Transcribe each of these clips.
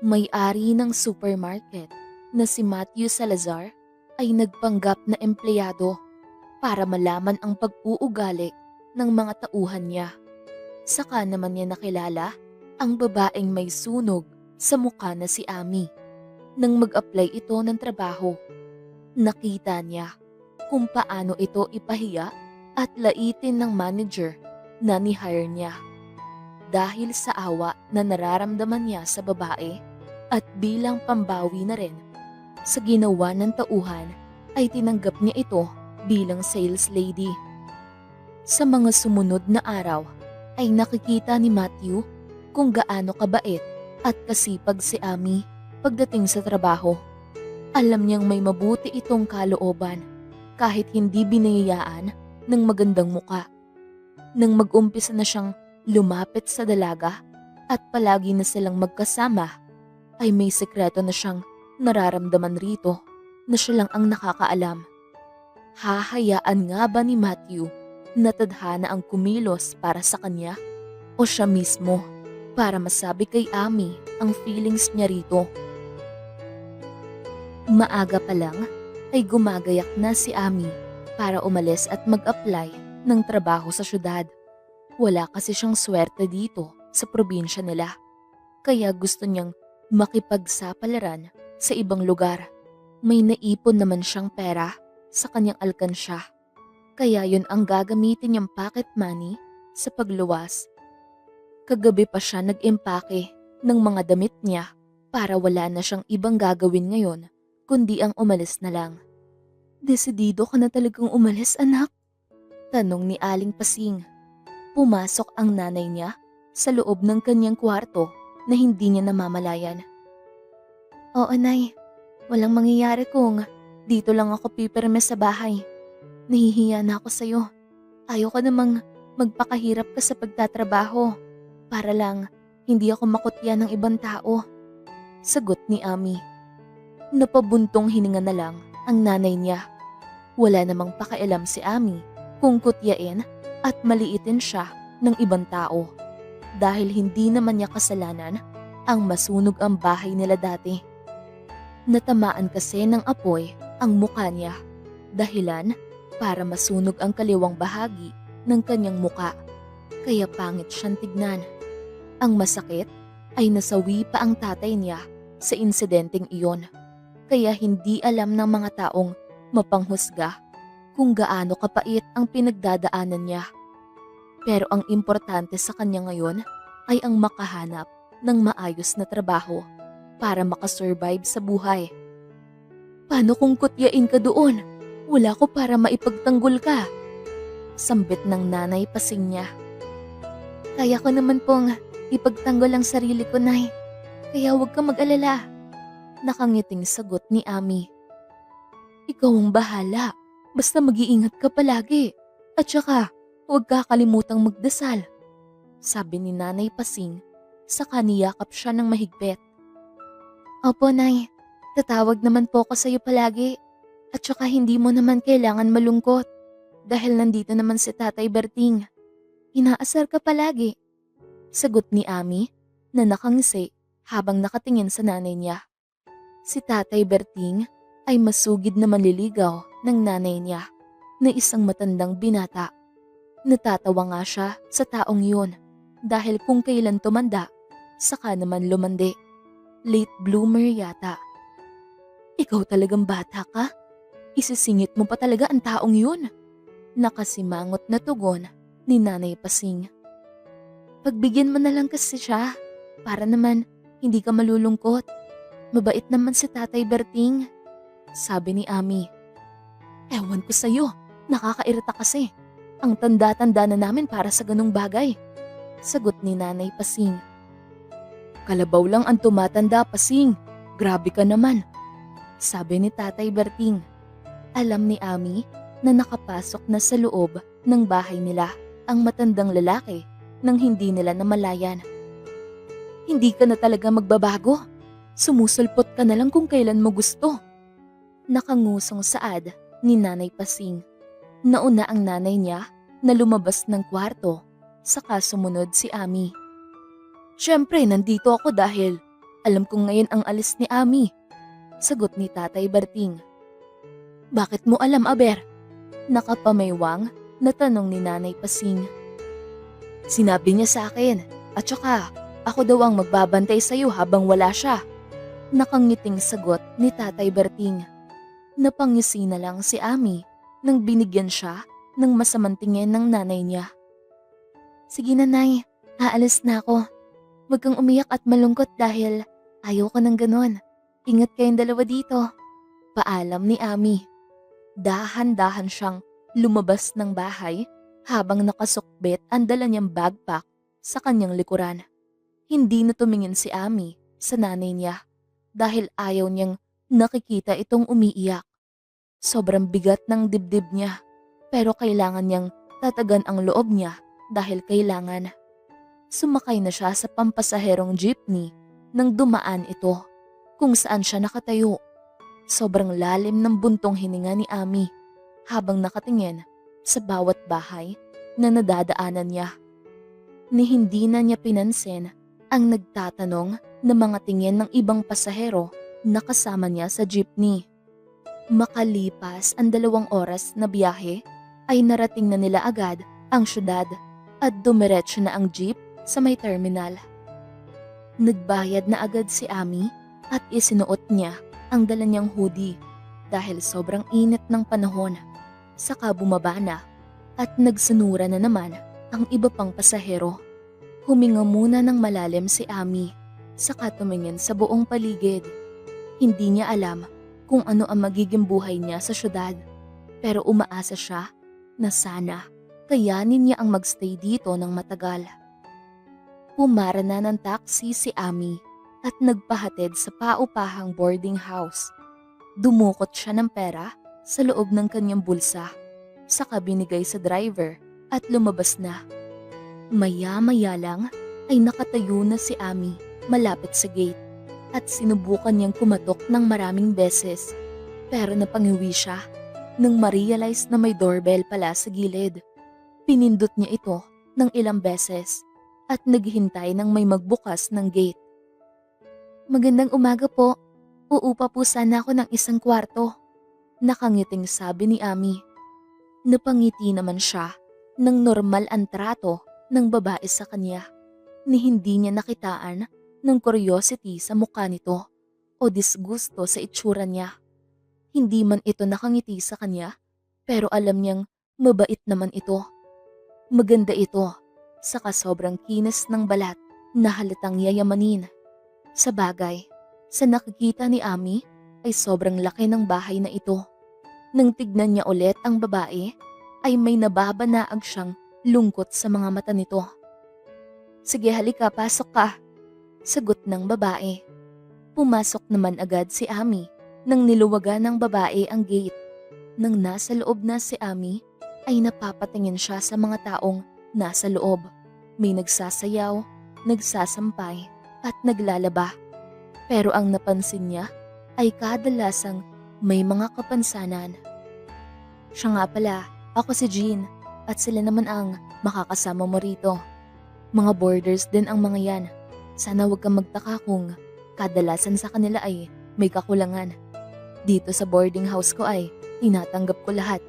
May-ari ng supermarket na si Matthew Salazar ay nagpanggap na empleyado para malaman ang pag-uugali ng mga tauhan niya. Saka naman niya nakilala ang babaeng may sunog sa mukha na si Amy. Nang mag-apply ito ng trabaho, nakita niya kung paano ito ipahiya at laitin ng manager na ni-hire niya. Dahil sa awa na nararamdaman niya sa babae at bilang pambawi na rin sa ginawa ng tauhan, ay tinanggap niya ito bilang sales lady. Sa mga sumunod na araw ay nakikita ni Matthew kung gaano kabait at kasipag si Amy pagdating sa trabaho. Alam niyang may mabuti itong kalooban kahit hindi biniyayaan ng magandang muka. Nang mag-umpisa na siyang lumapit sa dalaga at palagi na silang magkasama, ay may sekreto na siyang nararamdaman rito na siya lang ang nakakaalam. Hahayaan nga ba ni Matthew na tadhana ang kumilos para sa kanya o siya mismo para masabi kay Amy ang feelings niya rito? Maaga pa lang ay gumagayak na si Amy para umalis at mag-apply ng trabaho sa syudad. Wala kasi siyang swerte dito sa probinsya nila, kaya gusto niyang makipagsapalaran sa ibang lugar. May naipon naman siyang pera sa kanyang alkansya, kaya yun ang gagamitin niyang pocket money sa pagluwas. Kagabi pa siya nag-impake ng mga damit niya para wala na siyang ibang gagawin ngayon kundi ang umalis na lang. "Desidido ka na talagang umalis, anak?" tanong ni Aling Pasing. Pumasok ang nanay niya sa loob ng kanyang kwarto na hindi niya namamalayan. "Oo, Nay. Walang mangyayari kung dito lang ako pipirme sa bahay. Nahihiya na ako sa'yo. Ayoko namang magpakahirap ka sa pagtatrabaho para lang hindi ako makutya ng ibang tao," sagot ni Amy. Napabuntong hininga na lang ang nanay niya. Wala namang pakialam si Amy kung kutyain at maliitin siya ng ibang tao dahil hindi naman niya kasalanan ang masunog ang bahay nila dati. Natamaan kasi ng apoy ang mukha niya, dahilan para masunog ang kaliwang bahagi ng kanyang muka, kaya pangit siyang tignan. Ang masakit ay nasawi pa ang tatay niya sa insidenteng iyon, kaya hindi alam ng mga taong mapanghusga kung gaano kapait ang pinagdadaanan niya. Pero ang importante sa kanya ngayon ay ang makahanap ng maayos na trabaho para makasurvive sa buhay. "Paano kung kutyain ka doon? Wala ko para maipagtanggol ka," sambit ng nanay Pasing niya. "Kaya ko naman pong ipagtanggol ang sarili ko, Nay. Kaya huwag kang mag-alala," nakangiting sagot ni Amy. "Ikaw ang bahala. Basta mag-iingat ka palagi. At saka, huwag kakalimutang magdasal," sabi ni Nanay Pasing, saka niyakap siya ng mahigpit. "Opo, Nay. Tatawag naman po ako sa iyo palagi. At saka hindi mo naman kailangan malungkot dahil nandito naman si Tatay Berting. Inaasar ka palagi," sagot ni Amy na nakangisi habang nakatingin sa nanay niya. Si Tatay Berting ay masugid na manliligaw ng nanay niya na isang matandang binata. Natatawa nga siya sa taong yun dahil kung kailan tumanda, saka naman lumandi. Late bloomer yata. "Ikaw talagang bata ka? Isisingit mo pa talaga ang taong yun?" Nakasimangot na tugon ni Nanay Pasing. "Pagbigyan mo na lang kasi siya para naman hindi ka malulungkot. Mabait naman si Tatay Berting," sabi ni Amy. "Ewan ko sa'yo, nakakairita kasi. Ang tanda-tanda na namin para sa ganung bagay," sagot ni Nanay Pasing. "Kalabaw lang ang tumatanda, Pasing. Grabe ka naman," sabi ni Tatay Berting. Alam ni Amy na nakapasok na sa loob ng bahay nila ang matandang lalaki nang hindi nila namalayan. "Hindi ka na talaga magbabago. Sumusulpot ka na lang kung kailan mo gusto," nakangusong saad ni Nanay Pasing. Nauna ang nanay niya na lumabas ng kwarto, saka sumunod si Amy. "Siyempre, nandito ako dahil Alam kong ngayon ang alis ni Ami. Sagot ni Tatay Berting. Bakit mo alam, Aber? Nakapamaywang na tanong ni Nanay Pasing. Sinabi niya sa akin, at saka ako daw ang magbabantay sa'yo habang wala siya. Nakangiting sagot ni Tatay Berting. Napangisi na lang si Ami nang binigyan siya ng masamang tingin ng nanay niya. Sige nanay, aalis na ako. Huwag kang umiyak at malungkot dahil ayaw ko ng ganon. Ingat kayong dalawa dito. Paalam ni Ami. Dahan-dahan siyang lumabas ng bahay habang nakasukbit ang dala niyang backpack sa kanyang likuran. Hindi na tumingin si Ami sa nanay niya dahil ayaw niyang nakikita itong umiiyak. Sobrang bigat ng dibdib niya pero kailangan niyang tatagan ang loob niya dahil kailangan. Sumakay na siya sa pampasaherong jeepney nang dumaan ito kung saan siya nakatayo. Sobrang lalim ng buntong hininga ni Ami habang nakatingin sa bawat bahay na nadadaanan niya. Ni hindi na niya pinansin ang nagtatanong na mga tingin ng ibang pasahero na kasama niya sa jeepney. Makalipas ang 2 oras na biyahe ay narating na nila agad ang syudad at dumiretso na ang jeep sa may terminal. Nagbayad na agad si Ami at isinuot niya ang dala niyang hoodie dahil sobrang init ng panahon. Saka bumaba na at nagsunura na naman ang iba pang pasahero. Huminga muna ng malalim si Ami saka tumingin sa buong paligid. Hindi niya alam kung ano ang magiging buhay niya sa syudad pero umaasa siya na sana kayanin niya ang magstay dito ng matagal. Pumara na ng taxi si Ami at nagpahatid sa paupahang boarding house. Dumukot siya ng pera sa loob ng kanyang bulsa, saka binigay sa driver at lumabas na. Maya-maya lang ay nakatayo na si Ami malapit sa gate at sinubukan niyang kumatok ng maraming beses pero napangiwi siya nang ma-realize na may doorbell pala sa gilid. Pinindot niya ito ng ilang beses at naghintay ng may magbukas ng gate. Magandang umaga po. Uupa po sana ako ng 1 kwarto. Nakangiting sabi ni Ami. Napangiti naman siya ng normal ang trato ng babae sa kanya ni hindi niya nakitaan ng curiosity sa mukha nito o disgusto sa itsura niya. Hindi man ito nakangiti sa kanya pero alam niyang mabait naman ito. Maganda ito saka sobrang kinis ng balat na halatang yayamanin. Sa bagay, sa nakikita ni Ami ay sobrang laki ng bahay na ito. Nang tignan niya ulit ang babae, ay may nababanaag siyang lungkot sa mga mata nito. Sige halika, pasok ka. Sagot ng babae. Pumasok naman agad si Ami nang niluwagan ng babae ang gate. Nang nasa loob na si Ami, ay napapatingin siya sa mga taong nasa loob. May nagsasayaw, nagsasampay, at naglalaba. Pero ang napansin niya ay kadalasang may mga kapansanan. Siya nga pala, ako si Jean at sila naman ang makakasama mo rito. Mga boarders din ang mga yan. Sana huwag kang magtaka kung kadalasan sa kanila ay may kakulangan. Dito sa boarding house ko ay tinatanggap ko lahat.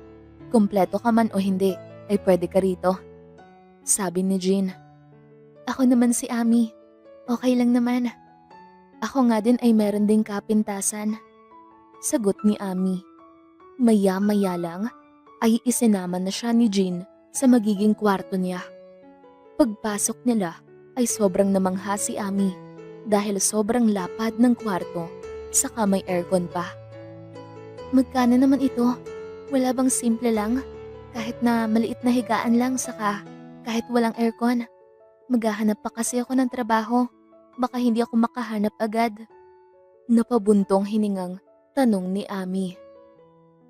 Kompleto ka man o hindi ay pwede ka rito. Sabi ni Jean. Ako naman si Ami. Okay lang naman. Ako nga din ay meron ding kapintasan. Sagot ni Ami. Maya-maya lang ay isinama na siya ni Jean sa magiging kwarto niya. Pagpasok nila ay sobrang namangha si Ami dahil sobrang lapad ng kwarto saka may aircon pa. Magkano naman ito? Wala bang simple lang? Kahit na maliit na higaan lang saka kahit walang aircon. Maghahanap pa kasi ako ng trabaho. Baka hindi ako makahanap agad. Napabuntong hiningang tanong ni Ami.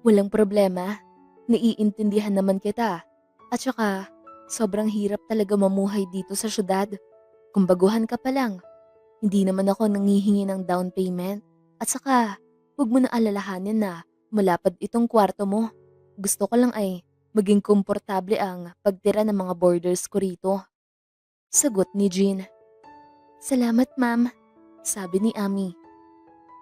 Walang problema. Naiintindihan naman kita. At saka, sobrang hirap talaga mamuhay dito sa syudad. Kung baguhan ka pa lang, hindi naman ako nangihingi ng down payment. At saka, huwag mo na alalahanin na malapad itong kwarto mo. Gusto ko lang ay maging komportable ang pagtira ng mga boarders ko rito. Sagot ni Jean. Salamat ma'am. sabi ni Ami.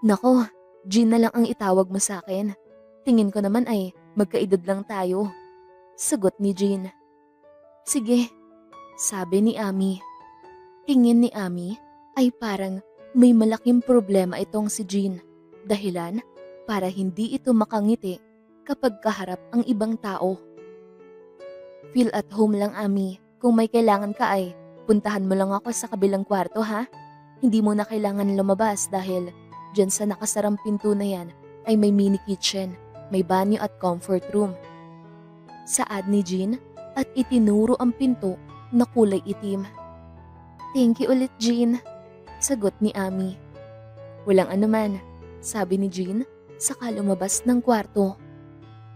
Nako, Jean na lang ang itawag mo sa akin. Tingin ko naman ay magkaedad lang tayo. Sagot ni Jean. Sige, sabi ni Ami. Tingin ni Ami ay parang may malaking problema itong si Jean. Dahilan para hindi ito makangiti kapag kaharap ang ibang tao. Feel at home lang, Ami. Kung may kailangan ka ay puntahan mo lang ako sa kabilang kwarto, ha? Hindi mo na kailangan lumabas dahil dyan sa nakasarang pinto na yan ay may mini kitchen, may banyo at comfort room. Saad ni Jean at itinuro ang pinto na kulay itim. Thank you ulit, Jean, sagot ni Ami. Walang anuman, sabi ni Jean saka lumabas ng kwarto.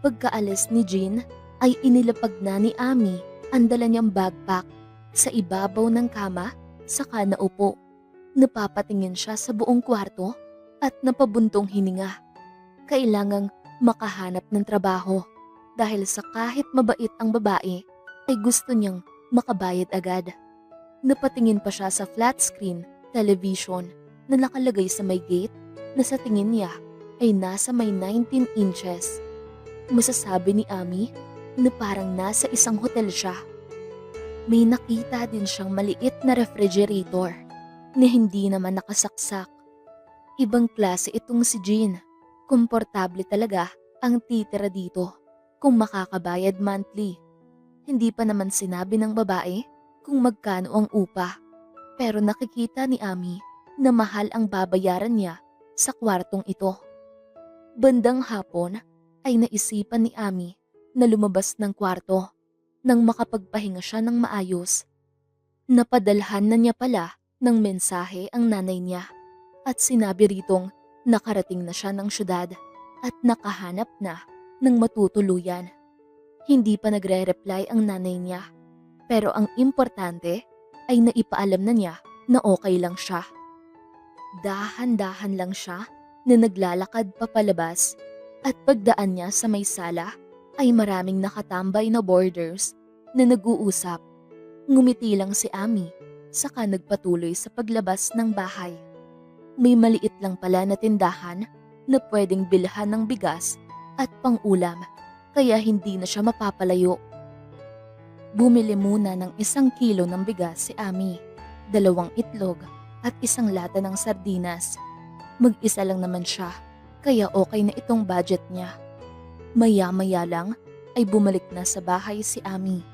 Pagkaalis ni Jean ay inilapag na ni Ami ang dala niyang backpack sa ibabaw ng kama saka naupo. Napapatingin siya sa buong kwarto at napabuntong hininga. Kailangang makahanap ng trabaho dahil sa kahit mabait ang babae ay gusto niyang makabayad agad. Napatingin pa siya sa flat screen television na nakalagay sa may gate na sa tingin niya ay nasa may 19 inches. Masasabi ni Ami na parang nasa isang hotel siya. May nakita din siyang maliit na refrigerator na hindi naman nakasaksak. Ibang klase itong si Jean. Komportable talaga ang titira dito kung makakabayad monthly. Hindi pa naman sinabi ng babae kung magkano ang upa. Pero nakikita ni Ami na mahal ang babayaran niya sa kwartong ito. Bandang hapon ay naisipan ni Ami na lumabas ng kwarto nang makapagpahinga siya ng maayos. Napadalhan na niya pala ng mensahe ang nanay niya at sinabi ritong nakarating na siya ng syudad at nakahanap na ng matutuluyan. Hindi pa nagre-reply ang nanay niya pero ang importante ay naipaalam na niya na okay lang siya. Dahan-dahan lang siya na naglalakad papalabas at pagdaan niya sa may sala ay maraming nakatambay na boarders na nag-uusap. Ngumiti lang si Ami saka nagpatuloy sa paglabas ng bahay. May maliit lang pala na tindahan na pwedeng bilhan ng bigas at pang-ulam kaya hindi na siya mapapalayo. Bumili muna ng 1 kilo ng bigas si Ami, 2 itlog at 1 lata ng sardinas. Mag-isa lang naman siya kaya okay na itong budget niya. Maya-maya lang ay bumalik na sa bahay si Ami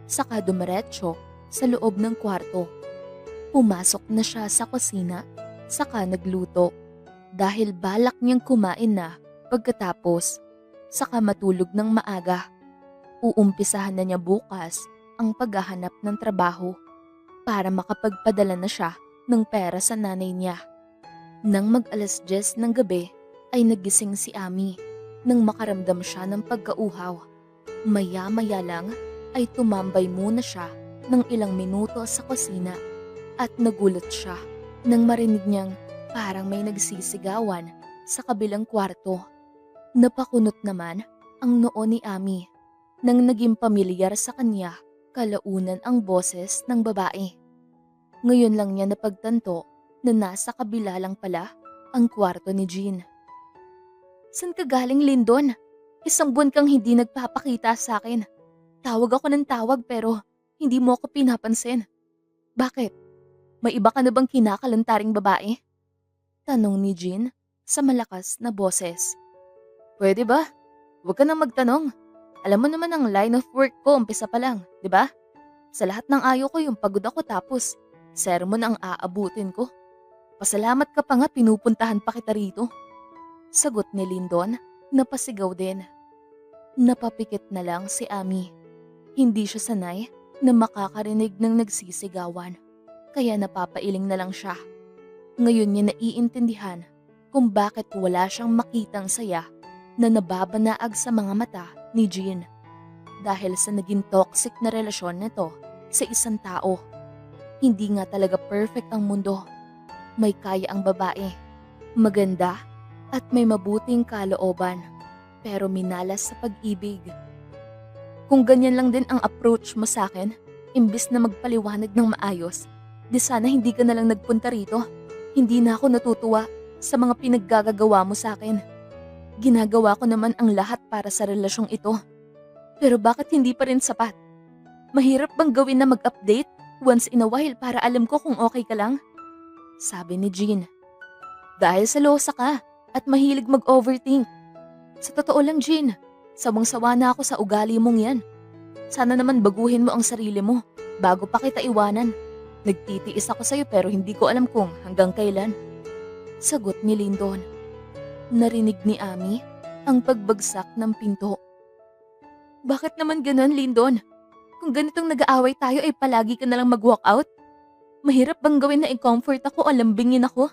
saka dumiretso sa loob ng kwarto. Pumasok na siya sa kusina saka nagluto dahil balak niyang kumain na pagkatapos saka matulog ng maaga. Uumpisahan na niya bukas ang paghahanap ng trabaho para makapagpadala na siya ng pera sa nanay niya. Nang mag-alas 10 ng gabi ay nagising si Ami nang makaramdam siya ng pagkauhaw. Maya-maya lang ay tumambay muna siya ng ilang minuto sa kusina at nagulat siya nang marinig niyang parang may nagsisigawan sa kabilang kwarto. Napakunot naman ang noo ni Ami nang naging pamilyar sa kanya kalaunan ang boses ng babae. Ngayon lang niya napagtanto na nasa kabila lang pala ang kwarto ni Jean. San ka galing, Lindon? 1 buwan kang hindi nagpapakita sa akin. Tawag ako ng tawag pero hindi mo ako pinapansin. Bakit? May iba ka na bang kinakalantaring babae? Tanong ni Jean sa malakas na boses. Pwede ba? Huwag ka nang magtanong. Alam mo naman ang line of work ko umpisa pa lang, di ba? Sa lahat ng ayaw ko yung pagod ako tapos sermon ang aabutin ko. Pasalamat ka pa nga pinupuntahan pa kita rito. Sagot ni Lindon na pasigaw din. Napapikit na lang si Ami. Hindi siya sanay na makakarinig ng nagsisigawan. Kaya napapailing na lang siya. Ngayon niya naiintindihan kung bakit wala siyang makitang saya na nababanaag sa mga mata ni Jean. Dahil sa naging toxic na relasyon nito sa isang tao. Hindi nga talaga perfect ang mundo. May kaya ang babae. Maganda at may mabuting kalooban. Pero minalas sa pag-ibig. Kung ganyan lang din ang approach mo sa akin, imbis na magpaliwanag ng maayos, di sana hindi ka na lang nagpunta rito. Hindi na ako natutuwa sa mga pinaggagawa mo sa akin. Ginagawa ko naman ang lahat para sa relasyong ito. Pero bakit hindi pa rin sapat? Mahirap bang gawin na mag-update once in a while para alam ko kung okay ka lang? Sabi ni Jean. Dahil selosa ka at mahilig mag-overthink. Sa totoo lang, Jean, sawang-sawa na ako sa ugali mong yan. Sana naman baguhin mo ang sarili mo bago pa kita iwanan. Nagtitiis ako sa'yo pero hindi ko alam kung hanggang kailan. Sagot ni Lyndon. Narinig ni Amy ang pagbagsak ng pinto. Bakit naman ganun, Lyndon? Kung ganitong nag-aaway tayo ay palagi ka nalang mag-walk out? Mahirap bang gawin na i-comfort ako o lambingin ako?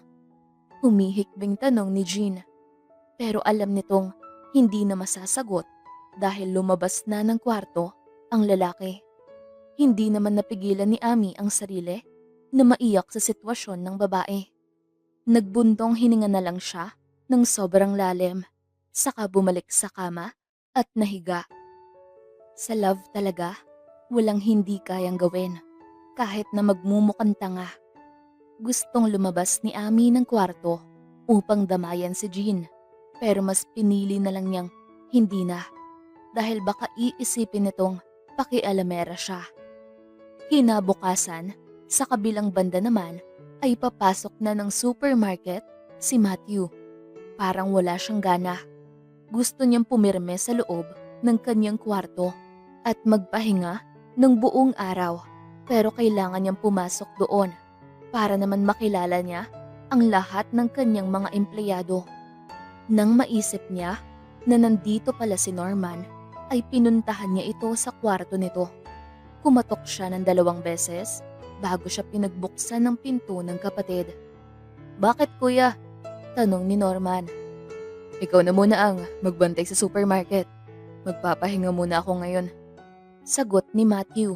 Humihikbing tanong ni Jean. Pero alam nitong hindi na masasagot dahil lumabas na ng kwarto ang lalaki. Hindi naman napigilan ni Amy ang sarili na maiyak sa sitwasyon ng babae. Nagbuntong hininga na lang siya ng sobrang lalim, saka bumalik sa kama at nahiga. Sa love talaga, walang hindi kayang gawin, kahit na magmumukhang tanga. Gustong lumabas ni Amy ng kwarto upang damayan si Jean, pero mas pinili na lang niyang hindi na, dahil baka iisipin nitong pakialamera siya. Kinabukasan, sa kabilang banda naman, ay papasok na ng supermarket si Matthew. Parang wala siyang gana. Gusto niyang pumirme sa loob ng kanyang kwarto at magpahinga ng buong araw. Pero kailangan niyang pumasok doon para naman makilala niya ang lahat ng kanyang mga empleyado. Nang maisip niya na nandito pala si Norman, ay pinuntahan niya ito sa kwarto nito. Kumatok siya ng 2 beses bago siya pinagbuksan ng pinto ng kapatid. Bakit kuya? Tanong ni Norman. Ikaw na muna ang magbantay sa supermarket. Magpapahinga muna ako ngayon. Sagot ni Matthew.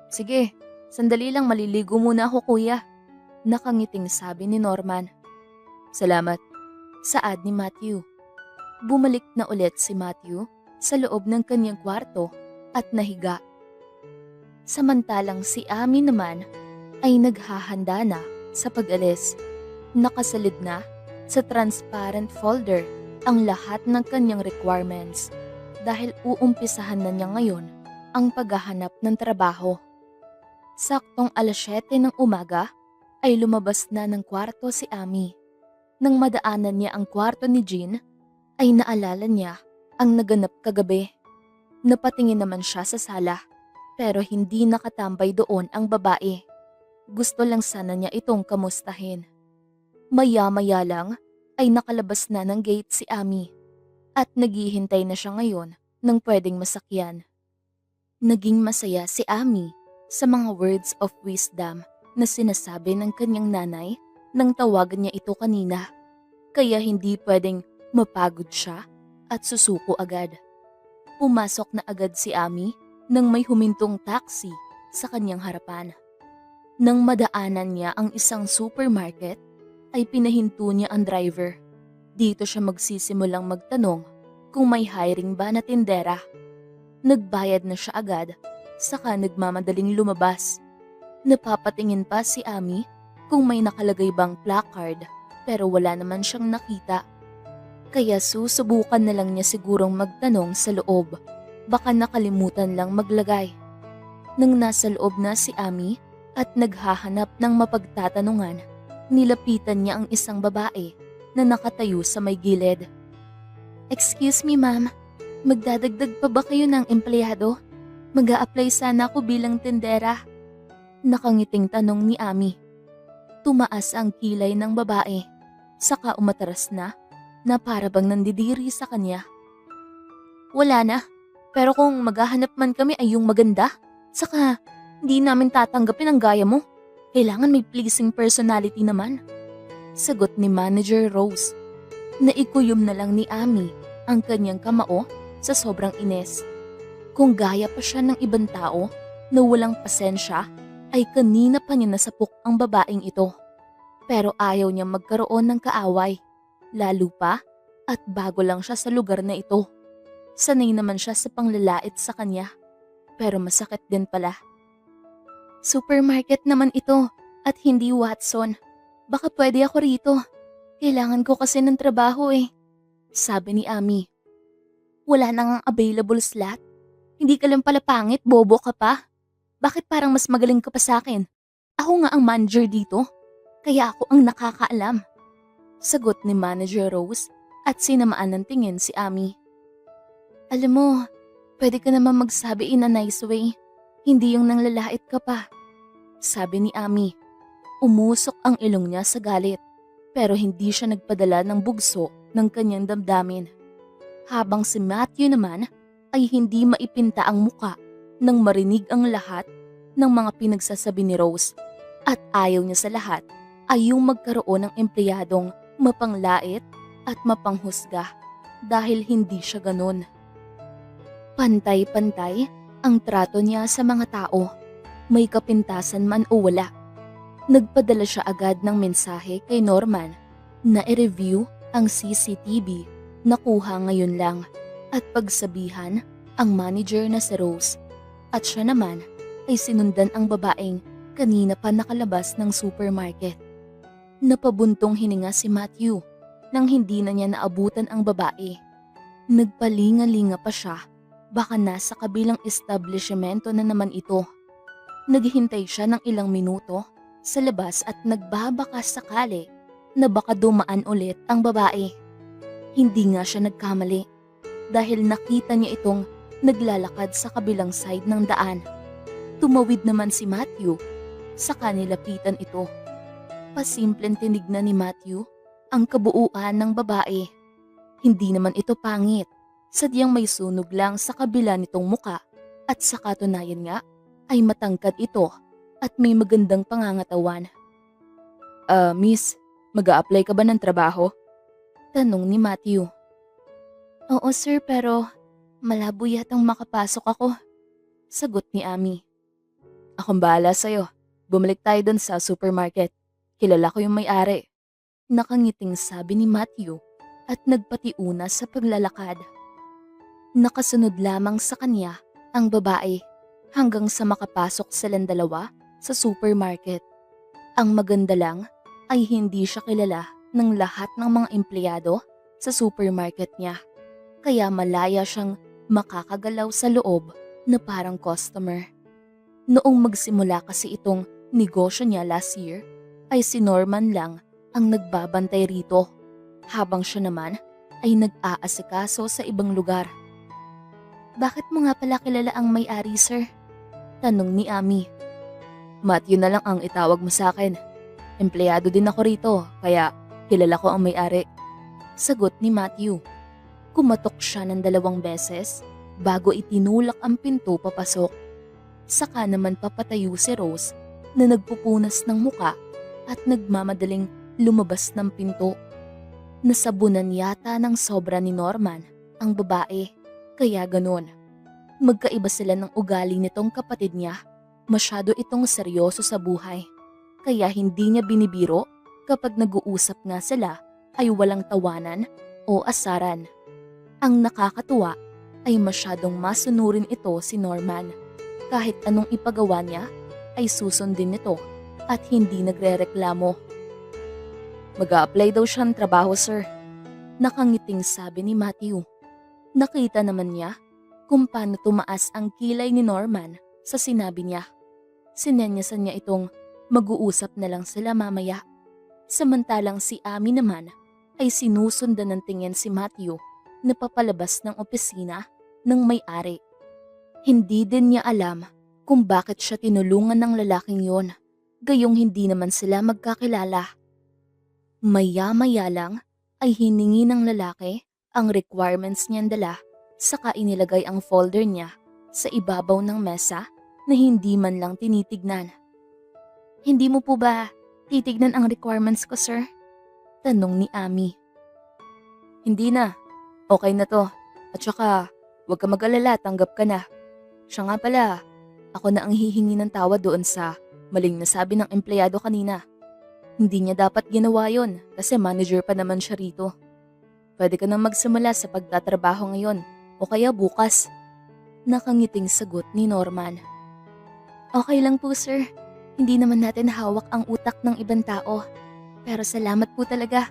Sige, sandali lang maliligo muna ako kuya. Nakangiting sabi ni Norman. Salamat. Saad ni Matthew. Bumalik na ulit si Matthew sa loob ng kanyang kwarto at nahiga. Samantalang si Amy naman ay naghahanda na sa pag-alis. Nakasalid na sa transparent folder ang lahat ng kanyang requirements dahil uumpisahan na niya ngayon ang paghahanap ng trabaho. Saktong 7:00 ng umaga ay lumabas na ng kwarto si Amy. Nang madaanan niya ang kwarto ni Jean, ay naalala niya ang naganap kagabi. Napatingin naman siya sa sala. Pero hindi nakatambay doon ang babae. Gusto lang sana niya itong kamustahin. Maya-maya lang ay nakalabas na ng gate si Amy at naghihintay na siya ngayon ng pwedeng masakyan. Naging masaya si Amy sa mga words of wisdom na sinasabi ng kanyang nanay nang tawagan niya ito kanina. Kaya hindi pwedeng mapagod siya at susuko agad. Pumasok na agad si Amy nang may humintong taxi sa kanyang harapan. Nang madaanan niya ang isang supermarket, ay pinahinto niya ang driver. Dito siya magsisimulang magtanong kung may hiring ba na tindera. Nagbayad na siya agad, saka nagmamadaling lumabas. Napapatingin pa si Amy kung may nakalagay bang placard, pero wala naman siyang nakita. Kaya susubukan na lang niya sigurong magtanong sa loob. Baka nakalimutan lang maglagay. Nang nasa loob na si Amy at naghahanap ng mapagtatanungan, nilapitan niya ang isang babae na nakatayo sa may gilid. Excuse me ma'am, magdadagdag pa ba kayo ng empleyado? Mag-a-apply sana ako bilang tindera. Nakangiting tanong ni Amy. Tumaas ang kilay ng babae, saka umatras na para bang nandidiri sa kanya. Wala na. Pero kung maghahanap man kami ay yung maganda, saka hindi namin tatanggapin ang gaya mo. Kailangan may pleasing personality naman. Sagot ni Manager Rose. Naikuyom na lang ni Amy ang kanyang kamao sa sobrang ines. Kung gaya pa siya ng ibang tao na walang pasensya, ay kanina pa niya nasapok ang babaeng ito. Pero ayaw niya magkaroon ng kaaway, lalo pa at bago lang siya sa lugar na ito. Sanay naman siya sa panglalait sa kanya, pero masakit din pala. Supermarket naman ito at hindi Watson. Baka pwede ako rito. Kailangan ko kasi ng trabaho eh. Sabi ni Ami. Wala nang available slot? Hindi ka lang pala pangit, bobo ka pa. Bakit parang mas magaling ka pa sa akin? Ako nga ang manager dito. Kaya ako ang nakakaalam. Sagot ni Manager Rose at sinamaan ng tingin si Ami. Alam mo, pwede ka naman magsabi in a nice way. Hindi yung nanglalait ka pa. Sabi ni Ami. Umusok ang ilong niya sa galit. Pero hindi siya nagpadala ng bugso ng kanyang damdamin. Habang si Matthew naman ay hindi maipinta ang muka nang marinig ang lahat ng mga pinagsasabi ni Rose. At ayaw niya sa lahat ay yung magkaroon ng empleyadong mapanglait at mapanghusga dahil hindi siya ganun. Pantay-pantay ang trato niya sa mga tao, may kapintasan man o wala. Nagpadala siya agad ng mensahe kay Norman na i-review ang CCTV na kuha ngayon lang at pagsabihan ang manager na si Rose. At siya naman ay sinundan ang babaeng kanina pa nakalabas ng supermarket. Napabuntong hininga si Matthew nang hindi na niya naabutan ang babae. Nagpalinga-linga pa siya, baka nasa kabilang establishmento na naman ito. Naghihintay siya ng ilang minuto sa labas at nagbabaka sakali na baka dumaan ulit ang babae. Hindi nga siya nagkamali dahil nakita niya itong naglalakad sa kabilang side ng daan. Tumawid naman si Matthew, saka nilapitan ito. Pasimpleng tinignan ni Matthew ang kabuuan ng babae. Hindi naman ito pangit, sadyang may sunog lang sa kabila nitong muka at sa katunayan nga ay matangkad ito at may magandang pangangatawan. Miss, mag-a-apply ka ba ng trabaho? Tanong ni Matthew. Oo sir, pero malabo yatang makapasok ako. Sagot ni Ami. Akong bahala sa'yo. Bumalik tayo dun sa supermarket. Kilala ko yung may-ari. Nakangiting sabi ni Matthew at nagpatiuna sa paglalakad. Nakasunod lamang sa kanya ang babae hanggang sa makapasok silang dalawa sa supermarket. Ang maganda lang ay hindi siya kilala ng lahat ng mga empleyado sa supermarket niya. Kaya malaya siyang makakagalaw sa loob na parang customer. Noong magsimula kasi itong negosyo niya last year, ay si Norman lang ang nagbabantay rito, habang siya naman ay nag-aasikaso sa ibang lugar. Bakit mo nga pala kilala ang may-ari, sir? Tanong ni Ami. Matthew na lang ang itawag mo sa akin. Empleyado din ako rito, kaya kilala ko ang may-ari. Sagot ni Matthew. Kumatok siya ng 2 beses bago itinulak ang pinto papasok. Saka naman papatayo si Rose na nagpupunas ng muka at nagmamadaling lumabas ng pinto. Nasabunan yata ng sobra ni Norman ang babae, kaya ganun. Magkaiba sila ng ugali nitong kapatid niya. Masyado itong seryoso sa buhay. Kaya hindi niya binibiro kapag nag-uusap nga sila ay walang tawanan o asaran. Ang nakakatuwa ay masyadong masunurin ito si Norman. Kahit anong ipagawa niya ay susundin nito at hindi nagrereklamo. Mag-a-apply daw siya ng trabaho, sir. Nakangiting sabi ni Matthew. Nakita naman niya kung paano tumaas ang kilay ni Norman sa sinabi niya. Sinenyasan niya itong mag-uusap na lang sila mamaya. Samantalang si Ami naman ay sinusundan ng tingin si Matthew na papalabas ng opisina ng may-ari. Hindi din niya alam kung bakit siya tinulungan ng lalaking yon, gayong hindi naman sila magkakilala. Maya-maya lang ay hiningi ng lalaki ang requirements niyang dala, saka inilagay ang folder niya sa ibabaw ng mesa na hindi man lang tinitignan. Hindi mo po ba titignan ang requirements ko, sir? Tanong ni Ami. Hindi na. Okay na to. At saka, huwag ka mag-alala, tanggap ka na. Siya nga pala, ako na ang hihingi ng tawad doon sa maling nasabi ng empleyado kanina. Hindi niya dapat ginawa yon kasi manager pa naman siya rito. Pwede ka nang magsimula sa pagtatrabaho ngayon o kaya bukas. Nakangiting sagot ni Norman. Okay lang po, sir. Hindi naman natin hawak ang utak ng ibang tao. Pero salamat po talaga.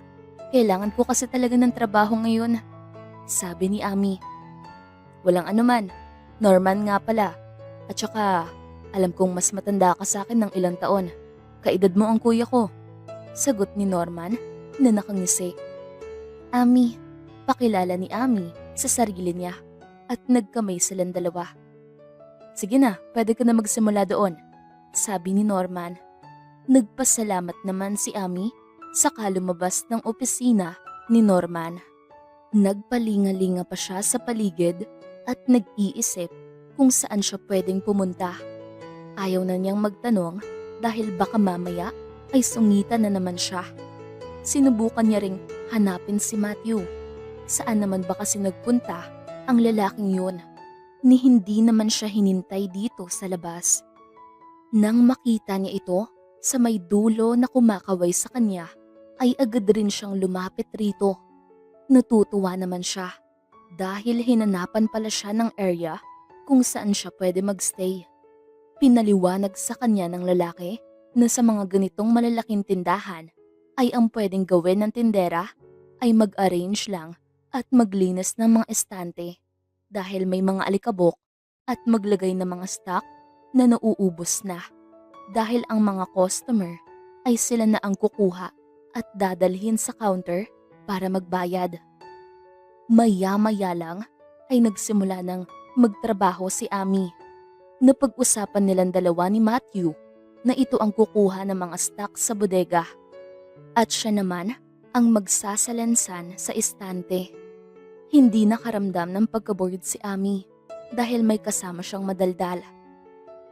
Kailangan ko kasi talaga ng trabaho ngayon. Sabi ni Ami. Walang anuman. Norman nga pala. At saka, alam kong mas matanda ka sa akin ng ilang taon. Kaedad mo ang kuya ko. Sagot ni Norman na nakangisi. Ami, pakilala ni Ami sa sarili niya at nagkamay silang dalawa. Sige na, pwede ka na magsimula doon. Sabi ni Norman. Nagpasalamat naman si Ami saka lumabas ng opisina ni Norman. Nagpalingalinga pa siya sa paligid at nag-iisip kung saan siya pwedeng pumunta. Ayaw na niyang magtanong dahil baka mamaya ay sungitan na naman siya. Sinubukan niya ring hanapin si Matthew. Saan naman ba kasi nagpunta ang lalaking yun? Ni hindi naman siya hinintay dito sa labas. Nang makita niya ito sa may dulo na kumakaway sa kanya, ay agad rin siyang lumapit rito. Natutuwa naman siya dahil hinanapan pala siya ng area kung saan siya pwede magstay. Pinaliwanag sa kanya ng lalaki na sa mga ganitong malalaking tindahan ay ang pwedeng gawin ng tindera ay mag-arrange lang at maglinis ng mga estante dahil may mga alikabok at maglagay ng mga stock na nauubos na dahil ang mga customer ay sila na ang kukuha at dadalhin sa counter para magbayad. Maya-maya lang ay nagsimula ng magtrabaho si Ami. Napag-usapan nilang dalawa ni Matthew na ito ang kukuha ng mga stock sa bodega at siya naman ang magsasalansan sa estante. Hindi nakaramdam ng pagkabored si Ami dahil may kasama siyang madaldal.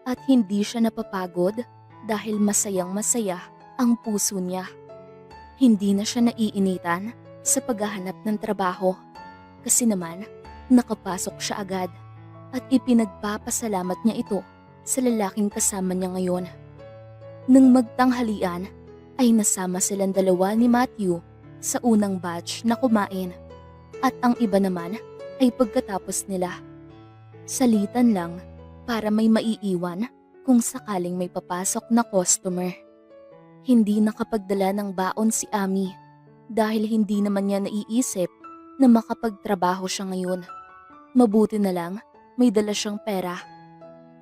At hindi siya napapagod dahil masayang-masaya ang puso niya. Hindi na siya naiinitan sa paghahanap ng trabaho kasi naman nakapasok siya agad at ipinagpapasalamat niya ito sa lalaking kasama niya ngayon. Nang magtanghalian ay nasama silang dalawa ni Matthew sa unang batch na kumain at ang iba naman ay pagkatapos nila. Salitan lang para may maiiwan kung sakaling may papasok na customer. Hindi nakapagdala ng baon si Ami dahil hindi naman niya naiisip na makapagtrabaho siya ngayon. Mabuti na lang may dala siyang pera.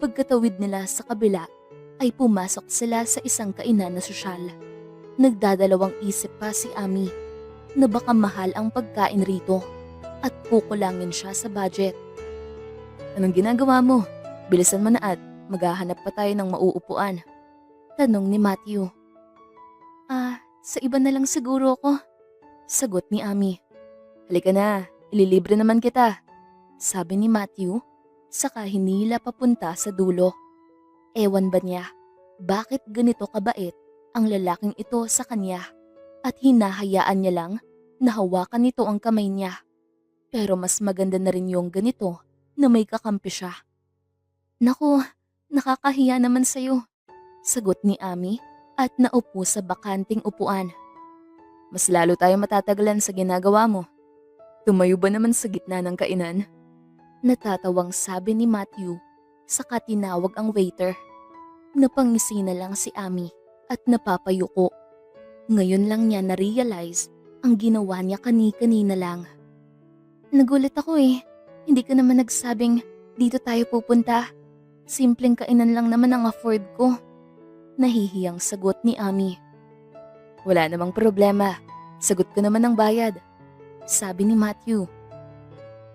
Pagkatawid nila sa kabila ay pumasok sila sa isang kainan na sosyal. Nagdadalawang isip pa si Ami na baka mahal ang pagkain rito at kukulangin siya sa budget. Anong ginagawa mo? Bilisan mo na at maghahanap pa tayo ng mauupuan. Tanong ni Matthew. Sa iba na lang siguro ako. Sagot ni Ami. Halika na, ililibre naman kita. Sabi ni Matthew, saka hinila papunta sa dulo. Ewan ba niya, bakit ganito kabait ang lalaking ito sa kanya at hinahayaan niya lang na hawakan nito ang kamay niya. Pero mas maganda na rin yung ganito na may kakampi siya. Naku, nakakahiya naman sa'yo. Sagot ni Ami at naupo sa bakanting upuan. Mas lalo tayo matatagalan sa ginagawa mo. Tumayo ba naman sa gitna ng kainan? Natatawang sabi ni Matthew, saka tinawag ang waiter. Napangisi na lang si Ami at napapayuko. Ngayon lang niya na-realize ang ginawa niya kani-kanina lang. Nagulat ako Hindi ka naman nagsabing dito tayo pupunta. Simpleng kainan lang naman ang afford ko. Nahihiyang sagot ni Ami. Wala namang problema. Sagot ko naman ang bayad. Sabi ni Matthew.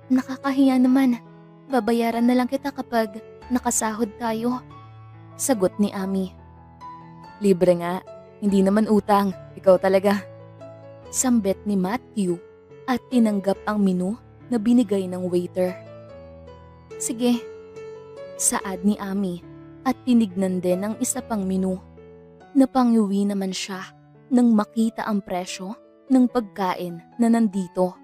Nakakahiya naman. Babayaran na lang kita kapag nakasahod tayo. Sagot ni Ami. Libre nga. Hindi naman utang. Ikaw talaga. Sambet ni Matthew at tinanggap ang menu na binigay ng waiter. Sige. Saad ni Ami at tinignan din ang isa pang menu. Napangiwi naman siya nang makita ang presyo ng pagkain na nandito.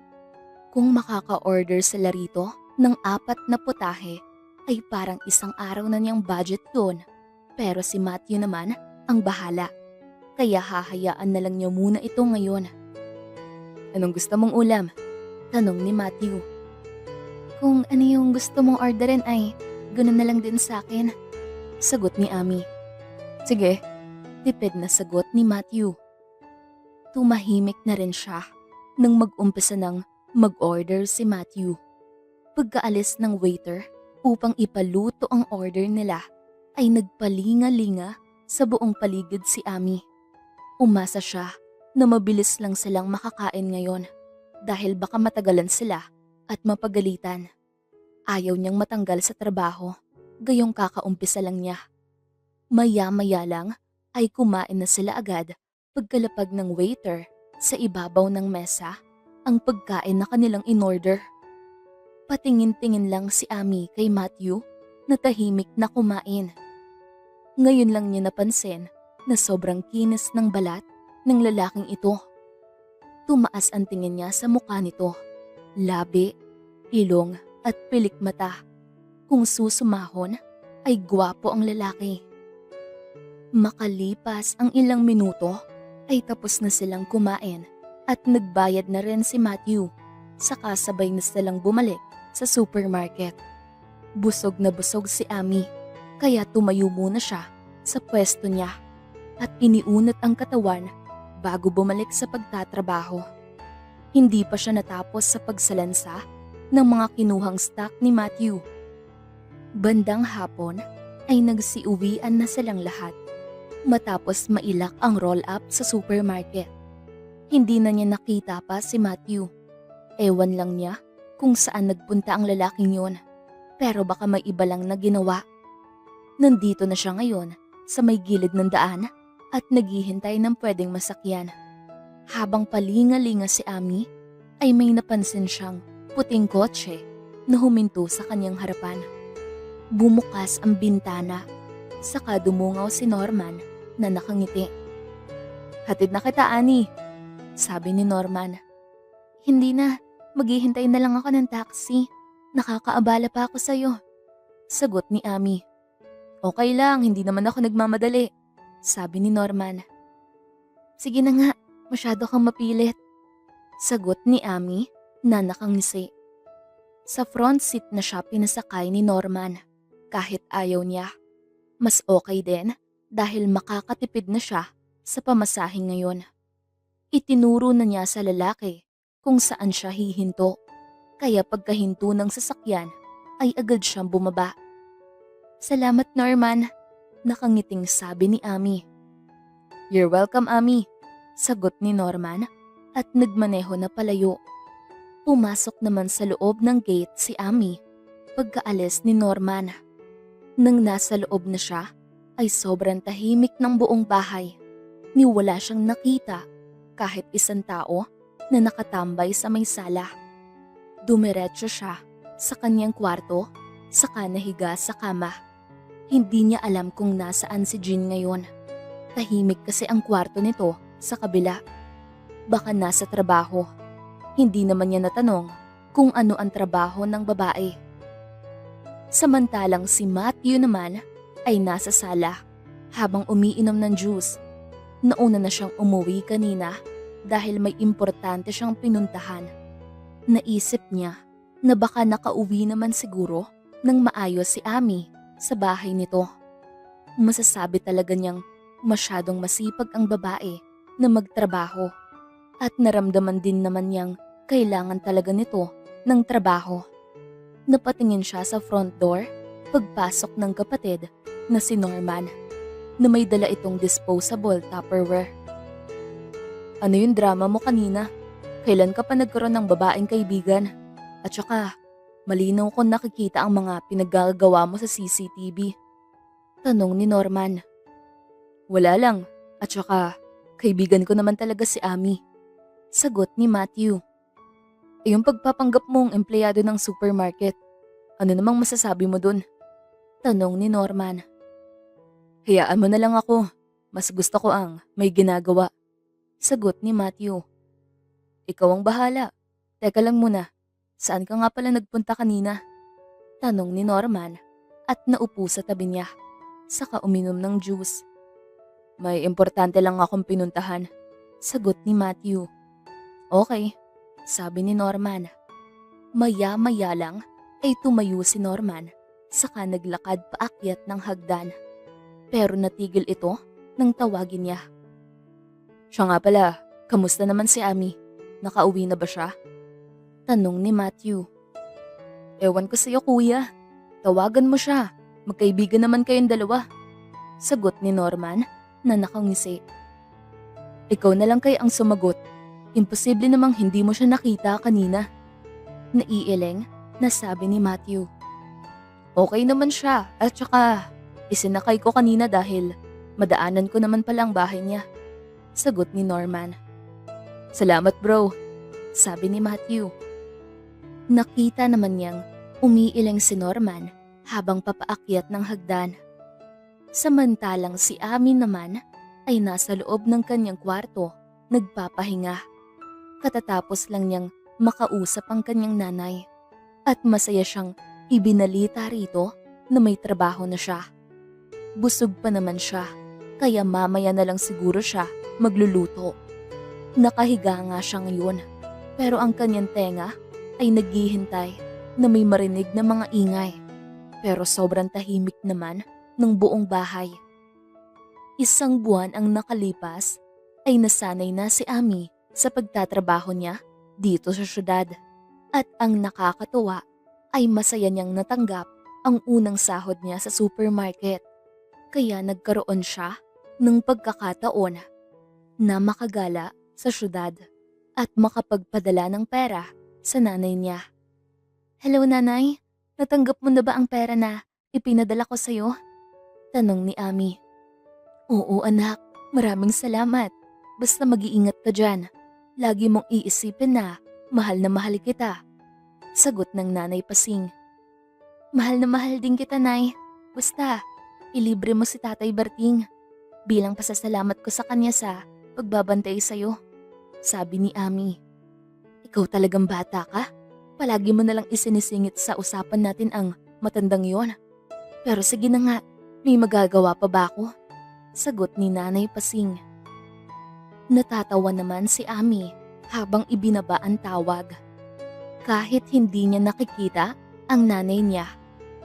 Kung makaka-order sila rito ng 4 na putahe ay parang isang araw na niyang budget yun. Pero si Matthew naman ang bahala. Kaya hahayaan na lang niya muna ito ngayon. Anong gusto mong ulam? Tanong ni Matthew. Kung ano yung gusto mong orderin ay ganun na lang din sa akin. Sagot ni Ami. Sige, tipid na sagot ni Matthew. Tumahimik na rin siya nang mag-umpisa ng mag-order si Matthew. Pagkaalis ng waiter upang ipaluto ang order nila ay nagpalinga-linga sa buong paligid si Ami. Umasa siya na mabilis lang silang makakain ngayon dahil baka matagalan sila at mapagalitan. Ayaw niyang matanggal sa trabaho, gayong kakaumpisa lang niya. Maya-maya lang ay kumain na sila agad pagkalapag ng waiter sa ibabaw ng mesa ang pagkain na kanilang inorder. Patingin-tingin lang si Ami kay Matthew na tahimik na kumain. Ngayon lang niya napansin na sobrang kinis ng balat ng lalaking ito. Tumaas ang tingin niya sa mukha nito. Labi, ilong at pilik mata. Kung susumahon ay gwapo ang lalaki. Makalipas ang ilang minuto ay tapos na silang kumain at nagbayad na rin si Matthew. Saka sabay na silang bumalik sa supermarket. Busog na busog si Ami kaya tumayo muna siya sa pwesto niya at iniunat ang katawan bago bumalik sa pagtatrabaho. Hindi pa siya natapos sa pagsalansa ng mga kinuhang stock ni Matthew. Bandang hapon ay nagsiuwian na silang lahat matapos mailak ang roll-up sa supermarket. Hindi na niya nakita pa si Matthew. Ewan lang niya kung saan nagpunta ang lalaking yun, pero baka may iba lang na ginawa. Nandito na siya ngayon sa may gilid ng daan at naghihintay ng pwedeng masakyan. Habang palinga-linga si Ami, ay may napansin siyang puting kotse na huminto sa kanyang harapan. Bumukas ang bintana, saka dumungaw si Norman na nakangiti. "Hatid na kita, Ani," sabi ni Norman. "Hindi na, maghihintay na lang ako ng taxi. Nakakaabala pa ako sa'yo," sagot ni Ami. "Okay lang, hindi naman ako nagmamadali," sabi ni Norman. "Sige na nga, masyado kang mapilit," sagot ni Ami na nakangisi. Sa front seat na siya pinasakay ni Norman kahit ayaw niya. Mas okay din dahil makakatipid na siya sa pamasahe ngayon. Itinuro na niya sa lalaki kung saan siya hihinto. Kaya pagkahinto ng sasakyan ay agad siyang bumaba. "Salamat, Norman," nakangiting sabi ni Ami. "You're welcome, Ami," sagot ni Norman at nagmaneho na palayo. Pumasok naman sa loob ng gate si Ami pagkaalis ni Norman. Nang nasa loob na siya ay sobrang tahimik ng buong bahay. Ni wala siyang nakita kahit isang tao na nakatambay sa may sala. Dumiretso siya sa kanyang kwarto, saka nahiga sa kama. Hindi niya alam kung nasaan si Jean ngayon. Tahimik kasi ang kwarto nito sa kabila. Baka nasa trabaho. Hindi naman niya natanong kung ano ang trabaho ng babae. Samantalang si Matthew naman ay nasa sala habang umiinom ng juice. Nauna na siyang umuwi kanina dahil may importante siyang pinuntahan. Naisip niya na baka nakauwi naman siguro ng maayos si Ami sa bahay nito. Masasabi talaga niyang masyadong masipag ang babae na magtrabaho at naramdaman din naman niyang kailangan talaga nito ng trabaho. Napatingin siya sa front door pagpasok ng kapatid na si Norman na may dala itong disposable Tupperware. "Ano yung drama mo kanina? Kailan ka pa nagkaroon ng babaeng kaibigan? At saka, malinaw kong nakikita ang mga pinaggagawa mo sa CCTV. Tanong ni Norman. "Wala lang. At saka, kaibigan ko naman talaga si Ami," sagot ni Matthew. "Yung pagpapanggap mong empleyado ng supermarket, ano namang masasabi mo dun?" Tanong ni Norman. "Hayaan mo na lang ako. Mas gusto ko ang may ginagawa," sagot ni Matthew. "Ikaw ang bahala. Teka lang muna, saan ka nga pala nagpunta kanina?" Tanong ni Norman at naupo sa tabi niya, saka uminom ng juice. "May importante lang akong pinuntahan," sagot ni Matthew. "Okay," sabi ni Norman. Maya-maya lang ay tumayo si Norman, saka naglakad paakyat ng hagdan. Pero natigil ito nang tawagin niya. "Siya nga pala, Kamusta naman si Ami? Nakauwi na ba siya? Tanong ni Matthew. Ewan ko sa'yo kuya. Tawagan mo siya. Magkaibigan naman kayong dalawa. Sagot ni Norman na nakangisi. Ikaw na lang kay ang sumagot. Imposible namang hindi mo siya nakita kanina. Naiiling na sabi ni Matthew. Okay naman siya at saka isinakay ko kanina dahil madaanan ko naman pala ang bahay niya. Sagot ni Norman. Salamat bro, sabi ni Matthew. Nakita naman niyang umiiling si Norman habang papaakyat ng hagdan. Samantalang si Ami naman ay nasa loob ng kanyang kwarto, nagpapahinga. Katatapos lang niyang makausap ang kanyang nanay at masaya siyang ibinalita rito na may trabaho na siya. Busog pa naman siya, kaya mamaya na lang siguro siya magluluto. Nakahiga nga siya ngayon, pero ang kanyang tenga ay naghihintay na may marinig na mga ingay. Pero sobrang tahimik naman ng buong bahay. Isang buwan ang nakalipas ay nasanay na si Ami sa pagtatrabaho niya dito sa syudad. At ang nakakatuwa ay masaya niyang natanggap ang unang sahod niya sa supermarket. Kaya nagkaroon siya ng pagkakataon na makagala sa syudad at makapagpadala ng pera sa nanay niya. Hello nanay, natanggap mo na ba ang pera na ipinadala ko sa'yo? Tanong ni Ami. Oo anak, maraming salamat. Basta mag-iingat ka dyan. Lagi mong iisipin na mahal kita. Sagot ng nanay Pasing. Mahal na mahal din kita nay. Basta, ilibre mo si Tatay Berting. Bilang pasasalamat ko sa kanya sa pagbabantay sa'yo. Sabi ni Ami. Ikaw talagang bata ka? Palagi mo nalang isinisingit sa usapan natin ang matandang yon. Pero sige na nga, may magagawa pa ba ako? Sagot ni Nanay Pasing. Natatawa naman si Ami habang ibinaba ang tawag. Kahit hindi niya nakikita ang nanay niya,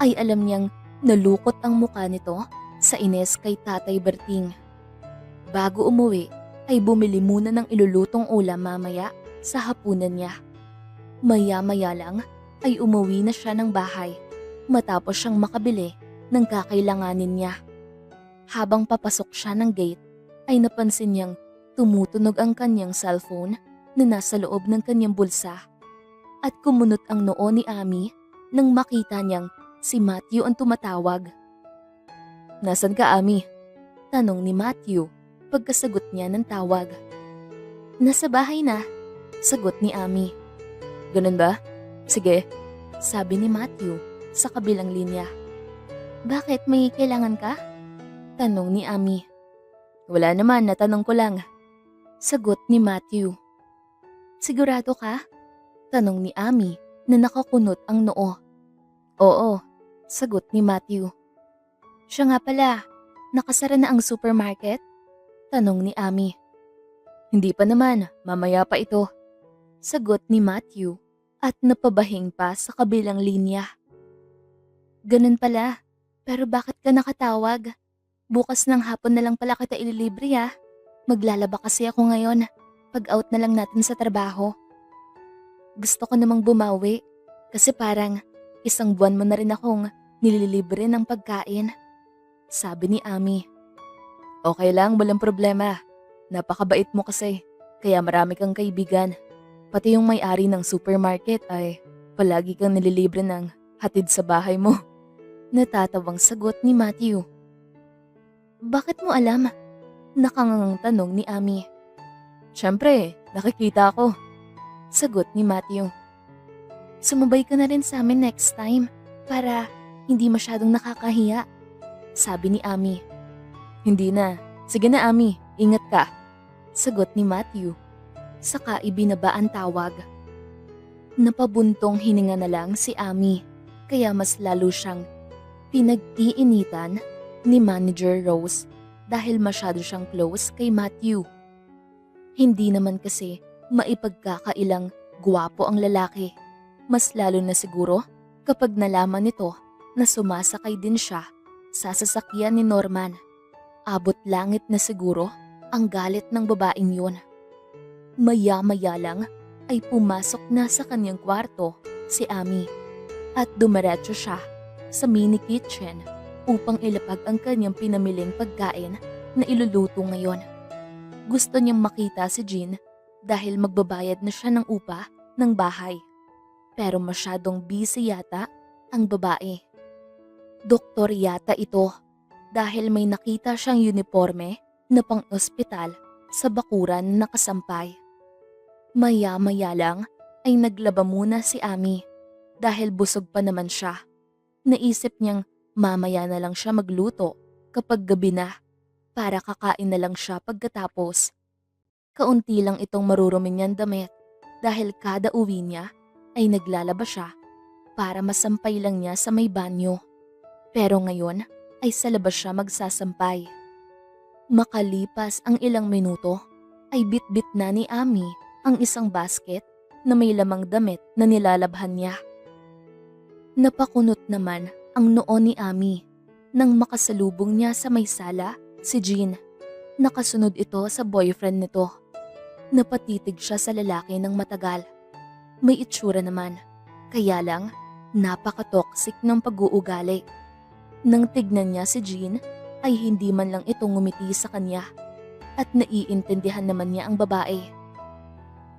ay alam niyang nalukot ang muka nito sa inis kay Tatay Berting. Bago umuwi, ay bumili muna ng ilulutong ulam mamaya sa hapunan niya. Maya-maya lang ay umuwi na siya ng bahay matapos siyang makabili ng kakailanganin niya. Habang papasok siya ng gate ay napansin niyang tumutunog ang kanyang cellphone na nasa loob ng kanyang bulsa. At kumunot ang noo ni Ami nang makita niyang si Matthew ang tumatawag. Nasaan ka Ami? Tanong ni Matthew pagkasagot niya ng tawag. Nasa bahay na, sagot ni Ami. Ganun ba? Sige, sabi ni Matthew sa kabilang linya. Bakit may kailangan ka? Tanong ni Ami. Wala naman, natanong ko lang. Sagot ni Matthew. Sigurado ka? Tanong ni Ami na nakakunot ang noo. Oo, sagot ni Matthew. Siya nga pala, nakasara na ang supermarket? Tanong ni Ami. Hindi pa naman, mamaya pa ito. Sagot ni Matthew at napabahing pa sa kabilang linya. Ganun pala, pero bakit ka nakatawag? Bukas ng hapon na lang pala kita ililibre ah. Maglalaba kasi ako ngayon, pag out na lang natin sa trabaho. Gusto ko namang bumawi, kasi parang isang buwan mo na rin akong nililibre ng pagkain. Sabi ni Ami. Okay lang, walang problema. Napakabait mo kasi, kaya marami kang kaibigan. Pati yung may-ari ng supermarket ay palagi kang nililibre ng hatid sa bahay mo. Natatawang sagot ni Matthew. Bakit mo alam? Nakangangang tanong ni Ami. Siyempre, nakikita ko. Sagot ni Matthew. Sumabay ka na rin sa amin next time para hindi masyadong nakakahiya. Sabi ni Ami. Hindi na. Sige na Ami, ingat ka. Sagot ni Matthew. Saka ibinaba ang tawag. Napabuntong hininga na lang si Ami, kaya mas lalo siyang pinag-iinitan ni Manager Rose dahil masyado siyang close kay Matthew. Hindi naman kasi maipagkakailang gwapo ang lalaki. Mas lalo na siguro kapag nalaman nito na sumasakay din siya sa sasakyan ni Norman. Abot langit na siguro ang galit ng babaeng yun. Maya-maya lang ay pumasok na sa kanyang kwarto si Ami at dumiretso siya sa mini kitchen upang ilapag ang kanyang pinamiling pagkain na iluluto ngayon. Gusto niyang makita si Jean dahil magbabayad na siya ng upa ng bahay. Pero masyadong busy yata ang babae. Doktor yata ito dahil may nakita siyang uniforme na pang-ospital sa bakuran na nakasampay. Maya-maya lang ay naglaba muna si Ami dahil busog pa naman siya. Naisip niyang mamaya na lang siya magluto kapag gabi na para kakain na lang siya pagkatapos. Kaunti lang itong marurumi niyang damit dahil kada uwi niya ay naglalaba siya para masampay lang niya sa may banyo. Pero ngayon ay sa labas siya magsasampay. Makalipas ang ilang minuto ay bitbit na ni Ami ang isang basket na may lamang damit na nilalabhan niya. Napakunot naman ang noo ni Ami nang makasalubong niya sa may sala si Jean. Nakasunod ito sa boyfriend nito. Napatitig siya sa lalaki ng matagal. May itsura naman, kaya lang napaka-toxic ng pag-uugali. Nang tignan niya si Jean ay hindi man lang ito ngumiti sa kanya at naiintindihan naman niya ang babae.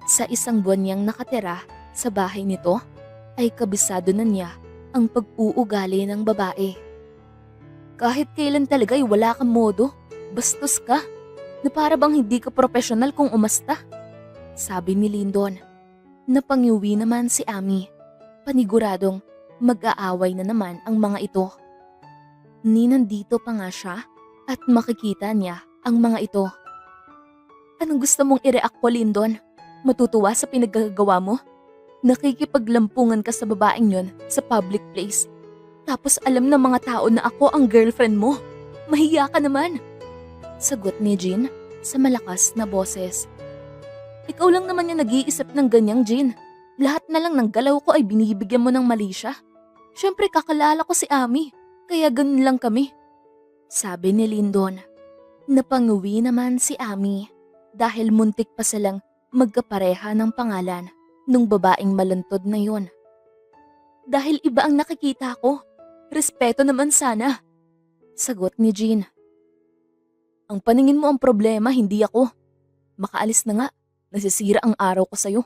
Sa isang buwan niyang nakatira sa bahay nito ay kabisado na niya ang pag-uugali ng babae. Kahit kailan talaga'y wala kang modo, bastos ka, na para bang hindi ka profesional kung umasta, sabi ni Lyndon. Napangiwi naman si Ami, paniguradong mag-aaway na naman ang mga ito. Ni nandito pa nga siya at makikita niya ang mga ito. Anong gusto mong i-react ko, Lyndon? Matutuwa sa pinagagawa mo? Nakikipaglampungan ka sa babaeng yon sa public place. Tapos alam ng mga tao na ako ang girlfriend mo. Mahiya ka naman. Sagot ni Jean sa malakas na boses. Ikaw lang naman yung nag-iisip ng ganyang, Jean. Lahat na lang ng galaw ko ay binibigyan mo ng mali siya. Siyempre kakalala ko si Ami, kaya ganun lang kami. Sabi ni Lyndon. Napanguwi naman si Ami dahil muntik pa silang magkapareha ng pangalan nung babaeng malantod na yon. Dahil iba ang nakikita ko, respeto naman sana. Sagot ni Jean. Ang paningin mo ang problema, hindi ako. Makaalis na nga, nasisira ang araw ko sa'yo.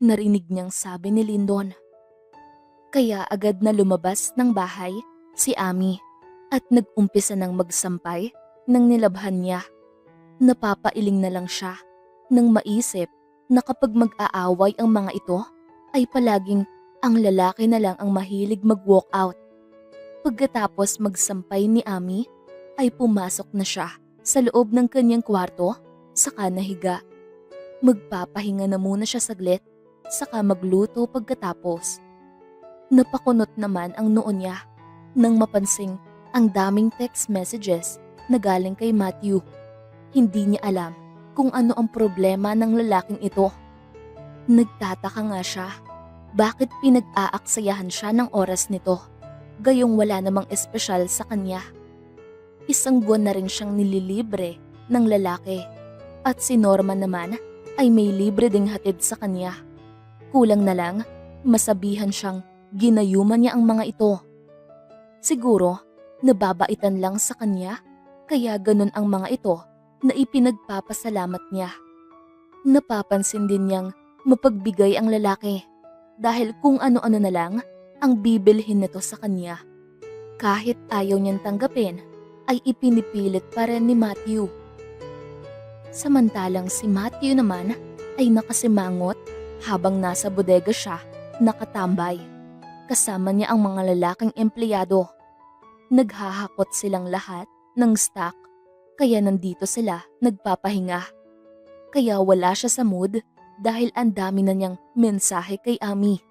Narinig niyang sabi ni Lyndon. Kaya agad na lumabas ng bahay si Ami at nag-umpisa ng magsampay ng nilabhan niya. Napapailing na lang siya nang maisip na kapag mag-aaway ang mga ito ay palaging ang lalaki na lang ang mahilig mag-walk out. Pagkatapos magsampay ni Ami ay pumasok na siya sa loob ng kanyang kwarto saka nahiga. Magpapahinga na muna siya saglit saka magluto pagkatapos. Napakunot naman ang noo niya nang mapansing ang daming text messages na galing kay Matthew. Hindi niya alam kung ano ang problema ng lalaking ito. Nagtataka nga siya, bakit pinag-aaksayahan siya ng oras nito, gayong wala namang espesyal sa kanya. Isang buwan na rin siyang nililibre ng lalaki at si Norma naman ay may libre ding hatid sa kanya. Kulang na lang, masabihan siyang ginayuman niya ang mga ito. Siguro, nababaitan lang sa kanya, kaya ganun ang mga ito na ipinagpapasalamat niya. Napapansin din niyang mapagbigay ang lalaki dahil kung ano-ano na lang ang bibilhin nito sa kanya. Kahit ayaw niyang tanggapin, ay ipinipilit pa rin ni Matthew. Samantalang si Matthew naman ay nakasimangot habang nasa bodega siya nakatambay. Kasama niya ang mga lalaking empleyado. Naghahakot silang lahat ng stock. Kaya nandito sila nagpapahinga. Kaya wala siya sa mood dahil ang dami na niyang mensahe kay Ami.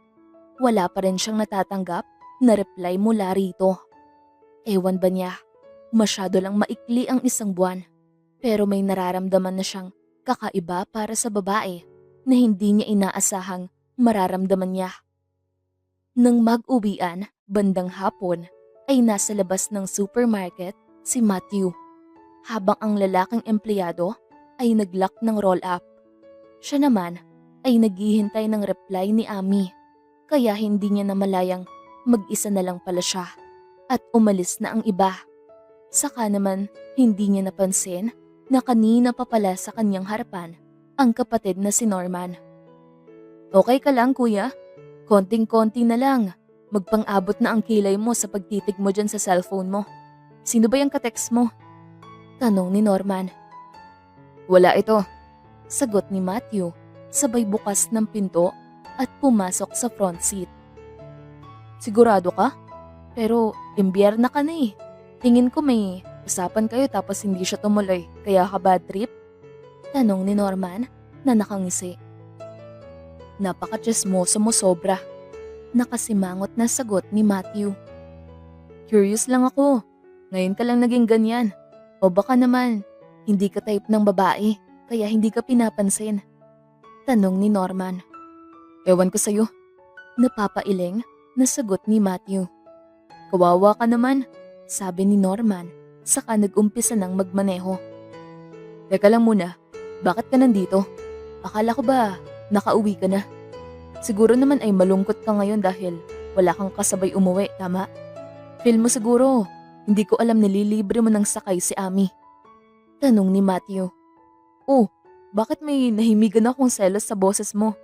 Wala pa rin siyang natatanggap na reply mula rito. Ewan ba niya, masyado lang maikli ang isang buwan. Pero may nararamdaman na siyang kakaiba para sa babae na hindi niya inaasahang mararamdaman niya. Nang mag-uwian, bandang hapon, ay nasa labas ng supermarket si Matthew. Habang ang lalaking empleyado ay nag-lock ng roll-up. Siya naman ay naghihintay ng reply ni Ami, kaya hindi niya namalayang mag-isa na lang pala siya at umalis na ang iba. Saka naman hindi niya napansin na kanina pa pala sa kanyang harapan ang kapatid na si Norman. Okay ka lang kuya? Konting-konti na lang. Magpang-abot na ang kilay mo sa pagtitig mo dyan sa cellphone mo. Sino ba yung katext mo? Tanong ni Norman. Wala ito. Sagot ni Matthew, sabay bukas ng pinto at pumasok sa front seat. Sigurado ka? Pero imbiyerna ka na eh. Tingin ko may usapan kayo tapos hindi siya tumuloy, kaya ka bad trip? Tanong ni Norman na nakangisi. Napaka-chismoso mo sobra. Nakasimangot na sagot ni Matthew. Curious lang ako. Ngayon ka lang naging ganyan. O baka naman, hindi ka type ng babae, kaya hindi ka pinapansin. Tanong ni Norman. Ewan ko sa'yo. Napapailing na sagot ni Matthew. Kawawa ka naman, sabi ni Norman, saka nag-umpisa ng magmaneho. Teka lang muna, bakit ka nandito? Akala ko ba nakauwi ka na? Siguro naman ay malungkot ka ngayon dahil wala kang kasabay umuwi, tama? Feel mo siguro, hindi ko alam nililibre mo ng sakay si Ami. Tanong ni Matthew. Oh, bakit may nahimigan akong selos sa boses mo?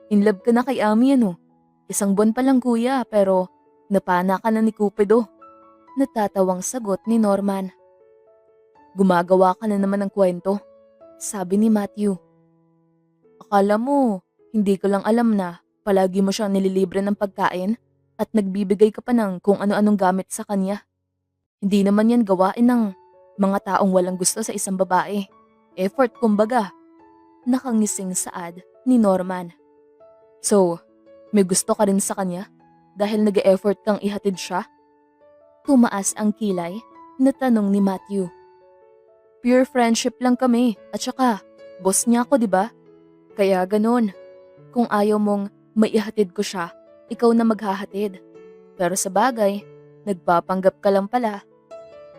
In love ka na kay Ami ano? 1 buwan pa lang kuya pero napana ka na ni Cupido. Natatawang sagot ni Norman. Gumagawa ka na naman ng kwento, sabi ni Matthew. Akala mo, hindi ko lang alam na palagi mo siyang nililibre ng pagkain at nagbibigay ka pa ng kung ano-anong gamit sa kanya. Hindi naman yan gawain ng mga taong walang gusto sa isang babae. Effort kumbaga. Nakangising saad ni Norman. So, may gusto ka rin sa kanya dahil nag-e-effort kang ihatid siya? Tumaas ang kilay na tanong ni Matthew. Pure friendship lang kami at saka boss niya ako, 'di ba? Kaya ganun. Kung ayaw mong maihatid ko siya, ikaw na maghahatid. Pero sa bagay, nagpapanggap ka lang pala.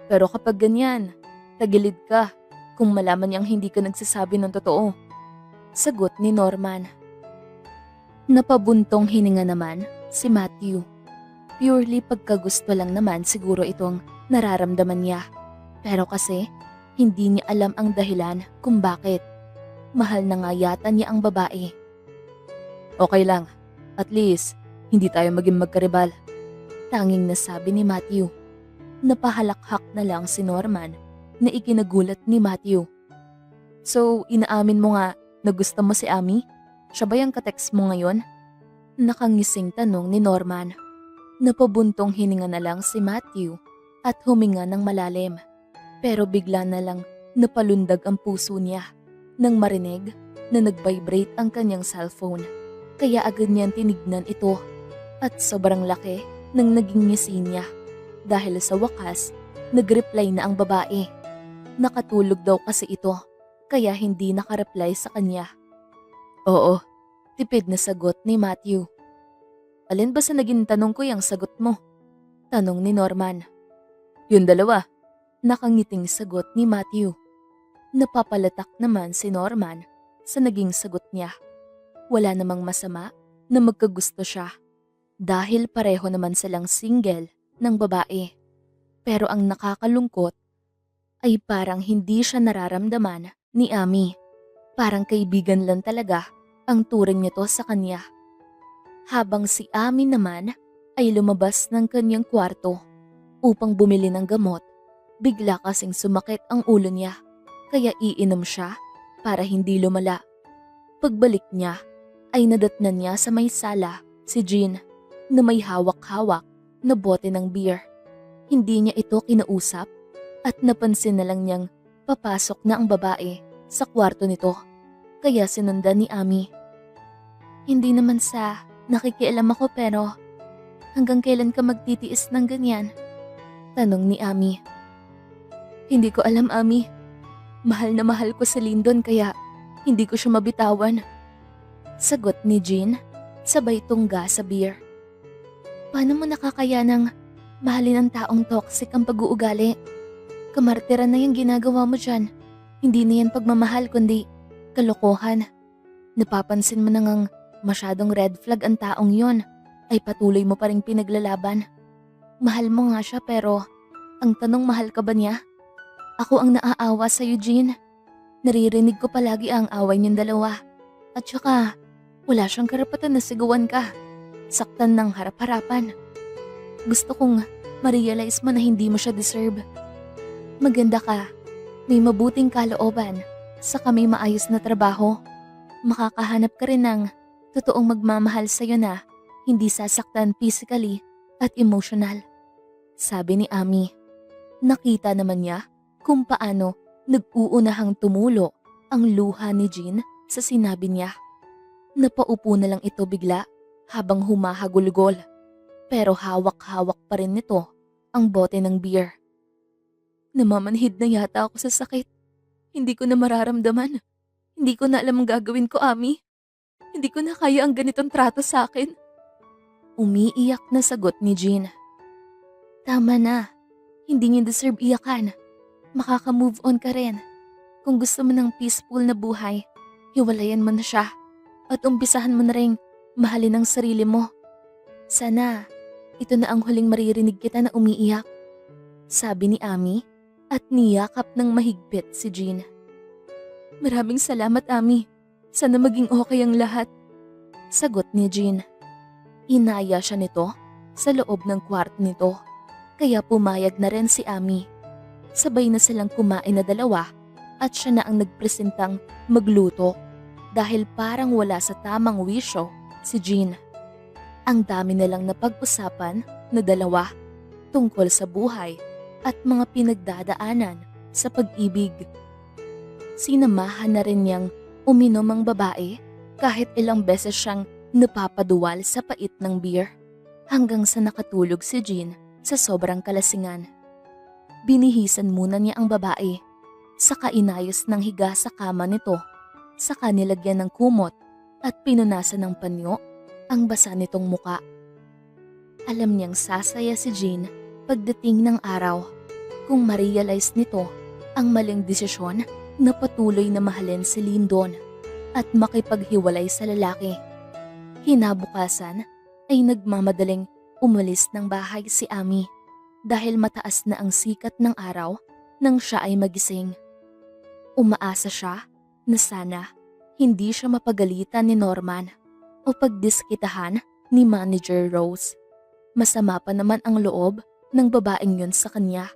Pero kapag ganyan, tagilid ka kung malaman niyang hindi ka nagsasabi ng totoo. Sagot ni Norman. Napabuntong hininga naman si Matthew. Purely pagkagusto lang naman siguro itong nararamdaman niya. Pero kasi, hindi niya alam ang dahilan kung bakit. Mahal na nga yata niya ang babae. Okay lang. At least, hindi tayo maging magkaribal. Tanging nasabi ni Matthew. Napahalakhak na lang si Norman na ikinagulat ni Matthew. So, inaamin mo nga na gusto mo si Ami? Siya ba yung katext mo ngayon? Nakangising tanong ni Norman. Napabuntong hininga na lang si Matthew at huminga ng malalim. Pero bigla na lang napalundag ang puso niya nang marinig na nag-vibrate ang kanyang cellphone. Kaya agad niyang tinignan ito at sobrang laki ng naging ngisi niya dahil sa wakas nag-reply na ang babae. Nakatulog daw kasi ito kaya hindi nakareply sa kanya. Oo, tipid na sagot ni Matthew. Alin ba sa naging tanong ko yung sagot mo? Tanong ni Norman. Yung dalawa, nakangiting sagot ni Matthew. Napapalatak naman si Norman sa naging sagot niya. Wala namang masama na magkagusto siya dahil pareho naman silang single ng babae. Pero ang nakakalungkot ay parang hindi siya nararamdaman ni Ami. Parang kaibigan lang talaga ang turing nito sa kanya. Habang si Ami naman ay lumabas ng kanyang kwarto upang bumili ng gamot, bigla kasing sumakit ang ulo niya. Kaya iinom siya para hindi lumala. Pagbalik niya ay nadatnan niya sa may sala si Jean na may hawak-hawak na bote ng beer. Hindi niya ito kinausap at napansin na lang niyang papasok na ang babae sa kwarto nito. Kaya sinundan ni Ami. Hindi naman sa nakikialam ako pero hanggang kailan ka magtitiis ng ganyan? Tanong ni Ami. Hindi ko alam, Ami. Mahal na mahal ko si Lyndon kaya hindi ko siya mabitawan. Sagot ni Jean, sabay tungga sa beer. Paano mo nakakayanang mahalin ang taong toxic ang pag-uugali? Kamartiran na yung ginagawa mo dyan. Hindi na yan pagmamahal kundi kalokohan. Napapansin mo na ngang masyadong red flag ang taong yon, ay patuloy mo pa rin pinaglalaban. Mahal mo nga siya pero ang tanong, mahal ka ba niya? Ako ang naaawa sa Eugene. Naririnig ko palagi ang away niyong dalawa. At saka, wala siyang karapatan na sigawan ka. Saktan ng harap-harapan. Gusto kong ma-realize mo na hindi mo siya deserve. Maganda ka, may mabuting kalooban, saka may maayos na trabaho. Makakahanap ka rin ng totoong magmamahal sa'yo na hindi sasaktan physically at emotional. Sabi ni Ami. Nakita naman niya kung paano nag-uunahang tumulo ang luha ni Jean sa sinabi niya. Napaupo na lang ito bigla habang humahagulgol. Pero hawak-hawak pa rin nito ang bote ng beer. Namamanhid na yata ako sa sakit. Hindi ko na mararamdaman. Hindi ko na alam ang gagawin ko, Ami. Hindi ko na kaya ang ganitong trato sa akin. Umiiyak na sagot ni Jean. Tama na. Hindi niya deserve iyakan. Makaka-move on ka rin. Kung gusto mo ng peaceful na buhay, hiwalayan mo na siya. At umpisahan mo na rin mahalin ang sarili mo. Sana, ito na ang huling maririnig kita na umiiyak. Sabi ni Ami at niyakap ng mahigpit si Jean. Maraming salamat, Ami. Sana maging okay ang lahat. Sagot ni Jean. Inaya siya nito sa loob ng kwarto nito. Kaya pumayag na rin si Ami. Sabay na silang kumain na dalawa at siya na ang nagpresentang magluto dahil parang wala sa tamang wisyo si Jean. Ang dami nilang napag-usapan na dalawa tungkol sa buhay at mga pinagdadaanan sa pag-ibig. Sinamahan na rin niyang uminom ang babae kahit ilang beses siyang napapaduwal sa pait ng beer hanggang sa nakatulog si Jean sa sobrang kalasingan. Binihisan muna niya ang babae, saka inayos ng higa sa kama nito, saka nilagyan ng kumot at pinunasan ng panyo ang basa nitong muka. Alam niyang sasaya si Jean pagdating ng araw kung ma-realize nito ang maling desisyon na patuloy na mahalin si Lyndon at makipaghiwalay sa lalaki. Kinabukasan ay nagmamadaling umalis ng bahay si Ami dahil mataas na ang sikat ng araw nang siya ay magising. Umaasa siya na sana hindi siya mapagalitan ni Norman o pagdiskitahan ni Manager Rose. Masama pa naman ang loob ng babaeng yun sa kanya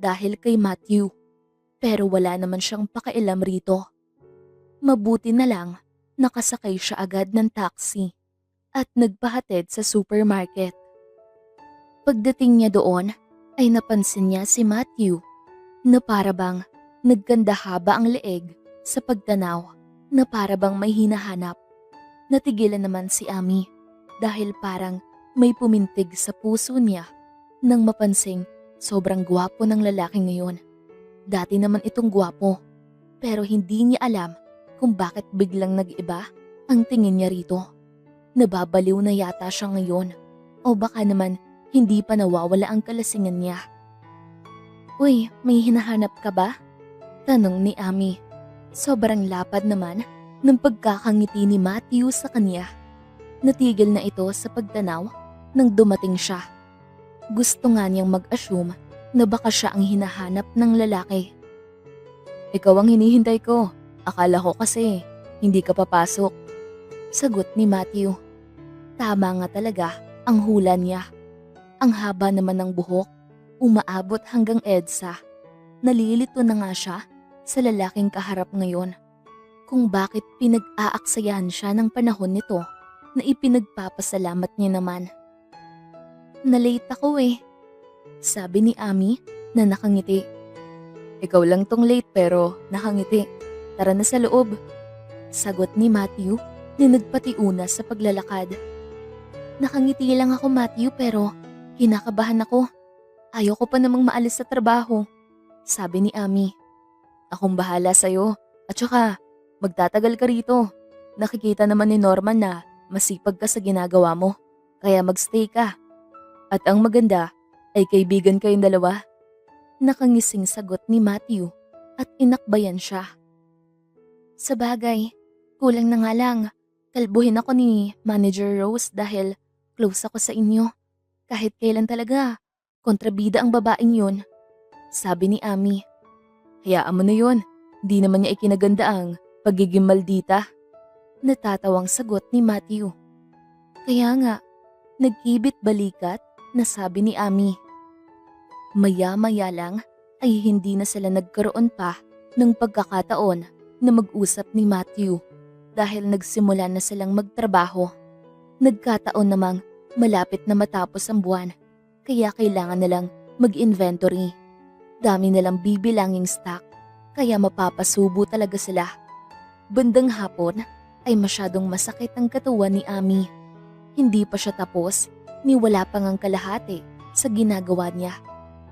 dahil kay Matthew, pero wala naman siyang pakialam rito. Mabuti na lang nakasakay siya agad ng taxi at nagpahatid sa supermarket. Pagdating niya doon ay napansin niya si Matthew na parabang nagganda haba ang leeg sa pagtanaw na parabang may hinahanap. Natigilan naman si Ami dahil parang may pumintig sa puso niya nang mapansing sobrang gwapo ng lalaking ngayon. Dati naman itong gwapo pero hindi niya alam kung bakit biglang nag-iba ang tingin niya rito. Nababaliw na yata siya ngayon o baka naman hindi pa nawawala ang kalasingan niya. Uy, may hinahanap ka ba? Tanong ni Ami. Sobrang lapad naman ng pagkakangiti ni Matthew sa kanya. Natigil na ito sa pagtanaw nang dumating siya. Gusto nga niyang mag-assume na baka siya ang hinahanap ng lalaki. Ikaw ang hinihintay ko. Akala ko kasi hindi ka papasok. Sagot ni Matthew. Tama nga talaga ang hula niya. Ang haba naman ng buhok, umaabot hanggang EDSA. Nalilito na nga siya sa lalaking kaharap ngayon. Kung bakit pinag-aaksayahan siya ng panahon nito na ipinagpapasalamat niya naman. Nalate ako eh, sabi ni Ami na nakangiti. Ikaw lang tong late pero nakangiti. Tara na sa loob. Sagot ni Matthew na nagpatiuna sa paglalakad. Nakangiti lang ako, Matthew, pero kinakabahan ako. Ayoko pa namang maalis sa trabaho, sabi ni Ami. Akong bahala sa'yo at saka magtatagal ka rito. Nakikita naman ni Norman na masipag ka sa ginagawa mo, kaya magstay ka. At ang maganda ay kaibigan kayong dalawa. Nakangising sagot ni Matthew at inakbayan siya. Sabagay, Kulang na nga lang. Kalbuhin ako ni Manager Rose dahil close ako sa inyo. Kahit kailan talaga, kontrabida ang babaeng yun. Sabi ni Ami. Hayaan mo na yun. Di naman niya ikinaganda ang pagiging maldita. Natatawang sagot ni Matthew. Kaya nga, nagkibit balikat na sabi ni Ami. Maya-maya lang ay hindi na sila nagkaroon pa ng pagkakataon na mag-usap ni Matthew dahil nagsimula na silang magtrabaho. Nagkataon namang malapit na matapos ang buwan kaya kailangan na lang mag-inventory. Dami nalang bibilanging stock kaya mapapasubo talaga sila. Bandang hapon ay masyadong masakit ang katawan ni Ami. Hindi pa siya tapos ni wala pang ang kalahati sa ginagawa niya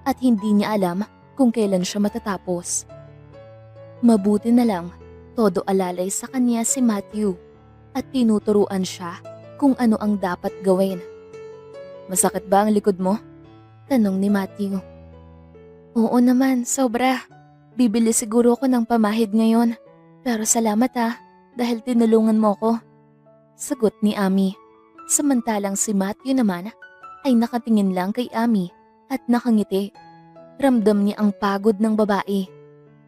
at hindi niya alam kung kailan siya matatapos. Mabuti na lang todo alalay sa kanya si Matthew at tinuturuan siya kung ano ang dapat gawin. Masakit ba ang likod mo? Tanong ni Matthew. Oo naman, sobra. Bibili siguro ako ng pamahid ngayon. Pero salamat dahil tinulungan mo ko. Sagot ni Ami. Samantalang si Matthew naman ay nakatingin lang kay Ami at nakangiti. Ramdam niya ang pagod ng babae.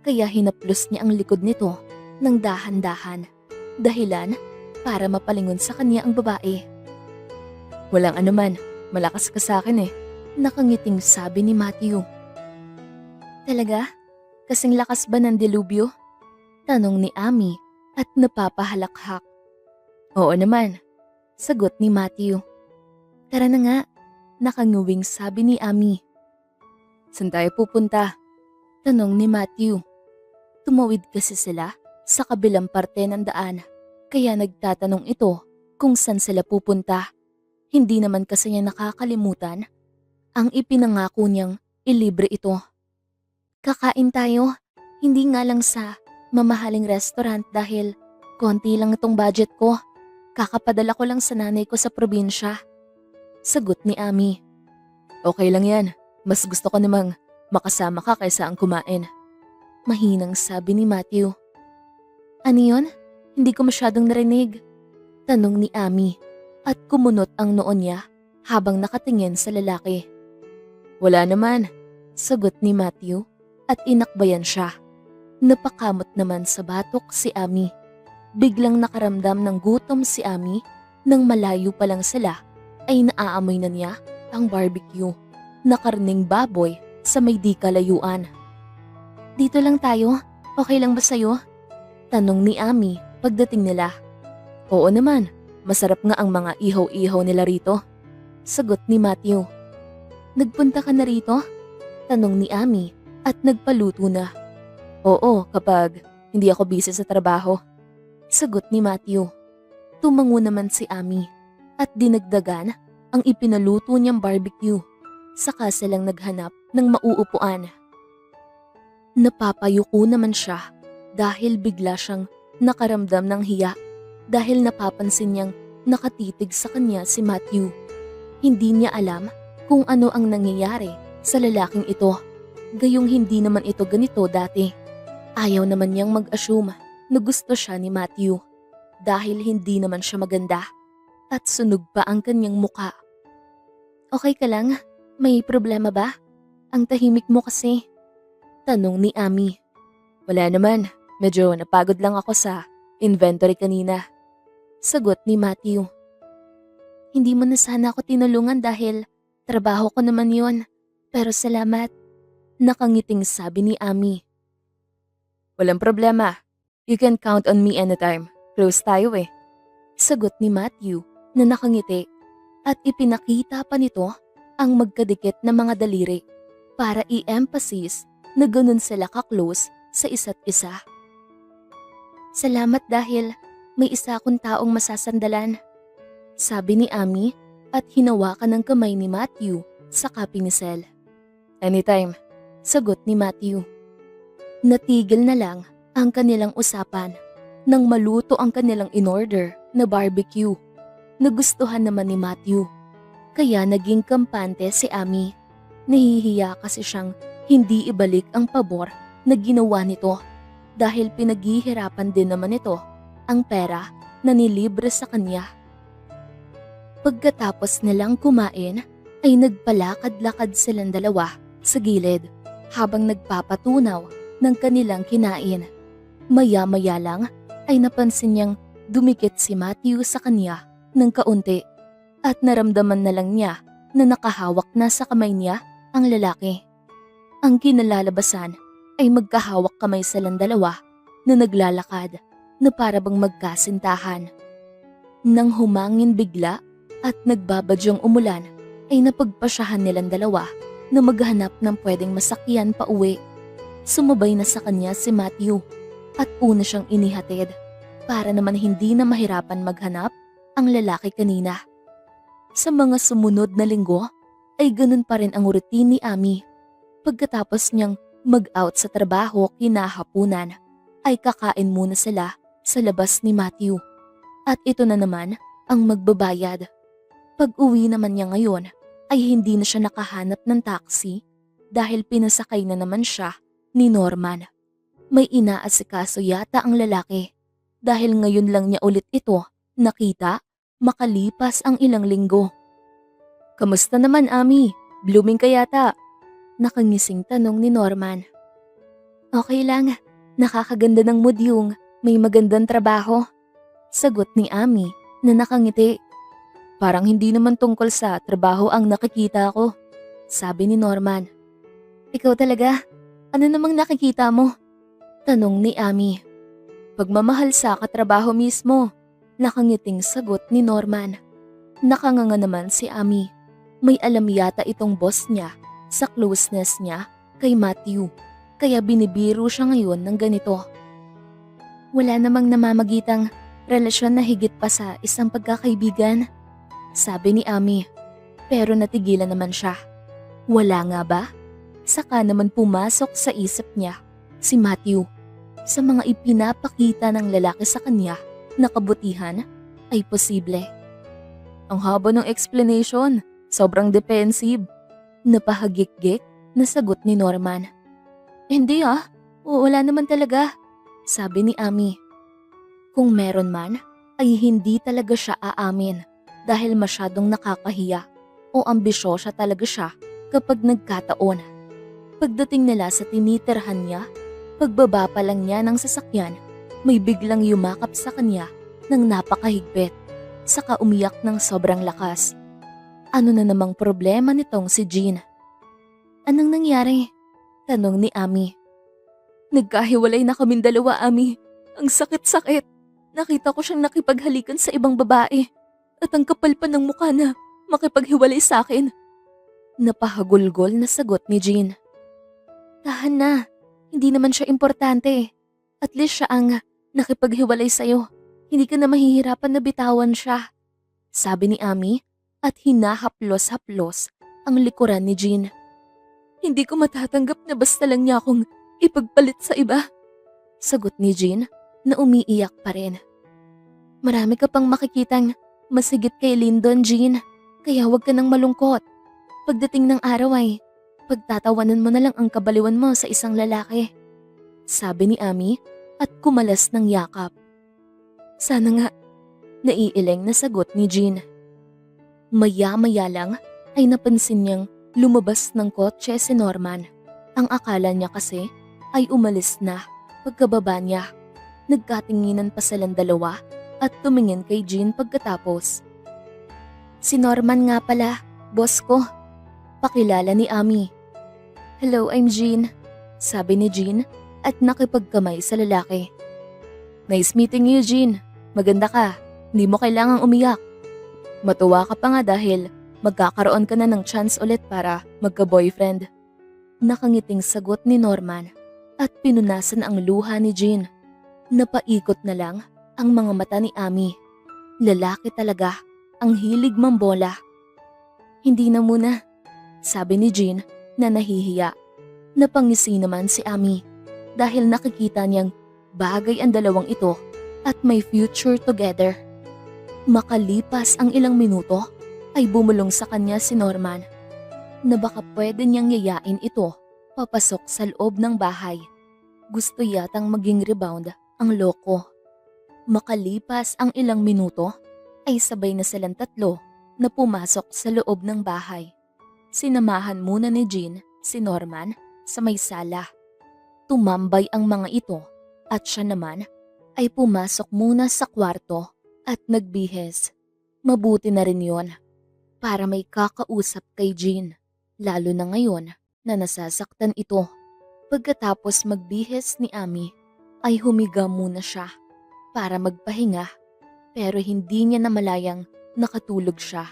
Kaya hinaplos niya ang likod nito ng dahan-dahan. Dahilan para mapalingon sa kanya ang babae. Walang anuman, malakas ka sa akin eh. Nakangiting sabi ni Matthew. Talaga? Kasing lakas ba ng delubyo? Tanong ni Ami at napapahalakhak. Oo naman, sagot ni Matthew. Tara na nga, nakanguwing sabi ni Ami. Saan tayo pupunta? Tanong ni Matthew. Tumawid kasi sila sa kabilang parte ng daan, kaya nagtatanong ito kung saan sila pupunta. Hindi naman kasi niya nakakalimutan ang ipinangako niyang ilibre ito. Kakain tayo, hindi nga lang sa mamahaling restaurant dahil konti lang itong budget ko. Kakapadala ko lang sa nanay ko sa probinsya. Sagot ni Ami. Okay lang yan, mas gusto ko namang makasama ka kaysa ang kumain. Mahinang sabi ni Matthew. Ano yun? Hindi ko masyadong narinig. Tanong ni Ami at kumunot ang noon niya habang nakatingin sa lalaki. Wala naman, sagot ni Matthew at inakbayan siya. Napakamot naman sa batok si Ami. Biglang nakaramdam ng gutom si Ami nang malayo pa lang sila ay naaamoy na niya ang barbecue na karning baboy sa may di kalayuan. Dito lang tayo, okay lang ba sa'yo? Tanong ni Ami pagdating nila. Oo naman, masarap nga ang mga ihaw-ihaw nila rito. Sagot ni Matthew. Nagpunta ka na rito? Tanong ni Ami at nagpaluto na. Oo, kapag hindi ako busy sa trabaho. Sagot ni Matthew. Tumango naman si Ami at dinagdagan ang ipinaluto niyang barbecue. Saka silang naghanap ng mauupuan. Napapayuko naman siya dahil bigla siyang nakaramdam ng hiya dahil napapansin niyang nakatitig sa kanya si Matthew. Hindi niya alam kung ano ang nangyayari sa lalaking ito. Gayong hindi naman ito ganito dati. Ayaw naman niyang mag-assume na gusto siya ni Matthew dahil hindi naman siya maganda at sunog pa ang kanyang muka. Okay ka lang? May problema ba? Ang tahimik mo kasi. Tanong ni Ami. Wala naman, medyo napagod lang ako sa inventory kanina. Sagot ni Matthew. Hindi mo na sana ako tinulungan dahil trabaho ko naman yon. Pero salamat. Nakangiting sabi ni Ami. Walang problema. You can count on me anytime. Close tayo eh. Sagot ni Matthew na nakangiti at ipinakita pa nito ang magkadikit na mga daliri para i-emphasize na ganun sila ka-close sa isa't isa. Salamat dahil may isa akong taong masasandalan. Sabi ni Ami at hinawakan ng kamay ni Matthew sa kapinisel. Anytime, sagot ni Matthew. Natigil na lang ang kanilang usapan nang maluto ang kanilang in-order na barbecue. Nagustuhan naman ni Matthew. Kaya naging kampante si Ami. Nahihiya kasi siyang hindi ibalik ang pabor na ginawa nito dahil pinaghihirapan din naman ito ang pera na nilibre sa kanya. Pagkatapos nilang kumain, ay nagpalakad-lakad silang dalawa sa gilid habang nagpapatunaw ng kanilang kinain. Maya-maya lang ay napansin niyang dumikit si Matthew sa kanya ng kaunti at naramdaman na lang niya na nakahawak na sa kamay niya ang lalaki. Ang kinalalabasan ay magkahawak kamay silang dalawa na naglalakad na para bang magkasintahan. Nang humangin bigla at nagbabadyong umulan ay napagpasyahan nilang dalawa na maghanap ng pwedeng masakyan pa uwi. Sumabay na sa kanya si Matthew at una siyang inihatid para naman hindi na mahirapan maghanap ang lalaki kanina. Sa mga sumunod na linggo ay ganun pa rin ang routine ni Ami. Pagkatapos niyang mag-out sa trabaho kinahapunan ay kakain muna sila sa labas ni Matthew at ito na naman ang magbabayad. Pag-uwi naman niya ngayon ay hindi na siya nakahanap ng taxi dahil pinasakay na naman siya ni Norman. May inaasikaso yata ang lalaki dahil ngayon lang niya ulit ito nakita makalipas ang ilang linggo. "Kamusta naman, Ami? Blooming ka yata?" Nakangising tanong ni Norman. "Okay lang, nakakaganda ng mood yung may magandang trabaho," sagot ni Ami na nakangiti. "Parang hindi naman tungkol sa trabaho ang nakikita ko," sabi ni Norman. "Ikaw talaga? Ano namang nakikita mo?" tanong ni Ami. "Pagmamahal sa katrabaho mismo," nakangiting sagot ni Norman. Nakanganga naman si Ami. May alam yata itong boss niya sa closeness niya kay Matthew, kaya binibiro siya ngayon ng ganito. "Wala namang namamagitang relasyon na higit pa sa isang pagkakaibigan," sabi ni Ami. Pero natigilan naman siya. Wala nga ba? Saka naman pumasok sa isip niya si Matthew. Sa mga ipinapakita ng lalaki sa kanya na kabutihan ay posible. "Ang haba ng explanation, sobrang defensive," napahagik-gik na sagot ni Norman. "Hindi wala naman talaga," sabi ni Ami. Kung meron man ay hindi talaga siya aamin dahil masyadong nakakahiya o ambisyosa talaga siya kapag nagkataon. Pagdating nila sa tinitirhan niya, pagbaba pa lang niya ng sasakyan, may biglang yumakap sa kanya ng napakahigpit, saka umiyak ng sobrang lakas. Ano na namang problema nitong si Jean? "Anong nangyari?" tanong ni Ami. "Nagkahiwalay na kaming dalawa, Ami. Ang sakit-sakit. Nakita ko siyang nakipaghalikan sa ibang babae. At ang kapal pa ng mukha na makipaghiwalay sa akin." Napahagulgol na sagot ni Jean. "Tahan na, hindi naman siya importante. At least siya ang nakipaghiwalay sa'yo. Hindi ka na mahihirapan na bitawan siya," sabi ni Ami at hinahaplos-haplos ang likuran ni Jean. "Hindi ko matatanggap na basta lang niya akong ipagpalit sa iba," sagot ni Jean na umiiyak pa rin. "Marami ka pang makikitang masigit kay Lyndon, Jean, kaya huwag ka nang malungkot. Pagdating ng araw ay pagtatawanan mo na lang ang kabaliwan mo sa isang lalaki," sabi ni Ami at kumalas ng yakap. "Sana nga," naiileng na sagot ni Jean. Maya-maya lang ay napansin niyang lumabas ng kotse si Norman. Ang akala niya kasi ay umalis na. Pagkababa niya, nagkatinginan pa silang dalawa at tumingin kay Jean pagkatapos. "Si Norman nga pala, boss ko," pakilala ni Ami. "Hello, I'm Jean," sabi ni Jean at nakipagkamay sa lalaki. "Nice meeting you, Jean. Maganda ka, hindi mo kailangang umiyak. Matuwa ka pa nga dahil magkakaroon ka na ng chance ulit para magka-boyfriend." Nakangiting sagot ni Norman at pinunasan ang luha ni Jean. Napaikot na lang ang mga mata ni Ami. Lalaki talaga, ang hilig mambola. "Hindi na muna," sabi ni Jean na nahihiya. Napangisi naman si Ami dahil nakikita niyang bagay ang dalawang ito at may future together. Makalipas ang ilang minuto ay bumulong sa kanya si Norman na baka pwede niyang yayain ito papasok sa loob ng bahay. Gusto yatang maging rebound ang loko. Makalipas ang ilang minuto, ay sabay na silang tatlo na pumasok sa loob ng bahay. Sinamahan muna ni Jean si Norman sa may sala. Tumambay ang mga ito at siya naman ay pumasok muna sa kwarto at nagbihis. Mabuti na rin yon para may kakausap kay Jean, lalo na ngayon na nasasaktan ito. Pagkatapos magbihis ni Ami, ay humiga muna siya para magpahinga, pero hindi niya namalayang nakatulog siya.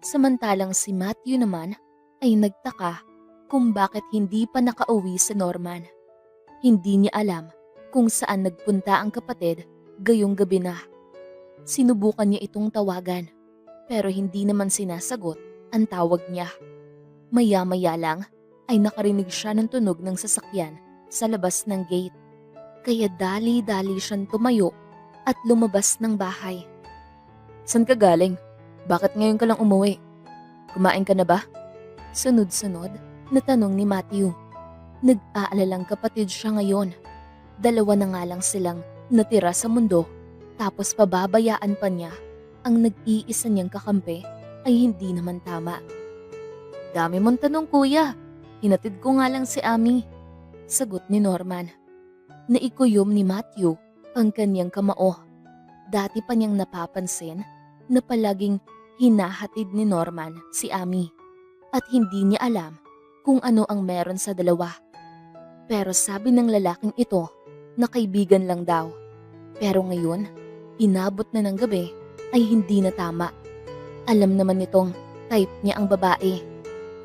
Samantalang si Matthew naman ay nagtaka kung bakit hindi pa nakauwi si Norman. Hindi niya alam kung saan nagpunta ang kapatid gayong gabi na. Sinubukan niya itong tawagan, pero hindi naman sinasagot ang tawag niya. Maya-maya lang ay nakarinig siya ng tunog ng sasakyan sa labas ng gate. Kaya dali-dali siyang tumayo at lumabas ng bahay. "San ka galing? Bakit ngayon ka lang umuwi? Kumain ka na ba?" Sunod-sunod na tanong ni Matthew. Nag-aalalang kapatid siya ngayon. Dalawa na nga lang silang natira sa mundo, tapos pababayaan pa niya ang nag-iisa niyang kakampi ay hindi naman tama. "Dami mong tanong, kuya. Hinatid ko nga lang si Ami," sagot ni Norman. Naikuyom ni Matthew ang kanyang kamao. Dati pa niyang napapansin na palaging hinahatid ni Norman si Ami at hindi niya alam kung ano ang meron sa dalawa. Pero sabi ng lalaking ito na kaibigan lang daw. Pero ngayon, inabot na ng gabi ay hindi na tama. Alam naman nitong type niya ang babae.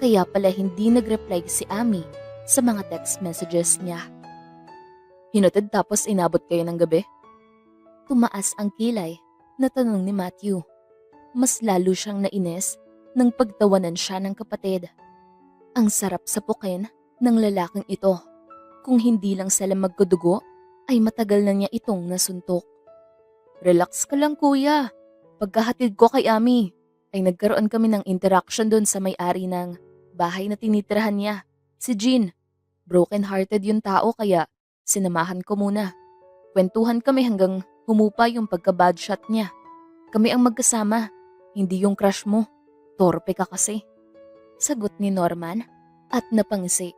Kaya pala hindi nag-reply si Ami sa mga text messages niya. "Hinatid tapos inabot kayo ng gabi?" Tumaas ang kilay na tanong ni Matthew. Mas lalo siyang nainis nang pagtawanan siya ng kapatid. Ang sarap sapukin ng lalaking ito. Kung hindi lang sila magkadugo, ay matagal na niya itong nasuntok. "Relax ka lang, kuya. Pagkahatid ko kay Ami, ay nagkaroon kami ng interaction doon sa may-ari ng bahay na tinitirahan niya, si Jean. Broken-hearted yung tao kaya sinamahan ko muna. Kwentuhan kami hanggang humupa yung pagka-bad shot niya. Kami ang magkasama, hindi yung crush mo. Torpe ka kasi," sagot ni Norman at napangisi.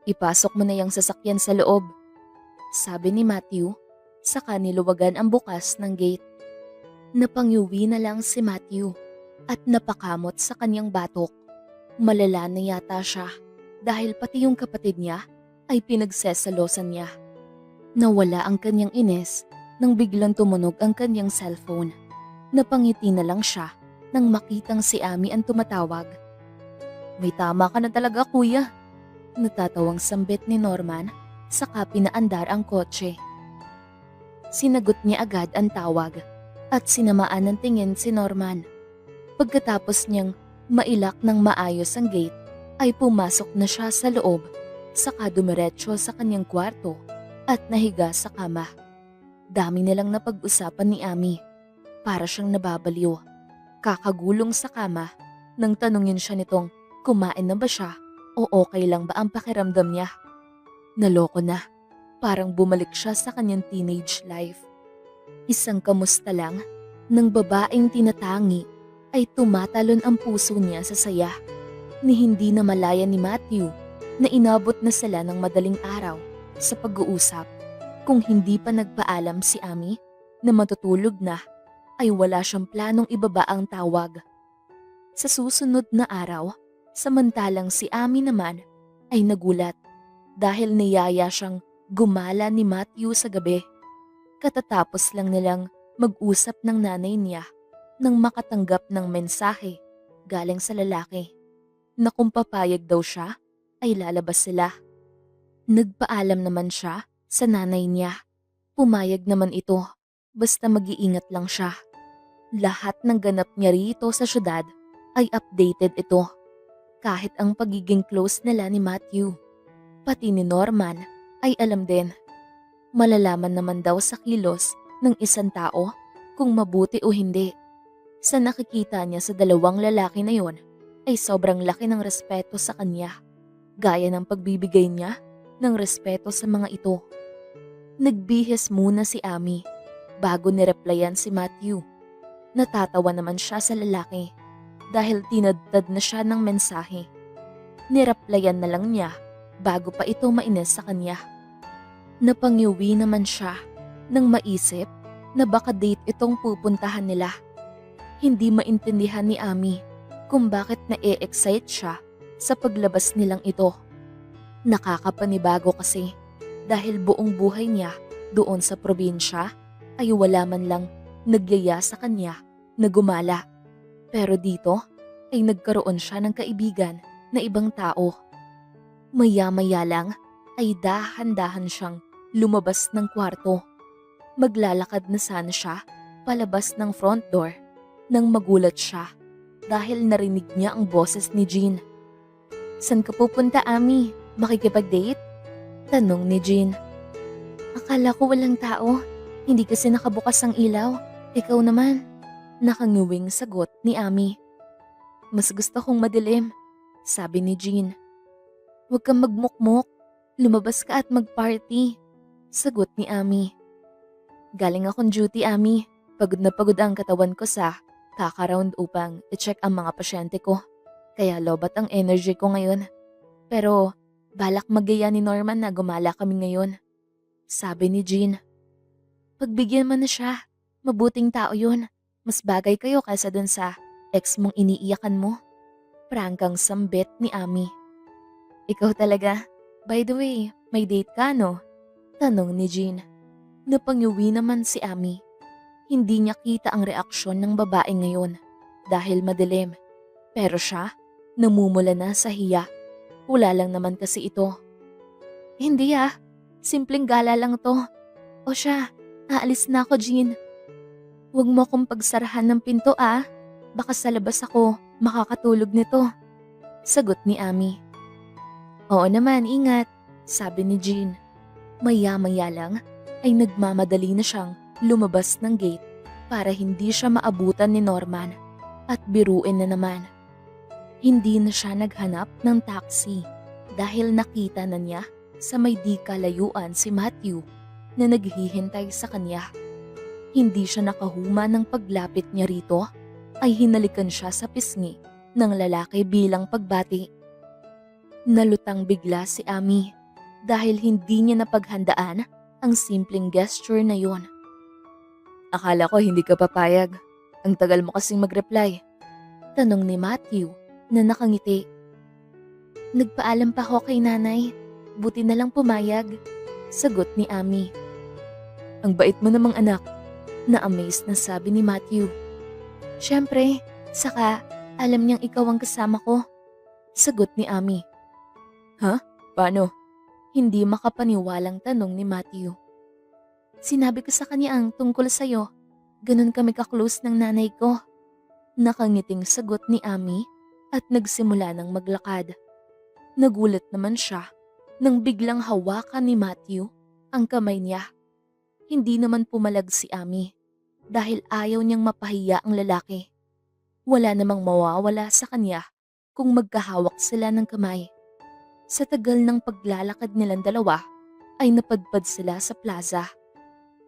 "Ipasok mo na yung sasakyan sa loob," sabi ni Matthew, saka niluwagan ang bukas ng gate. Napangyuwi na lang si Matthew at napakamot sa kanyang batok. Malala na yata siya dahil pati yung kapatid niya ay pinagsesalosan niya. Nawala ang kanyang inis nang biglang tumunog ang kanyang cellphone. Napangiti na lang siya nang makitang si Ami ang tumatawag. "May tama ka na talaga, kuya," natatawang sambit ni Norman saka pinaandar ang kotse. Sinagot niya agad ang tawag at sinamaan ng tingin si Norman. Pagkatapos niyang mailak ng maayos ang gate, ay pumasok na siya sa loob, saka dumiretso sa kanyang kwarto at nahiga sa kama. Dami nilang napag-usapan ni Ami. Para siyang nababaliw. Kakagulong sa kama nang tanungin siya nitong kumain na ba siya o okay lang ba ang pakiramdam niya. Naloko na. Parang bumalik siya sa kanyang teenage life. Isang kamusta lang ng babaeng tinatangi ay tumatalon ang puso niya sa saya. Ni hindi na malaya ni Matthew na inabot na sila ng madaling araw sa pag-uusap. Kung hindi pa nagpaalam si Ami na matutulog na, ay wala siyang planong ibaba ang tawag. Sa susunod na araw, samantalang si Ami naman ay nagulat dahil niyaya siyang gumala ni Matthew sa gabi. Katatapos lang nilang mag-usap ng nanay niya nang makatanggap ng mensahe galing sa lalaki na kung papayag daw siya ay lalabas sila. Nagpaalam naman siya sa nanay niya. Pumayag naman ito basta mag-iingat lang siya. Lahat ng ganap niya rito sa syudad ay updated ito. Kahit ang pagiging close nila ni Matthew, pati ni Norman ay alam din. Malalaman naman daw sa kilos ng isang tao kung mabuti o hindi. Sa nakikita niya sa dalawang lalaki na yon ay sobrang laki ng respeto sa kanya, gaya ng pagbibigay niya ng respeto sa mga ito. Nagbihis muna si Ami bago nireplyan si Matthew. Natatawa naman siya sa lalaki dahil tinadtad na siya ng mensahe. Nireplyan na lang niya bago pa ito mainis sa kanya. Napangyuwi naman siya nang maisip na baka date itong pupuntahan nila. Hindi maintindihan ni Ami kung bakit na-excite siya sa paglabas nilang ito. Nakakapanibago kasi dahil buong buhay niya doon sa probinsya ay wala man lang nagyaya sa kanya na gumala. Pero dito ay nagkaroon siya ng kaibigan na ibang tao. Maya-maya lang ay dahan-dahan siyang lumabas ng kwarto. Maglalakad na sana siya palabas ng front door nang magulat siya dahil narinig niya ang boses ni Jean. "San ka pupunta, Ami? Makikipag-date?" Tanong ni Jean. "Akala ko walang tao. Hindi kasi nakabukas ang ilaw. Ikaw naman." Nakanguwing sagot ni Ami. "Mas gusto kong madilim," sabi ni Jean. "Huwag kang magmukmok. Lumabas ka at mag-party," sagot ni Ami. "Galing akong duty, Ami. Pagod na pagod ang katawan ko sa kaka-round upang i-check ang mga pasyente ko. Kaya lobat ang energy ko ngayon. Pero balak magaya ni Norman na gumala kami ngayon," sabi ni Jean. "Pagbigyan mo na siya. Mabuting tao yun. Mas bagay kayo kaysa dun sa ex mong iniiyakan mo." Prangkang sambit ni Ami. "Ikaw talaga. By the way, may date ka, no?" Tanong ni Jean. Napangyuwi naman si Ami. Hindi niya kita ang reaksyon ng babae ngayon dahil madilim. Pero siya, namumula na sa hiya. Wala lang naman kasi ito. "Hindi simpleng gala lang to. O siya, aalis na ako, Jean. Huwag mo akong pagsarahan ng pinto Baka sa labas ako makakatulog nito," sagot ni Ami. "Oo naman, ingat," sabi ni Jean. Maya-maya lang ay nagmamadali na siyang lumabas ng gate para hindi siya maabutan ni Norman at biruin na naman. Hindi na siya naghanap ng taxi dahil nakita na niya sa may di kalayuan si Matthew na naghihintay sa kanya. Hindi siya nakahuma ng paglapit niya rito ay hinalikan siya sa pisngi ng lalaki bilang pagbati. Nalutang bigla si Ami dahil hindi niya napaghandaan ang simpleng gesture na yon. "Akala ko hindi ka papayag. Ang tagal mo kasing mag-reply," tanong ni Matthew na nakangiti. "Nagpaalam pa ako kay nanay. Buti na lang pumayag," sagot ni Ami. "Ang bait mo namang anak," na-amaze na sabi ni Matthew. "Siyempre, saka alam niyang ikaw ang kasama ko," sagot ni Ami. "Ha? Paano?" Hindi makapaniwalang tanong ni Matthew. "Sinabi ko sa kanya ang tungkol sa'yo. Ganun kami ka-close ng nanay ko." Nakangiting sagot ni Ami at nagsimula ng maglakad. Nagulat naman siya nang biglang hawakan ni Matthew ang kamay niya. Hindi naman pumalag si Ami dahil ayaw niyang mapahiya ang lalaki. Wala namang mawawala sa kanya kung magkahawak sila ng kamay. Sa tagal ng paglalakad nilang dalawa ay napadpad sila sa plaza.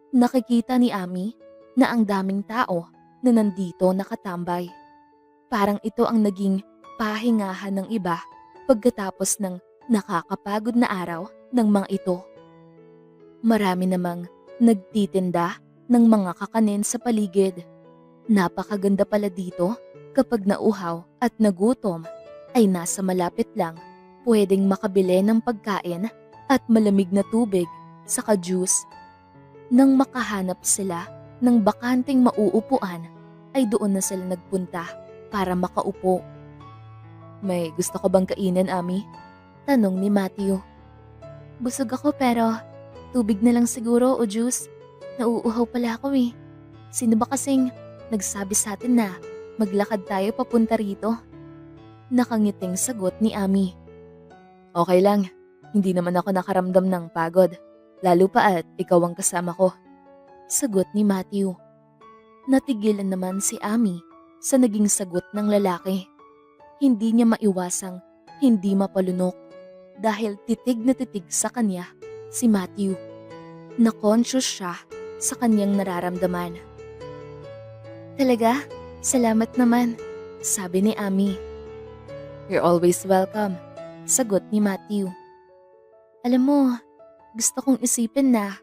Nakikita ni Ami na ang daming tao na nandito nakatambay. Parang ito ang naging pahingahan ng iba pagkatapos ng nakakapagod na araw ng mga ito. Marami namang nagtitinda ng mga kakanin sa paligid. Napakaganda pala dito kapag nauhaw at nagutom ay nasa malapit lang pwedeng makabili ng pagkain at malamig na tubig saka juice. Nang makahanap sila ng bakanting mauupuan ay doon na sila nagpunta para makaupo. "May gusto ka bang kainin, Ami?" tanong ni Matthew. "Busog ako pero tubig na lang siguro o juice. Nauuhaw pala ako eh. Sino ba kasing nagsabi sa atin na maglakad tayo papunta rito?" Nakangiting sagot ni Ami. "Okay lang, hindi naman ako nakaramdam ng pagod. Lalo pa at ikaw ang kasama ko," sagot ni Matthew. Natigilan naman si Ami sa naging sagot ng lalaki. Hindi niya maiwasang hindi mapalunok dahil titig na titig sa kanya si Matthew. Na-conscious siya sa kanyang nararamdaman. Talaga? Salamat naman, sabi ni Ami. You're always welcome, sagot ni Matthew. Alam mo, gusto kong isipin na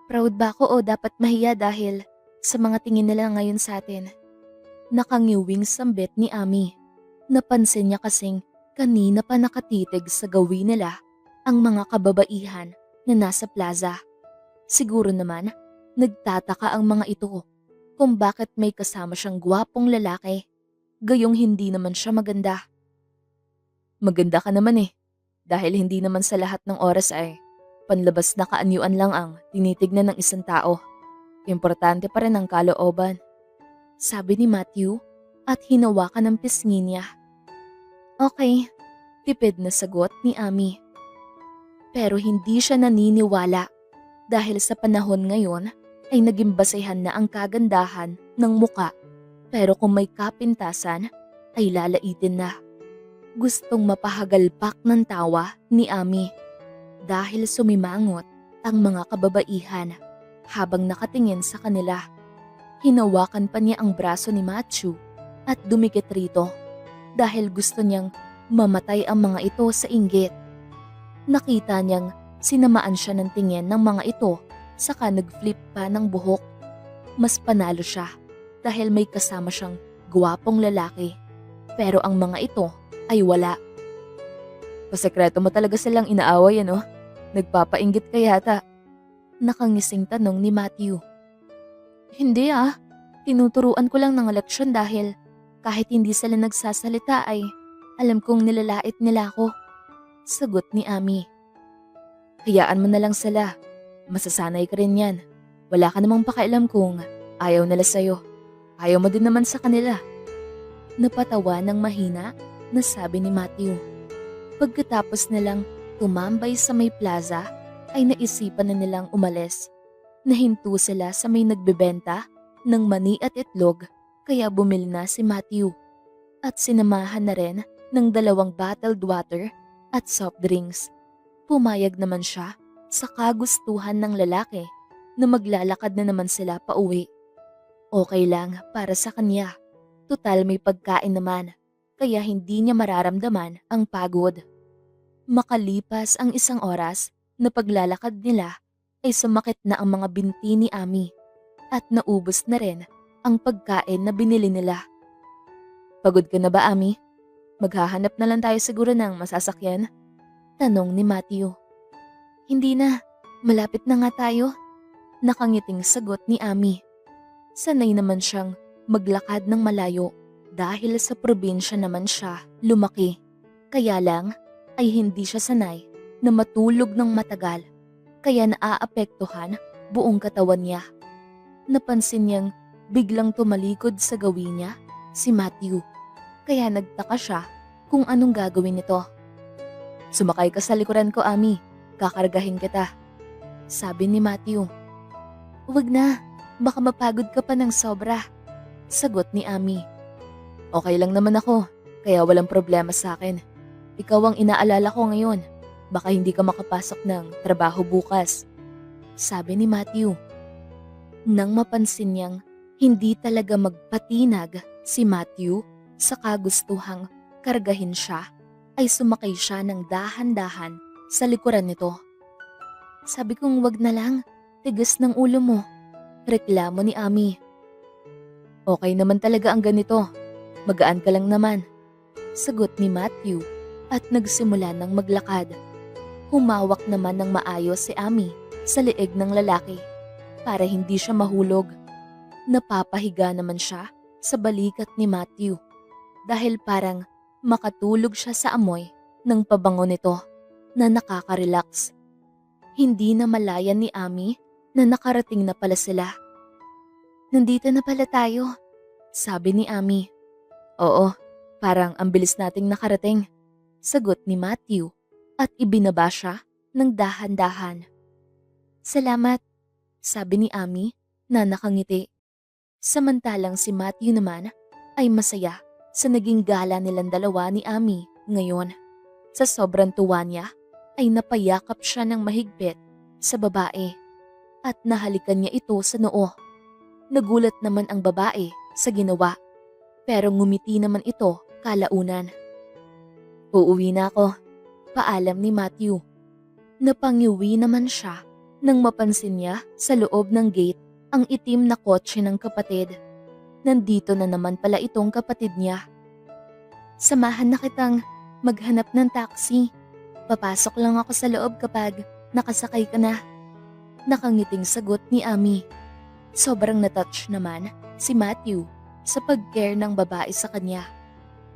proud ba ako o dapat mahiya dahil sa mga tingin nila ngayon sa atin. Nakangiwing sambit ni Ami. Napansin niya kasing kanina pa nakatitig sa gawin nila ang mga kababaihan na nasa plaza. Siguro naman, nagtataka ang mga ito kung bakit may kasama siyang gwapong lalaki, gayong hindi naman siya maganda. Maganda ka naman eh, dahil hindi naman sa lahat ng oras ay panlabas na kaanyuan lang ang tinitignan ng isang tao. Importante pa rin ang kalooban, sabi ni Matthew at hinawakan ng pisngi niya. Okay, tipid na sagot ni Ami. Pero hindi siya naniniwala dahil sa panahon ngayon ay naging basehan na ang kagandahan ng muka, pero kung may kapintasan ay lalaitin na. Gustong mapahagalpak ng tawa ni Ami dahil sumimangot ang mga kababaihan habang nakatingin sa kanila. Hinawakan pa niya ang braso ni Matthew at dumikit rito dahil gusto niyang mamatay ang mga ito sa inggit. Nakita niyang sinamaan siya ng tingin ng mga ito saka nag-flip pa ng buhok. Mas panalo siya dahil may kasama siyang gwapong lalaki, pero ang mga ito ay wala. Pasekreto mo talaga silang inaaway ano? Nagpapainggit ka yata? Nakangising tanong ni Matthew. Hindi tinuturuan ko lang ng leksyon dahil kahit hindi sila nagsasalita ay alam kong nilalait nila ako, sagot ni Ami. Hayaan mo na lang sila, masasanay ka rin yan. Wala ka namang pakialam kung ayaw nila sa'yo. Ayaw mo din naman sa kanila. Napatawa ng mahina na sabi ni Matthew. Pagkatapos nilang tumambay sa may plaza, ay naisipan na nilang umalis. Nahinto sila sa may nagbebenta ng mani at itlog, kaya bumili na si Matthew. At sinamahan na rin ng 2 bottled water at soft drinks. Pumayag naman siya sa kagustuhan ng lalaki na maglalakad na naman sila pauwi. Okay lang para sa kanya. Tutal may pagkain naman, kaya hindi niya mararamdaman ang pagod. Makalipas ang 1 oras na paglalakad nila ay sumakit na ang mga binti ni Ami at naubos na rin ang pagkain na binili nila. Pagod ka na ba, Ami? Maghahanap na lang tayo siguro ng masasakyan? Tanong ni Matthew. Hindi na, malapit na nga tayo. Nakangiting sagot ni Ami. Sanay naman siyang maglakad ng malayo dahil sa probinsya naman siya lumaki. Kaya lang ay hindi siya sanay na matulog ng matagal, kaya naaapektuhan buong katawan niya. Napansin niyang biglang tumalikod sa gawin niya si Matthew, kaya nagtaka siya kung anong gagawin nito. Sumakay ka sa likuran ko, Ami. Kakargahin kita, sabi ni Matthew. Huwag na, baka mapagod ka pa ng sobra, sagot ni Ami. Okay lang naman ako, kaya walang problema sa akin. Ikaw ang inaalala ko ngayon. Baka hindi ka makapasok ng trabaho bukas, sabi ni Matthew. Nang mapansin niyang hindi talaga magpatinag si Matthew sa kagustuhang kargahin siya, ay sumakay siya ng dahan-dahan sa likuran nito. Sabi kong wag na lang, tigas ng ulo mo, reklamo ni Ami. Okay naman talaga ang ganito, magaan ka lang naman, sagot ni Matthew at nagsimula ng maglakad. Humawak naman ng maayos si Ami sa leeg ng lalaki para hindi siya mahulog. Napapahiga naman siya sa balikat ni Matthew dahil parang makatulog siya sa amoy ng pabango nito na nakaka-relax. Hindi na malayan ni Ami na nakarating na pala sila. Nandito na pala tayo, sabi ni Ami. Oo, parang ang bilis nating nakarating, sagot ni Matthew at ibinaba siya ng dahan-dahan. Salamat, sabi ni Ami na nakangiti. Samantalang si Matthew naman ay masaya sa naging gala nilang dalawa ni Ami ngayon. Sa sobrang tuwa niya ay napayakap siya ng mahigpit sa babae. at nahalikan niya ito sa noo. Nagulat naman ang babae sa ginawa, pero ngumiti naman ito kalaunan. Uuwi na ako, paalam ni Matthew. Napangiwi naman siya nang mapansin niya sa loob ng gate ang itim na kotse ng kapatid. Nandito na naman pala itong kapatid niya. Samahan na kitang maghanap ng taxi. Papasok lang ako sa loob kapag nakasakay ka na. Nakangiting sagot ni Ami. Sobrang natouch naman si Matthew sa pag-care ng babae sa kanya.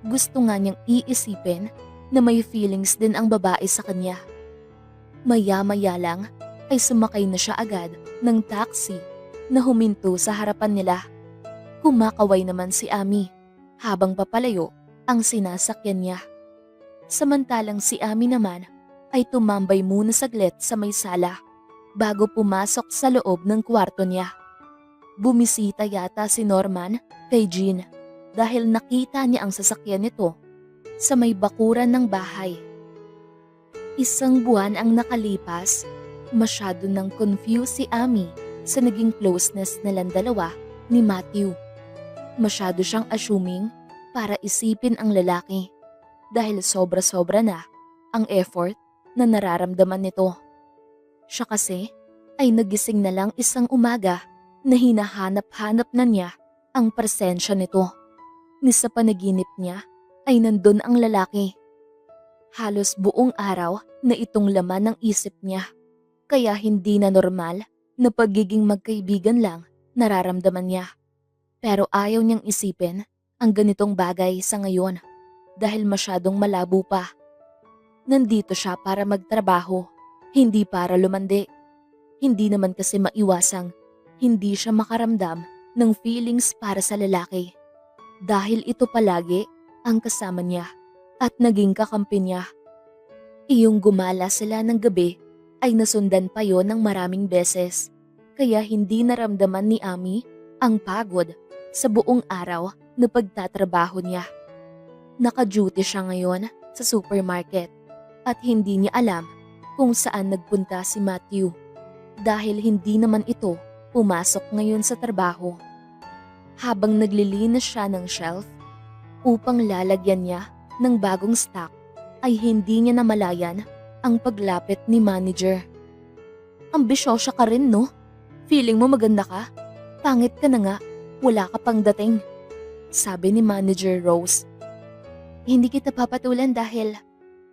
Gusto nga niyang iisipin na may feelings din ang babae sa kanya. Maya-maya lang ay sumakay na siya agad ng taxi na huminto sa harapan nila. Kumakaway naman si Ami habang papalayo ang sinasakyan niya. Samantalang si Ami naman ay tumambay muna saglit sa may sala bago pumasok sa loob ng kwarto niya. Bumisita yata si Norman kay Jean dahil nakita niya ang sasakyan nito sa may bakuran ng bahay. Isang buwan ang nakalipas, masyado nang confused si Ami sa naging closeness nilang dalawa ni Matthew. Masyado siyang assuming para isipin ang lalaki dahil sobra-sobra na ang effort na nararamdaman nito. Siya kasi ay nagising na lang isang umaga na hinahanap-hanap na niya ang presensya nito. Ni sa panaginip niya ay nandun ang lalaki. Halos buong araw na itong laman ng isip niya, kaya hindi na normal na pagiging magkaibigan lang nararamdaman niya. Pero ayaw niyang isipin ang ganitong bagay sa ngayon dahil masyadong malabo pa. Nandito siya para magtrabaho, hindi para lumandi. Hindi naman kasi maiwasang hindi siya makaramdam ng feelings para sa lalaki dahil ito palagi ang kasama niya at naging kakampi niya. Iyong gumala sila ng gabi ay nasundan pa yon ng maraming beses kaya hindi naramdaman ni Ami ang pagod sa buong araw na pagtatrabaho niya. Naka-duty siya ngayon sa supermarket at hindi niya alam kung saan nagpunta si Matthew dahil hindi naman ito pumasok ngayon sa trabaho. Habang naglilinis siya ng shelf upang lalagyan niya ng bagong stock ay hindi niya namalayan ang paglapit ni manager. Ambisyosa ka rin, no? Feeling mo maganda ka? Pangit ka na nga, wala ka pang dating. Sabi ni Manager Rose. Hindi kita papatulan dahil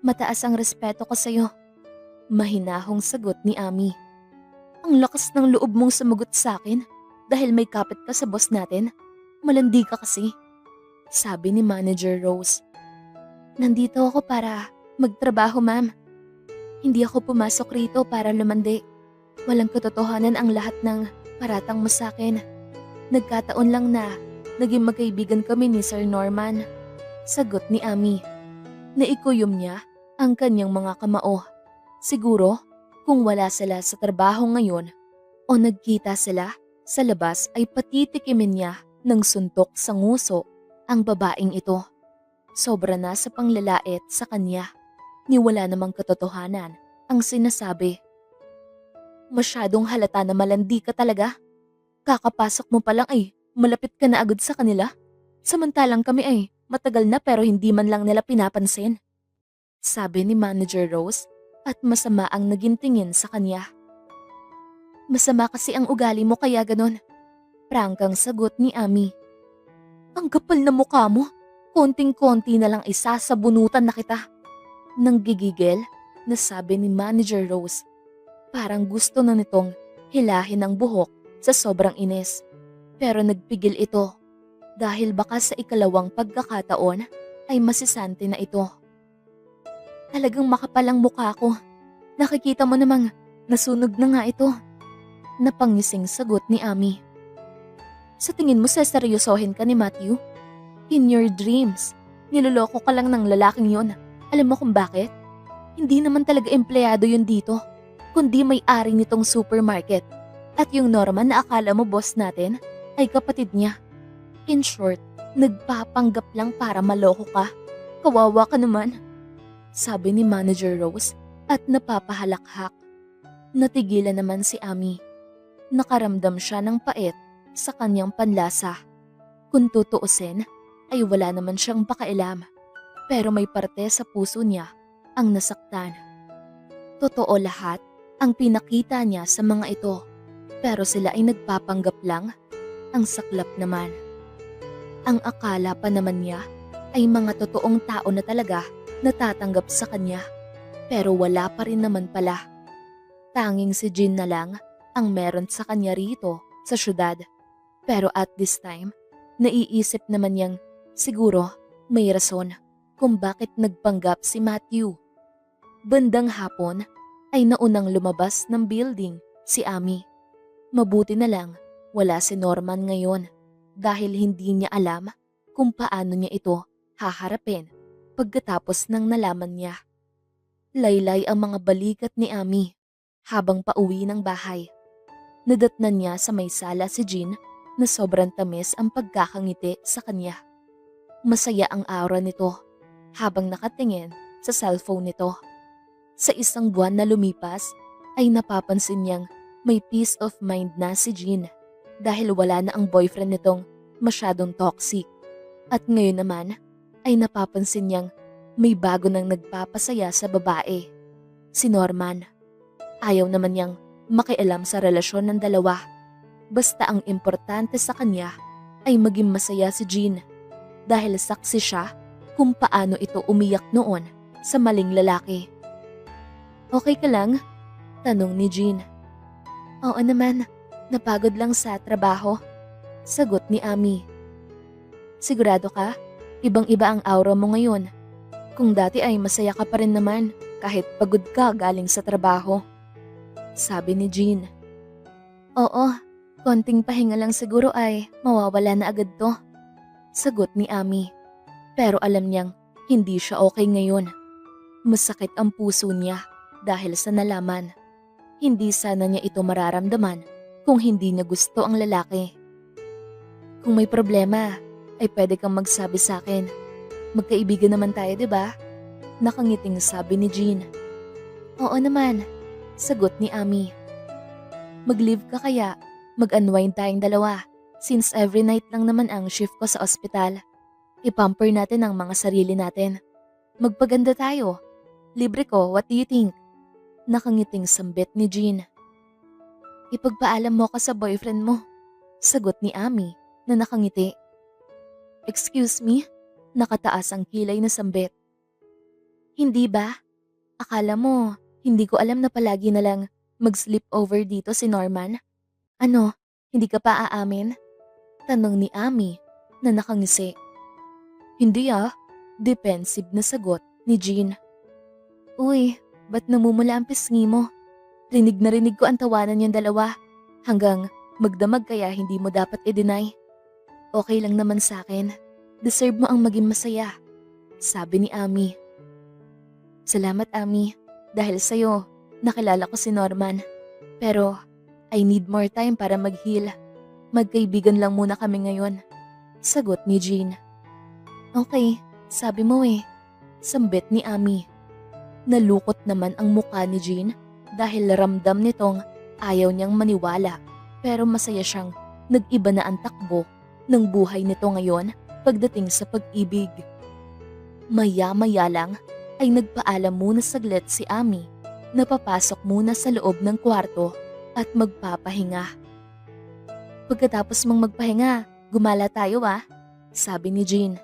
mataas ang respeto ko sa'yo. Mahinahong sagot ni Ami. Ang lakas ng loob mong sumagot sa akin dahil may kapit ka sa boss natin. Malandi ka kasi. Sabi ni Manager Rose. Nandito ako para magtrabaho, ma'am. Hindi ako pumasok rito para lumandi. Walang katotohanan ang lahat ng paratang mo sa akin. Nagkataon lang na naging magkaibigan kami ni Sir Norman. Sagot ni Ami. Naikuyom niya ang kanyang mga kamao. Siguro kung wala sila sa trabaho ngayon o nagkita sila sa labas ay patitikimin niya ng suntok sa nguso ang babaeng ito. Sobra na sa panglalait sa kanya. Ni wala namang katotohanan ang sinasabi. Masyadong halata na malandi ka talaga. Kakapasok mo pa lang ay malapit ka na agad sa kanila. Samantalang kami ay matagal na pero hindi man lang nila pinapansin. Sabi ni Manager Rose at masama ang naging tingin sa kanya. Masama kasi ang ugali mo kaya ganon. Prangkang sagot ni Ami. Ang kapal na mukha mo. Konting-konti na lang isasabunutan na kita. Nanggigigil na sabi ni Manager Rose. Parang gusto na nitong hilahin ang buhok sa sobrang inis. Pero nagpigil ito dahil baka sa ikalawang pagkakataon ay masisante na ito. Talagang makapalang mukha ko. Nakikita mo namang nasunog na nga ito. Napangising sagot ni Ami. Sa tingin mo seryosohin ka ni Matthew? In your dreams, niloloko ka lang ng lalaking yon. Alam mo kung bakit? Hindi naman talaga empleyado yun dito, kundi may-ari nitong supermarket. At yung Norman na akala mo boss natin ay kapatid niya. In short, nagpapanggap lang para maloko ka. Kawawa ka naman. Sabi ni Manager Rose at napapahalakhak. Natigilan naman si Ami. Nakaramdam siya ng pait sa kanyang panlasa. Kung tutuusin, ay wala naman siyang pakailam. Pero may parte sa puso niya ang nasaktan. Totoo lahat ang pinakita niya sa mga ito. Pero sila ay nagpapanggap lang. Ang saklap naman. Ang akala pa naman niya ay mga totoong tao na talaga natatanggap sa kanya. Pero wala pa rin naman pala. Tanging si Jean na lang ang meron sa kanya rito sa syudad. Pero at this time, naiisip naman niyang siguro may rason kung bakit nagpanggap si Matthew. Bandang hapon ay naunang lumabas ng building si Amy. Mabuti na lang wala si Norman ngayon dahil hindi niya alam kung paano niya ito haharapin pagkatapos ng nalaman niya. Laylay ang mga balikat ni Amy habang pauwi ng bahay. Nadatnan niya sa may sala si Jean na sobrang tamis ang pagkakangiti sa kanya. Masaya ang aura nito habang nakatingin sa cellphone nito. Sa isang buwan na lumipas ay napapansin niyang may peace of mind na si Jean dahil wala na ang boyfriend nitong masyadong toxic. At ngayon naman ay napapansin niyang may bago nang nagpapasaya sa babae, si Norman. Ayaw naman niyang makialam sa relasyon ng dalawa. Basta ang importante sa kanya ay maging masaya si Jean dahil saksi siya kung paano ito umiyak noon sa maling lalaki. Okay ka lang? Tanong ni Jean. Oo naman, napagod lang sa trabaho. Sagot ni Amy. Sigurado ka? Ibang-iba ang aura mo ngayon. Kung dati ay masaya ka pa rin naman kahit pagod ka galing sa trabaho. Sabi ni Jean. Oo, konting pahinga lang siguro ay mawawala na agad to. Sagot ni Amy. Pero alam niyang hindi siya okay ngayon. Masakit ang puso niya dahil sa nalaman. Hindi sana niya ito mararamdaman kung hindi niya gusto ang lalaki. Kung may problema, ay pwede kang magsabi sa akin. Magkaibigan naman tayo, di ba? Nakangiting sabi ni Jean. Oo naman, sagot ni Amy. Mag-leave ka kaya, mag-unwind tayong dalawa since every night lang naman ang shift ko sa ospital. I-pamper natin ang mga sarili natin. Magpaganda tayo. Libre ko, what do you think? Nakangiting sambit ni Jean. Ipagpaalam mo ka sa boyfriend mo, sagot ni Amy na nakangiti. Excuse me? Nakataas ang kilay na sambit. Hindi ba? Akala mo, hindi ko alam na palagi na lang mag-sleep over dito si Norman? Ano, hindi ka pa aamin? Tanong ni Amy na nakangisi. Hindi defensive na sagot ni Jean. Uy, ba't namumula ang pisngi mo? Rinig na rinig ko ang tawanan niyang dalawa. Hanggang magdamag kaya hindi mo dapat i-deny. Okay lang naman sa akin. Deserve mo ang maging masaya. Sabi ni Amy. Salamat Amy. Dahil sa'yo, nakilala ko si Norman. Pero I need more time para mag-heal. Magkaibigan lang muna kami ngayon. Sagot ni Jean. Okay, sabi mo Sambit ni Amy. Nalukot naman ang mukha ni Jean dahil ramdam nitong ayaw niyang maniwala pero masaya siyang nag-iba na ang takbo ng buhay nito ngayon pagdating sa pag-ibig. Maya-maya lang ay nagpaalam muna saglit si Amy na papasok muna sa loob ng kwarto at magpapahinga. Pagkatapos mong magpahinga, gumala tayo sabi ni Jean.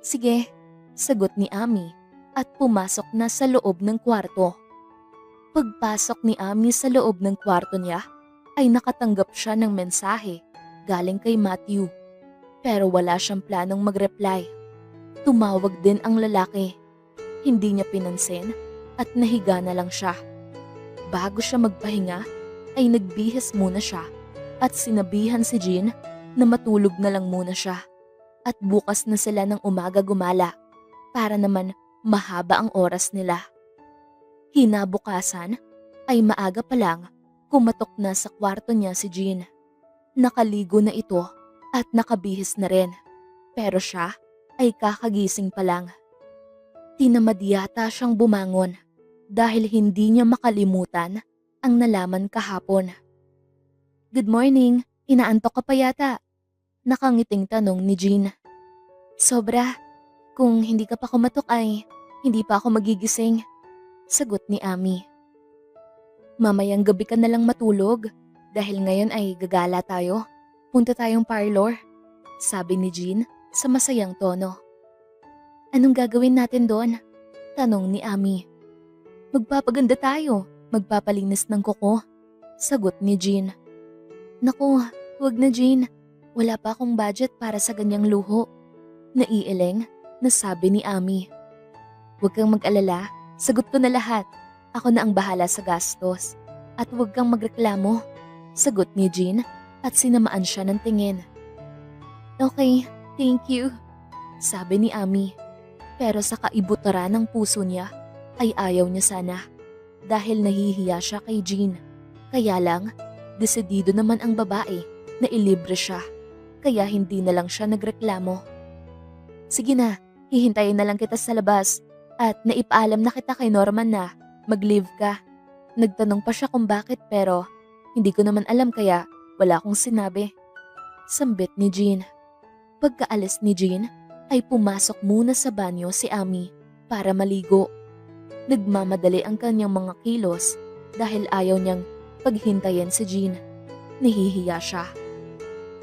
Sige, sagot ni Amy at pumasok na sa loob ng kwarto. Pagpasok ni Amy sa loob ng kwarto niya, ay nakatanggap siya ng mensahe galing kay Matthew. Pero wala siyang planong mag-reply. Tumawag din ang lalaki. Hindi niya pinansin at nahiga na lang siya. Bago siya magpahinga, ay nagbihis muna siya at sinabihan si Jean na matulog na lang muna siya. At bukas na sila ng umaga gumala para naman mahaba ang oras nila. Kinabukasan ay maaga pa lang kumatok na sa kwarto niya si Jean. Nakaligo na ito at nakabihis na rin. Pero siya ay kakagising pa lang. Tinamad yata siyang bumangon dahil hindi niya makalimutan ang nalaman kahapon. Good morning. Inaantok ka pa yata. Nakangiting tanong ni Jean. Sobra. Kung hindi ka pa kumatok ay hindi pa ako magigising. Sagot ni Ami. Mamayang gabi ka na lang matulog. Dahil ngayon ay gagala tayo. Punta tayong parlor. Sabi ni Jean sa masayang tono. Anong gagawin natin doon? Tanong ni Ami. Magpapaganda tayo. Magpapalinis ng kuko. Sagot ni Jean. Naku, wag na Jean. Wala pa akong budget para sa ganyang luho. Naiileng na sabi ni Ami. Huwag kang mag-alala. Sagot ko na lahat. Ako na ang bahala sa gastos. At huwag kang magreklamo. Sagot ni Jean at sinamaan siya ng tingin. Okay, thank you. Sabi ni Ami. Pero sa kaibutaran ng puso niya ay ayaw niya sana. Dahil nahihiya siya kay Jean. Kaya lang, desidido naman ang babae na ilibre siya. Kaya hindi na lang siya nagreklamo. Sige na, hihintayin na lang kita sa labas. At naipaalam na kita kay Norman na mag-leave ka. Nagtanong pa siya kung bakit pero hindi ko naman alam kaya wala akong sinabi. Sambit ni Jean. Pagkaalis ni Jean ay pumasok muna sa banyo si Ami para maligo. Nagmamadali ang kanyang mga kilos dahil ayaw niyang paghintayin si Jean. Nahihiya siya.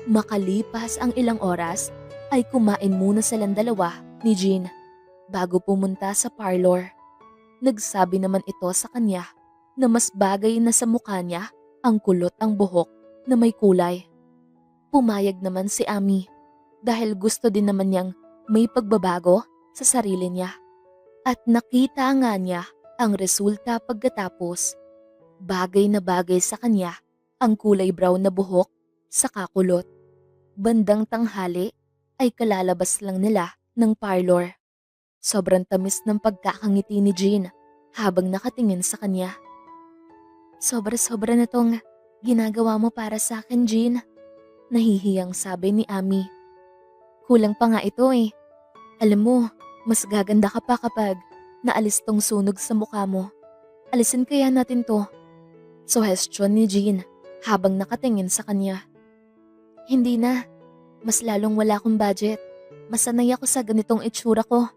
Makalipas ang ilang oras ay kumain muna silang dalawa ni Jean bago pumunta sa parlor. Nagsabi naman ito sa kanya na mas bagay na sa mukha niya ang kulot ang buhok na may kulay. Pumayag naman si Ami dahil gusto din naman niyang may pagbabago sa sarili niya. At nakita nga niya ang resulta pagkatapos. Bagay na bagay sa kanya ang kulay brown na buhok sa kakulot. Bandang tanghali ay kalalabas lang nila ng parlor. Sobrang tamis ng pagkakangiti ni Jean habang nakatingin sa kanya. Sobra-sobra na tong ginagawa mo para sa akin, Jean. Nahihiyang sabi ni Ami. Kulang pa nga ito eh. Alam mo, mas gaganda ka pa kapag naalis tong sunog sa mukha mo. Alisin kaya natin to. Suhestyon ni Jean habang nakatingin sa kanya. Hindi na. Mas lalong wala akong budget. Masanay ako sa ganitong itsura ko.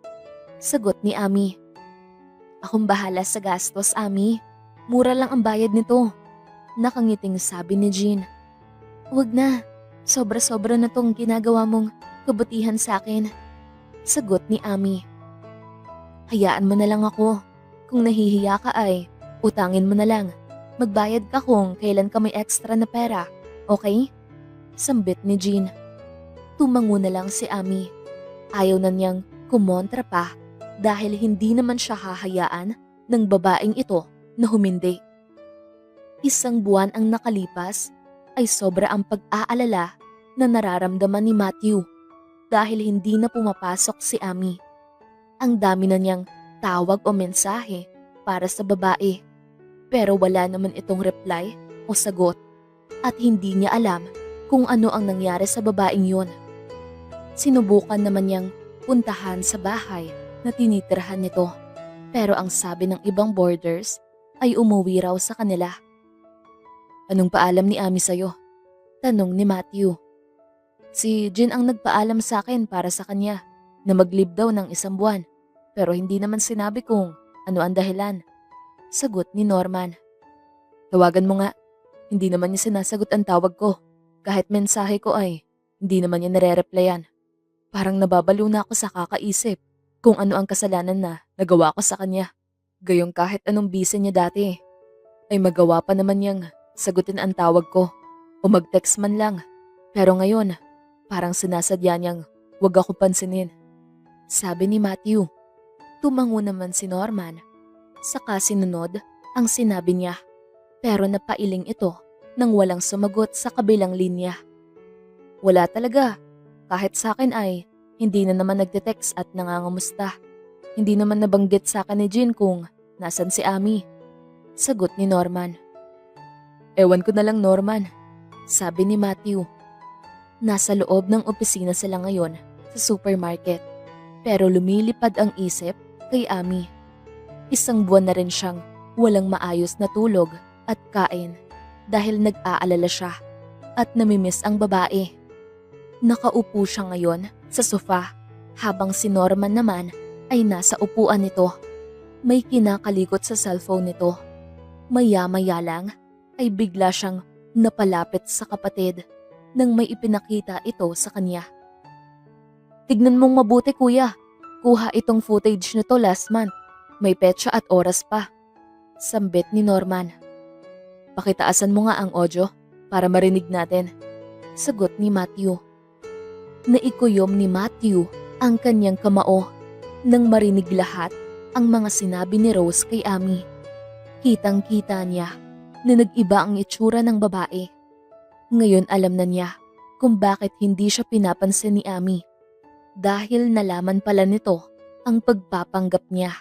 Sagot ni Ami. Akong bahala sa gastos, Ami. Mura lang ang bayad nito. Nakangiting sabi ni Jean. Huwag na. Sobra-sobra na tong ginagawa mong kabutihan sa akin. Sagot ni Ami. Hayaan mo na lang ako. Kung nahihiya ka ay, utangin mo na lang. Magbayad ka kung kailan ka may extra na pera. Okay? Sambit ni Jean. Tumango na lang si Ami. Ayaw na niyang kumontra pa dahil hindi naman siya hahayaan ng babaeng ito na humindi. Isang buwan ang nakalipas ay sobra ang pag-aalala na nararamdaman ni Matthew dahil hindi na pumapasok si Ami. Ang dami na niyang tawag o mensahe para sa babae pero wala naman itong reply o sagot at hindi niya alam kung ano ang nangyari sa babaeng yun. Sinubukan naman niyang puntahan sa bahay na tinitirhan nito pero ang sabi ng ibang boarders ay umuwi raw sa kanila. Anong paalam ni Ami sa'yo? Tanong ni Matthew. Si Jean ang nagpaalam sa akin para sa kanya na mag-leave daw ng 1 buwan pero hindi naman sinabi kung ano ang dahilan. Sagot ni Norman. Tawagan mo nga. Hindi naman niya sinasagot ang tawag ko. Kahit mensahe ko ay hindi naman niya nare-replyan. Parang nababalo na ako sa kakaisip kung ano ang kasalanan na nagawa ko sa kanya. Gayong kahit anong busy niya dati ay magawa pa naman niyang sagutin ang tawag ko o mag-text man lang. Pero ngayon, parang sinasadya niyang wag ako pansinin. Sabi ni Matthew. Tumango naman si Norman. Saka sinunod ang sinabi niya. Pero napailing ito nang walang sumagot sa kabilang linya. Wala talaga. Kahit sa akin ay hindi na naman nagte-text at nangangamusta. Hindi naman nabanggit sa akin ni Jean kung nasan si Ami. Sagot ni Norman. Ewan ko na lang, Norman. Sabi ni Matthew. Nasa loob ng opisina sila ngayon sa supermarket. Pero lumilipad ang isip kay Ami. 1 buwan na rin siyang walang maayos na tulog at kain dahil nag-aalala siya at namimiss ang babae. Nakaupo siya ngayon sa sofa habang si Norman naman ay nasa upuan nito. May kinakalikot sa cellphone nito. Maya-maya lang ay bigla siyang napalapit sa kapatid nang may ipinakita ito sa kanya. "Tignan mong mabuti kuya, kuha itong footage nito last month. May petsa at oras pa," sambit ni Norman. "Pakitaasan mo nga ang audio para marinig natin," sagot ni Matthew. Naikuyom ni Matthew ang kanyang kamao nang marinig lahat ang mga sinabi ni Rose kay Amy. Kitang-kita niya na nag-iba ang itsura ng babae. Ngayon alam na niya kung bakit hindi siya pinapansin ni Amy. Dahil nalaman pala nito ang pagpapanggap niya.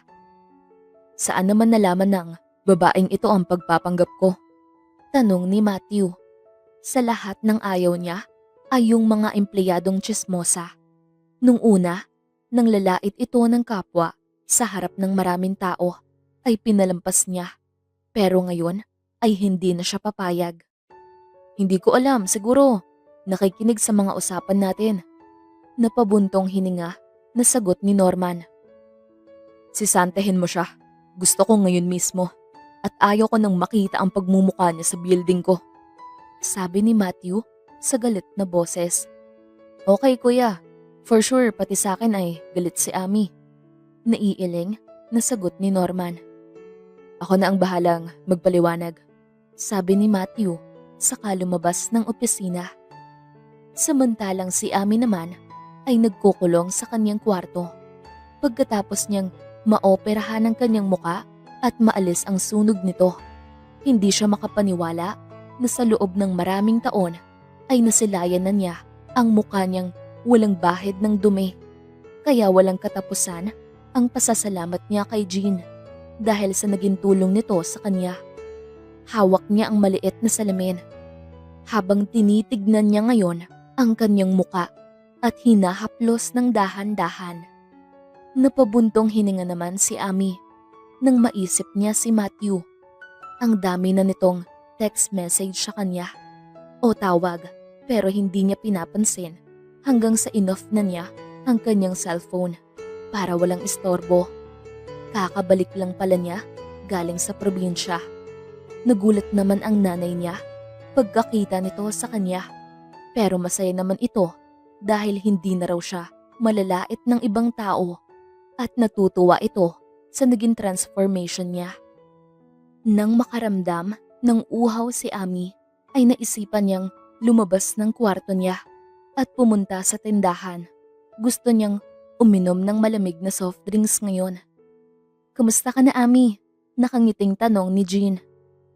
"Saan naman nalaman ng babaeng ito ang pagpapanggap ko?" tanong ni Matthew. Sa lahat ng ayaw niya ay yung mga empleyadong tsismosa. Nung una, nang lalait ito ng kapwa sa harap ng maraming tao, ay pinalampas niya. Pero ngayon ay hindi na siya papayag. "Hindi ko alam, siguro nakikinig sa mga usapan natin." Napabuntong hininga na sagot ni Norman. "Sisantehin mo siya. Gusto ko ngayon mismo. At ayaw ko nang makita ang pagmumukha niya sa building ko," sabi ni Matthew sa galit na boses. "Okay kuya, for sure pati sa akin ay galit si Amy," naiiling na sagot ni Norman. "Ako na ang bahalang magpaliwanag," sabi ni Matthew saka lumabas ng opisina. Samantalang si Amy naman ay nagkukulong sa kanyang kwarto. Pagkatapos niyang maoperahan ang kanyang muka at maalis ang sunog nito, hindi siya makapaniwala na sa loob ng maraming taon ay nasilayan na niya ang mukha niyang walang bahid ng dumi. Kaya walang katapusan ang pasasalamat niya kay Jean dahil sa naging tulong nito sa kanya. Hawak niya ang maliit na salamin habang tinitignan niya ngayon ang kanyang muka at hinahaplos ng dahan-dahan. Napabuntong hininga naman si Amy nang maisip niya si Matthew. Ang dami na nitong text message sa kanya o tawag pero hindi niya pinapansin hanggang sa inoff na niya ang kanyang cellphone para walang istorbo. Kakabalik lang pala niya galing sa probinsya. Nagulat naman ang nanay niya pagkakita nito sa kanya. Pero masaya naman ito dahil hindi na raw siya malalait ng ibang tao at natutuwa ito sa naging transformation niya. Nang makaramdam ng uhaw si Amy ay naisipan niyang lumabas ng kwarto niya at pumunta sa tindahan. Gusto niyang uminom ng malamig na soft drinks ngayon. "Kumusta ka na, Amy?" Nakangiting tanong ni Jean.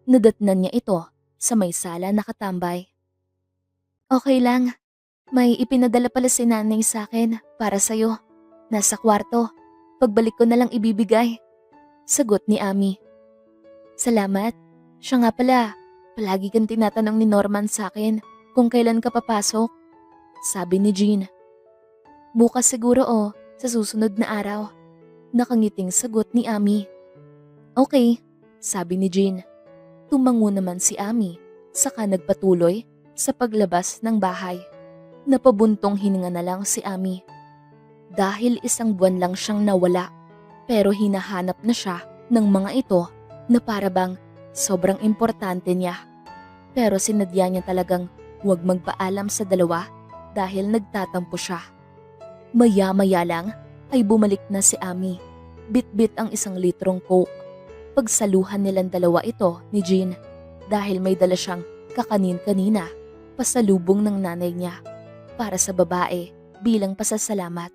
Nadatnan niya ito sa may sala nakatambay. "Okay lang. May ipinadala pala si nanay sa akin para sa'yo. Nasa kwarto. Pagbalik ko na lang ibibigay," sagot ni Amy. "Salamat. Siya nga pala, palagi kang tinatanong ni Norman sa akin kung kailan ka papasok," sabi ni Jean. "Bukas siguro sa susunod na araw," nakangiting sagot ni Amy. "Okay," sabi ni Jean. Tumango naman si Amy saka nagpatuloy sa paglabas ng bahay. Napabuntong hininga na lang si Amy. Dahil 1 buwan lang siyang nawala pero hinahanap na siya ng mga ito na parabang sobrang importante niya. Pero sinadya niya talagang huwag magpaalam sa dalawa dahil nagtatampo siya. Maya-maya lang ay bumalik na si Amy. Bit-bit ang 1 litrong Coke. Pagsaluhan nilang dalawa ito ni Jean dahil may dala siyang kakanin-kanina pasalubong ng nanay niya para sa babae bilang pasasalamat.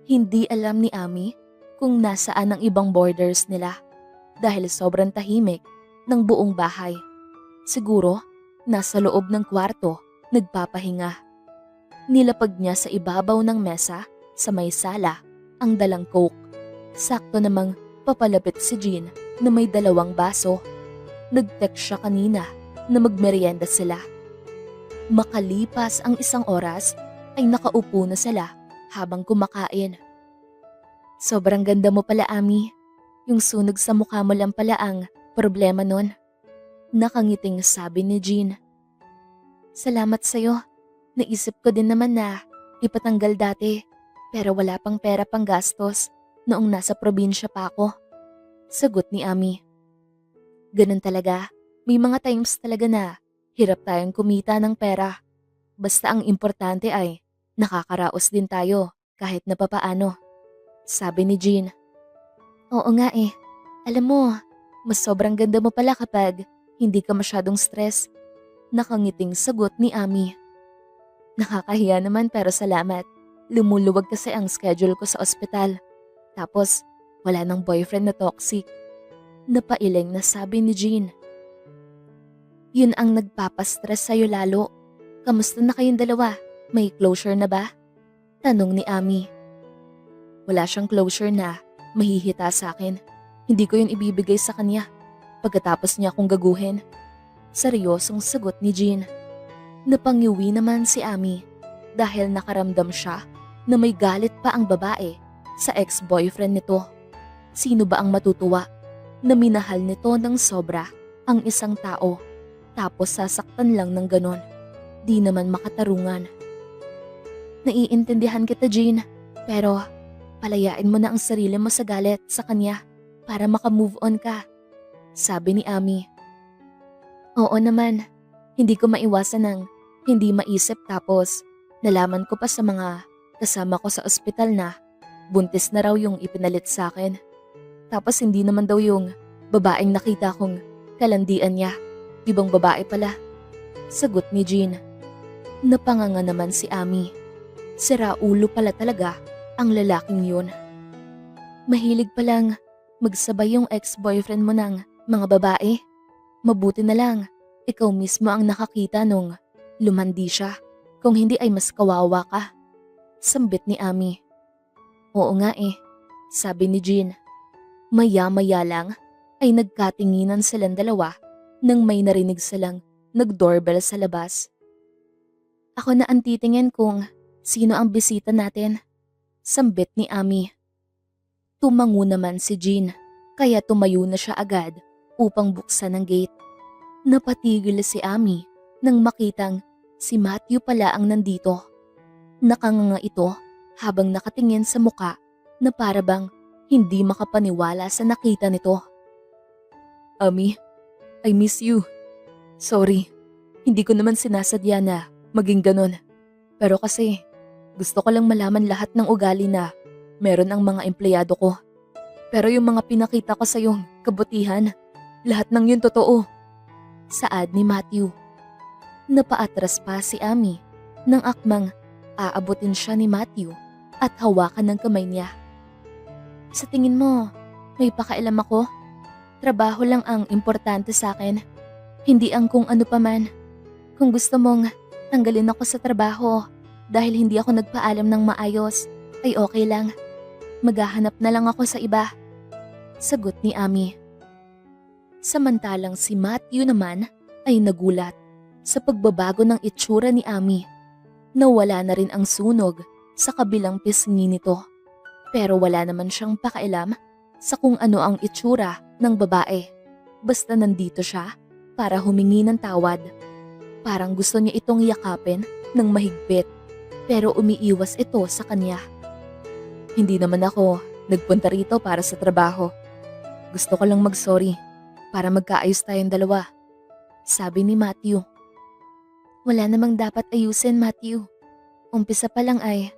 Hindi alam ni Amy kung nasaan ang ibang boarders nila dahil sobrang tahimik ng buong bahay. Siguro nasa loob ng kwarto nagpapahinga. Nilapag niya sa ibabaw ng mesa sa may sala ang dalang Coke. Sakto namang papalapit si Jean na may 2 baso. Nag-text siya kanina na magmerienda sila. Makalipas ang 1 oras ay nakaupo na sila habang kumakain. "Sobrang ganda mo pala, Amy. Yung sunog sa mukha mo lang pala ang problema nun," nakangiting sabi ni Jean. Salamat sa'yo. Naisip ko din naman na ipatanggal dati, pero wala pang pera pang gastos noong nasa probinsya pa ako. Sagot ni Ami. Ganun talaga. May mga times talaga na hirap tayong kumita ng pera. Basta ang importante ay nakakaraos din tayo kahit na papaano. Sabi ni Jean. Oo nga eh. Alam mo, mas sobrang ganda mo pala kapag hindi ka masyadong stress. Nakangiting sagot ni Ami. Nakakahiya naman pero salamat. Lumuluwag kasi ang schedule ko sa ospital. Tapos, wala nang boyfriend na toxic. Napailing na sabi ni Jean. Yun ang nagpapastress sa'yo lalo. Kamusta na kayong dalawa? May closure na ba? Tanong ni Ami. Wala siyang closure na mahihita sa akin. Hindi ko yun ibibigay sa kanya pagkatapos niya akong gaguhin. Seryosong sagot ni Jean. Napangiwi naman si Ami dahil nakaramdam siya na may galit pa ang babae sa ex-boyfriend nito. Sino ba ang matutuwa na minahal nito ng sobra ang isang tao tapos sasaktan lang ng ganon? Di naman makatarungan. Naiintindihan kita, Jean, pero palayain mo na ang sarili mo sa galit sa kanya para makamove on ka. Sabi ni Ami. Oo naman, hindi ko maiwasan ng hindi maisip tapos nalaman ko pa sa mga kasama ko sa ospital na buntis na raw yung ipinalit sa akin. Tapos hindi naman daw yung babaeng nakita kong kalandian niya. Ibang babae pala. Sagot ni Jean. Napanganga naman si Ami. Sira ulo pala talaga ang lalaking yun. Mahilig palang magsabay yung ex-boyfriend mo ng mga babae. Mabuti na lang, ikaw mismo ang nakakita nung lumandi siya. Kung hindi ay mas kawawa ka. Sambit ni Ami. Oo nga eh, sabi ni Jean. Maya-maya lang ay nagkatinginan silang dalawa nang may narinig silang nag-doorbell sa labas. Ako na ang titingin kung sino ang bisita natin. Sambit ni Ami. Tumango naman si Jean kaya tumayo na siya agad upang buksan ang gate. Napatigil si Ami nang makitang si Matthew pala ang nandito. Nakanganga ito habang nakatingin sa muka na parabang hindi makapaniwala sa nakita nito. Ami, I miss you. Sorry, hindi ko naman sinasadya na maging ganon. Pero kasi gusto ko lang malaman lahat ng ugali na meron ang mga empleyado ko. Pero yung mga pinakita ko sa iyong kabutihan, lahat ng yun totoo. Saad ni Matthew. Napaatras pa si Ami nang akmang aabutin siya ni Matthew at hawakan ng kamay niya. Sa tingin mo, may pakailam ako? Trabaho lang ang importante sa akin, hindi ang kung ano paman. Kung gusto mong tanggalin ako sa trabaho dahil hindi ako nagpaalam ng maayos, ay okay lang. Maghahanap na lang ako sa iba. Sagot ni Ami. Samantalang si Matthew naman ay nagulat sa pagbabago ng itsura ni Ami. Nawala na rin ang sunog sa kabilang pisngi nito. Pero wala naman siyang pakailam sa kung ano ang itsura ng babae. Basta nandito siya para humingi ng tawad. Parang gusto niya itong yakapin ng mahigpit pero umiiwas ito sa kanya. Hindi naman ako nagpunta rito para sa trabaho. Gusto ko lang mag-sorry para magkaayos tayong dalawa. Sabi ni Matthew. Wala namang dapat ayusin, Matthew. Umpisa pa lang ay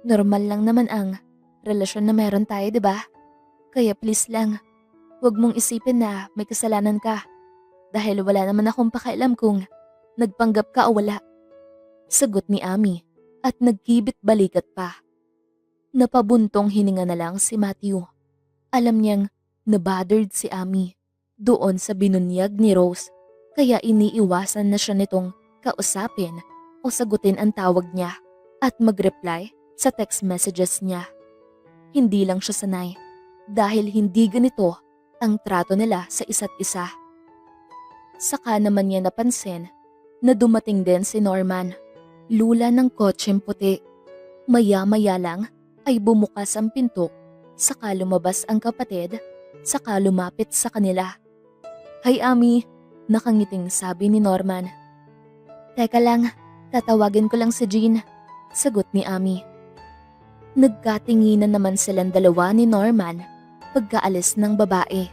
normal lang naman ang relasyon na meron tayo, di ba? Kaya please lang, huwag mong isipin na may kasalanan ka. Dahil wala naman akong pakialam kung nagpanggap ka o wala. Sagot ni Ami at nagkibit balikat pa. Napabuntong hininga na lang si Matthew. Alam niyang nabothered si Ami doon sa binunyag ni Rose kaya iniiwasan na siya nitong kausapin o sagutin ang tawag niya at mag-reply sa text messages niya. Hindi lang siya sanay dahil hindi ganito ang trato nila sa isa't isa. Saka naman niya napansin na dumating din si Norman, lula ng kotseng puti. Maya-maya lang ay bumukas ang pinto, saka lumabas ang kapatid, saka lumapit sa kanila. Hi Ami, nakangiting sabi ni Norman. Teka lang, tatawagin ko lang si Jean, sagot ni Ami. Nagkatinginan naman silang dalawa ni Norman pagkaalis ng babae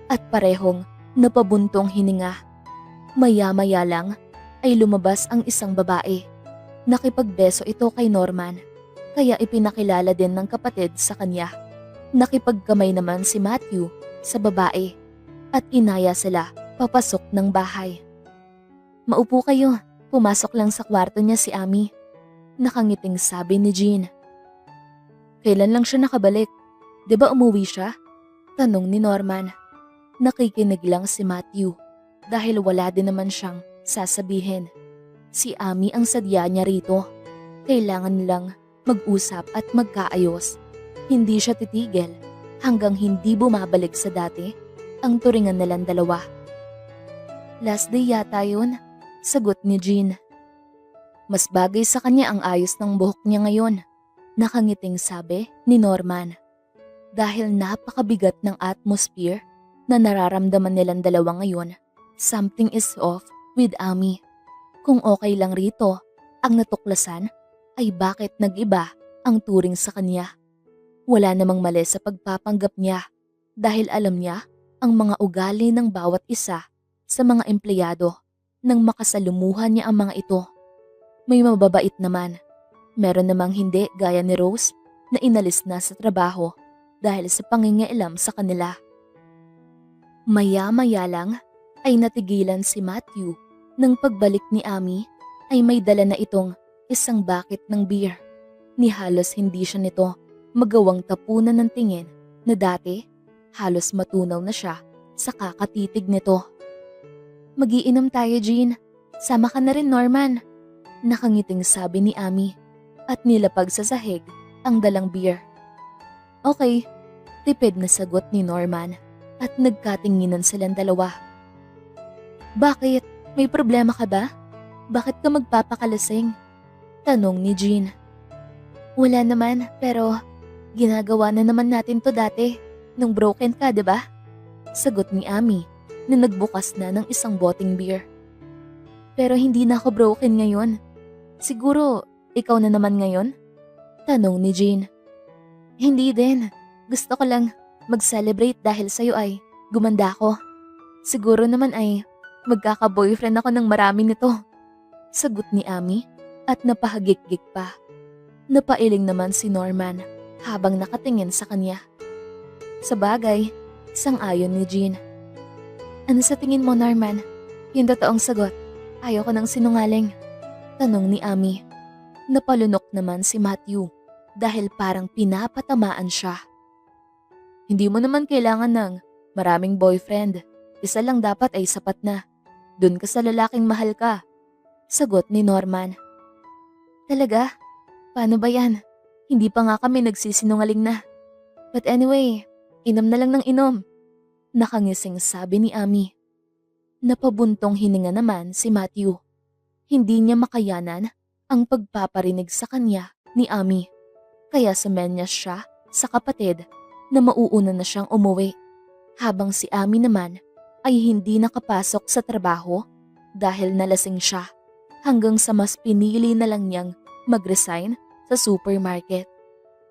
at parehong napabuntong hininga. Maya-maya lang ay lumabas ang isang babae. Nakipagbeso ito kay Norman, kaya ipinakilala din ng kapatid sa kanya. Nakipagkamay naman si Matthew sa babae at inaya sila papasok ng bahay. Maupo kayo, pumasok lang sa kwarto niya si Ami. Nakangiting sabi ni Jean. Kailan lang siya nakabalik? 'Di ba umuwi siya? Tanong ni Norman. Nakikinig lang si Matthew dahil wala din naman siyang sasabihin. Si Ami ang sadya niya rito. Kailangan lang mag-usap at magkaayos. Hindi siya titigil hanggang hindi bumabalik sa dati ang turingan nilang dalawa. Last day yata yun, sagot ni Jean. Mas bagay sa kanya ang ayos ng buhok niya ngayon, nakangiting sabi ni Norman. Dahil napakabigat ng atmosphere na nararamdaman nilang dalawa ngayon, something is off with Ami. Kung okay lang rito, ang natuklasan ay bakit nag-iba ang turing sa kanya. Wala namang mali sa pagpapanggap niya dahil alam niya ang mga ugali ng bawat isa sa mga empleyado nang makasalumuhan niya ang mga ito. May mababait naman. Meron namang hindi gaya ni Rose na inalis na sa trabaho dahil sa pangingailam sa kanila. Maya-maya lang ay natigilan si Matthew nang pagbalik ni Ami ay may dala na itong isang bucket ng beer. Ni halos hindi siya nito magawang tapunan ng tingin na dati halos matunaw na siya sa kakatitig nito. Magiinom tayo, Jean. Sama ka na rin, Norman. Nakangiting sabi ni Ami at nilapag sa sahig ang dalang beer. Okay, tipid na sagot ni Norman at nagkatinginan silang dalawa. Bakit? May problema ka ba? Bakit ka magpapakalasing? Tanong ni Jean. Wala naman, pero ginagawa na naman natin to dati nung broken ka, 'di ba? Sagot ni Ami na nagbukas na ng isang boteng beer. Pero hindi na ako broken ngayon. Siguro ikaw na naman ngayon? Tanong ni Jean. Hindi din. Gusto ko lang mag-celebrate dahil sa'yo ay gumanda ako. Siguro naman ay magkaka-boyfriend ako ng marami nito. Sagot ni Ami at napahagik-gik pa. Napailing naman si Norman habang nakatingin sa kanya. Sa bagay, sang-ayon ni Jean. Ano sa tingin mo, Norman? Yung totoong sagot. Ayaw ko ng sinungaling. Tanong ni Ami. Napalunok naman si Matthew dahil parang pinapatamaan siya. Hindi mo naman kailangan ng maraming boyfriend. Isa lang dapat ay sapat na. Dun ka sa lalaking mahal ka. Sagot ni Norman. Talaga? Paano ba yan? Hindi pa nga kami nagsisinungaling na. But anyway, inom na lang ng inom. Nakangising sabi ni Ami. Napabuntong hininga naman si Matthew. Hindi niya makayanan ang pagpaparinig sa kanya ni Ami. Kaya sumenyas siya sa kapatid na mauuna na siyang umuwi. Habang si Ami naman ay hindi nakapasok sa trabaho dahil nalasing siya. Hanggang sa mas pinili na lang niyang mag-resign sa supermarket.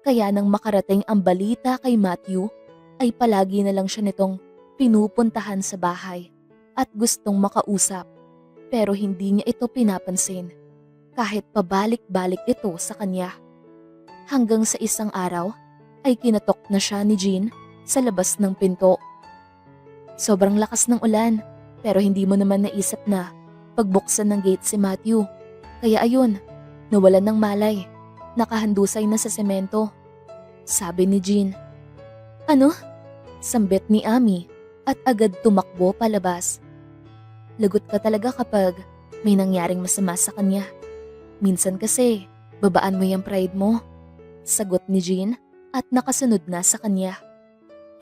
Kaya nang makarating ang balita kay Matthew ay palagi na lang siya nitong pinupuntahan sa bahay at gustong makausap. Pero hindi niya ito pinapansin kahit pabalik-balik ito sa kanya. Hanggang sa isang araw ay kinatok na siya ni Jean sa labas ng pinto. Sobrang lakas ng ulan pero hindi mo naman naisip na pagbuksan ng gate si Matthew. Kaya ayun, nawalan ng malay. Nakahandusay na sa semento. Sabi ni Jean. Ano? Sambit ni Ami at agad tumakbo palabas. Lagot ka talaga kapag may nangyaring masama sa kanya. Minsan kasi, babaan mo yung pride mo. Sagot ni Jean at nakasunod na sa kanya.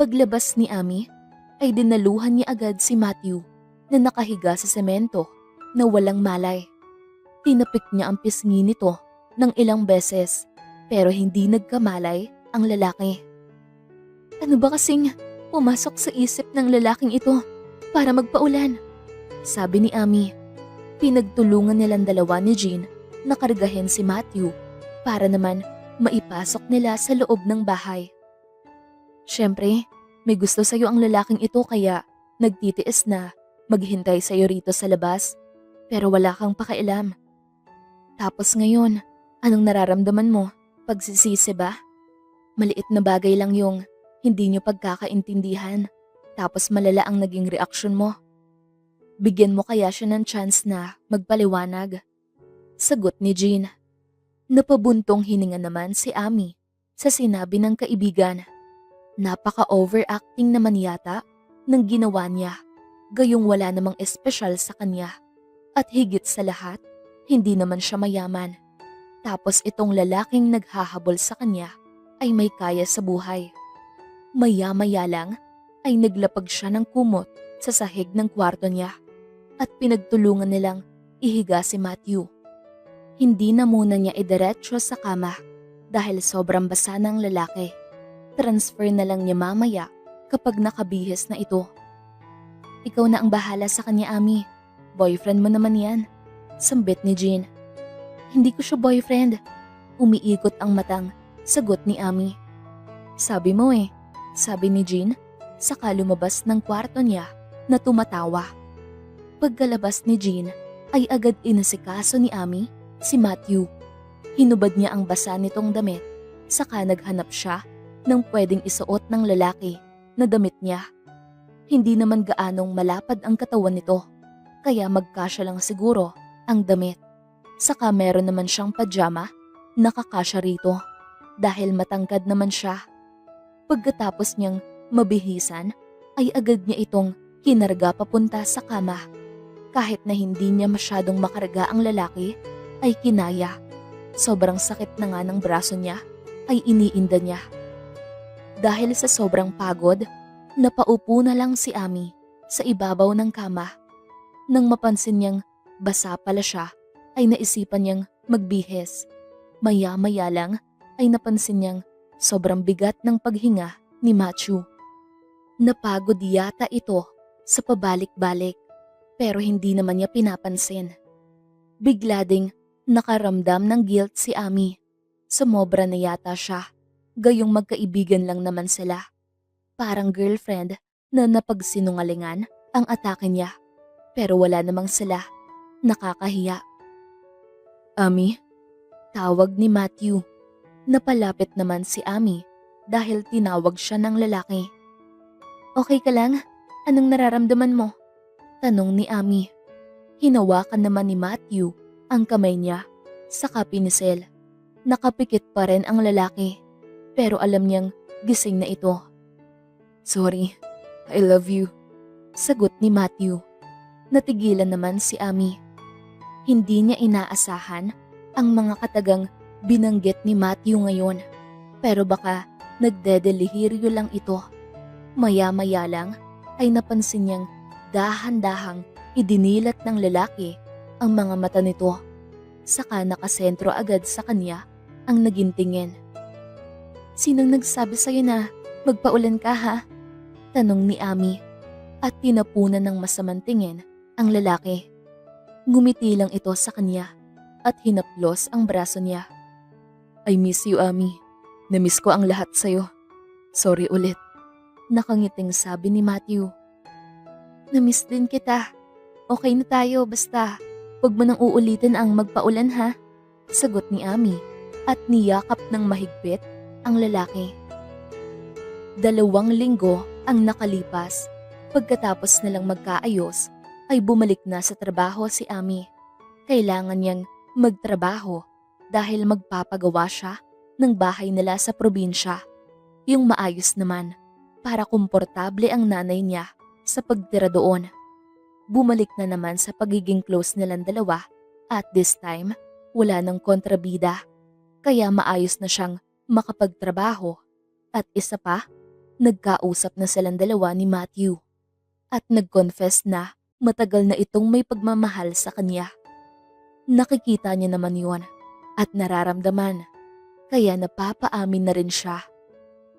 Paglabas ni Ami, ay dinaluhan niya agad si Matthew na nakahiga sa semento na walang malay. Tinapik niya ang pisngi nito ng ilang beses pero hindi nagkamalay ang lalaki. Ano ba kasing pumasok sa isip ng lalaking ito para magpaulan? Sabi ni Ami. Pinagtulungan nilang dalawa ni Jean na kargahin si Matthew para naman maipasok nila sa loob ng bahay. Siyempre, may gusto sa'yo ang lalaking ito kaya nagtitiis na maghintay sa'yo rito sa labas pero wala kang pakialam. Tapos ngayon, anong nararamdaman mo? Pagsisisi ba? Maliit na bagay lang yung hindi nyo pagkakaintindihan tapos malala ang naging reaksyon mo. Bigyan mo kaya siya ng chance na magpaliwanag? Sagot ni Jean. Napabuntong hininga naman si Ami sa sinabi ng kaibigan. Napaka-overacting naman yata ng ginawa niya, gayong wala namang espesyal sa kanya. At higit sa lahat, hindi naman siya mayaman. Tapos itong lalaking naghahabol sa kanya ay may kaya sa buhay. Maya-maya lang ay naglapag siya ng kumot sa sahig ng kwarto niya at pinagtulungan nilang ihiga si Matthew. Hindi na muna niya idiretso sa kama dahil sobrang basa ng lalaki. Transfer na lang niya mamaya kapag nakabihis na ito. Ikaw na ang bahala sa kanya, Ami. Boyfriend mo naman yan. Sambit ni Jean. Hindi ko siya boyfriend. Umiikot ang matang sagot ni Ami. Sabi mo eh, sabi ni Jean, saka lumabas ng kwarto niya na tumatawa. Pagkalabas ni Jean ay agad inasikaso ni Ami si Matthew. Hinubad niya ang basa nitong damit, saka naghanap siya ng pwedeng isuot ng lalaki na damit niya. Hindi naman gaanong malapad ang katawan nito, kaya magkasya lang siguro ang damit. Saka meron naman siyang pajama na kakasya rito dahil matangkad naman siya. Pagkatapos niyang mabihisan ay agad niya itong kinarga papunta sa kama. Kahit na hindi niya masyadong makarga ang lalaki ay kinaya. Sobrang sakit na nga ng braso niya ay iniinda niya. Dahil sa sobrang pagod, napaupo na lang si Ami sa ibabaw ng kama. Nang mapansin niyang basa pala siya, ay naisipan niyang magbihis. Maya-maya lang ay napansin niyang sobrang bigat ng paghinga ni Matthew. Napagod yata ito sa pabalik-balik pero hindi naman niya pinapansin. Bigla ding nakaramdam ng guilt si Ami. Sumobra na yata siya, gayong magkaibigan lang naman sila. Parang girlfriend na napagsinungalingan ang atake niya. Pero wala namang sila. Nakakahiya. Ami? Tawag ni Matthew. Napalapit naman si Ami dahil tinawag siya ng lalaki. Okay ka lang? Anong nararamdaman mo? Tanong ni Ami. Hinawakan naman ni Matthew ang kamay niya, saka pinisil. Nakapikit pa rin ang lalaki, pero alam niyang gising na ito. Sorry, I love you. Sagot ni Matthew. Natigilan naman si Ami. Hindi niya inaasahan ang mga katagang binanggit ni Matthew ngayon. Pero baka nagdedelihiryo lang ito. Maya-maya lang ay napansin niyang dahan-dahang idinilat ng lalaki ang mga mata nito. Saka nakasentro agad sa kanya ang naging tingin. Sinong nagsabi sa'yo na magpaulan ka ha? Tanong ni Ami at tinapunan ng masamang tingin ang lalaki. Ngumiti lang ito sa kanya at hinaplos ang braso niya. I miss you, Ami. Namiss ko ang lahat sa'yo. Sorry ulit. Nakangiting sabi ni Matthew. Namiss din kita. Okay na tayo basta huwag mo nang uulitin ang magpaulan ha? Sagot ni Ami at niyakap ng mahigpit ang lalaki. 2 linggo ang nakalipas. Pagkatapos nilang magkaayos ay bumalik na sa trabaho si Ami. Kailangan niyang magtrabaho dahil magpapagawa siya ng bahay nila sa probinsya. Yung maayos naman para komportable ang nanay niya sa pagtira doon. Bumalik na naman sa pagiging close nilang dalawa at this time wala ng kontrabida. Kaya maayos na siyang makapagtrabaho at isa pa, nagkausap na silang dalawa ni Matthew. At nag-confess na matagal na itong may pagmamahal sa kanya. Nakikita niya naman yon at nararamdaman, kaya napapaamin na rin siya.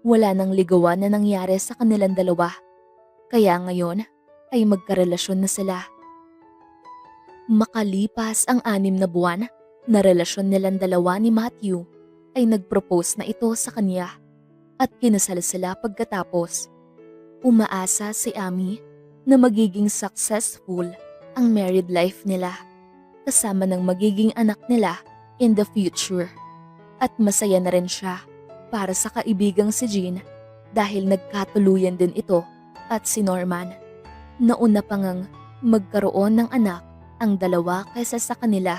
Wala nang ligawan na nangyari sa kanilang dalawa, kaya ngayon ay magkarelasyon na sila. Makalipas ang 6 na buwan na relasyon nilang dalawa ni Matthew, ay nag-propose na ito sa kanya at kinasal sila pagkatapos. Umaasa si Amy na magiging successful ang married life nila kasama ng magiging anak nila in the future. At masaya na rin siya para sa kaibigang si Jean dahil nagkatuluyan din ito at si Norman. Nauna pa ngang magkaroon ng anak ang dalawa kaysa sa kanila.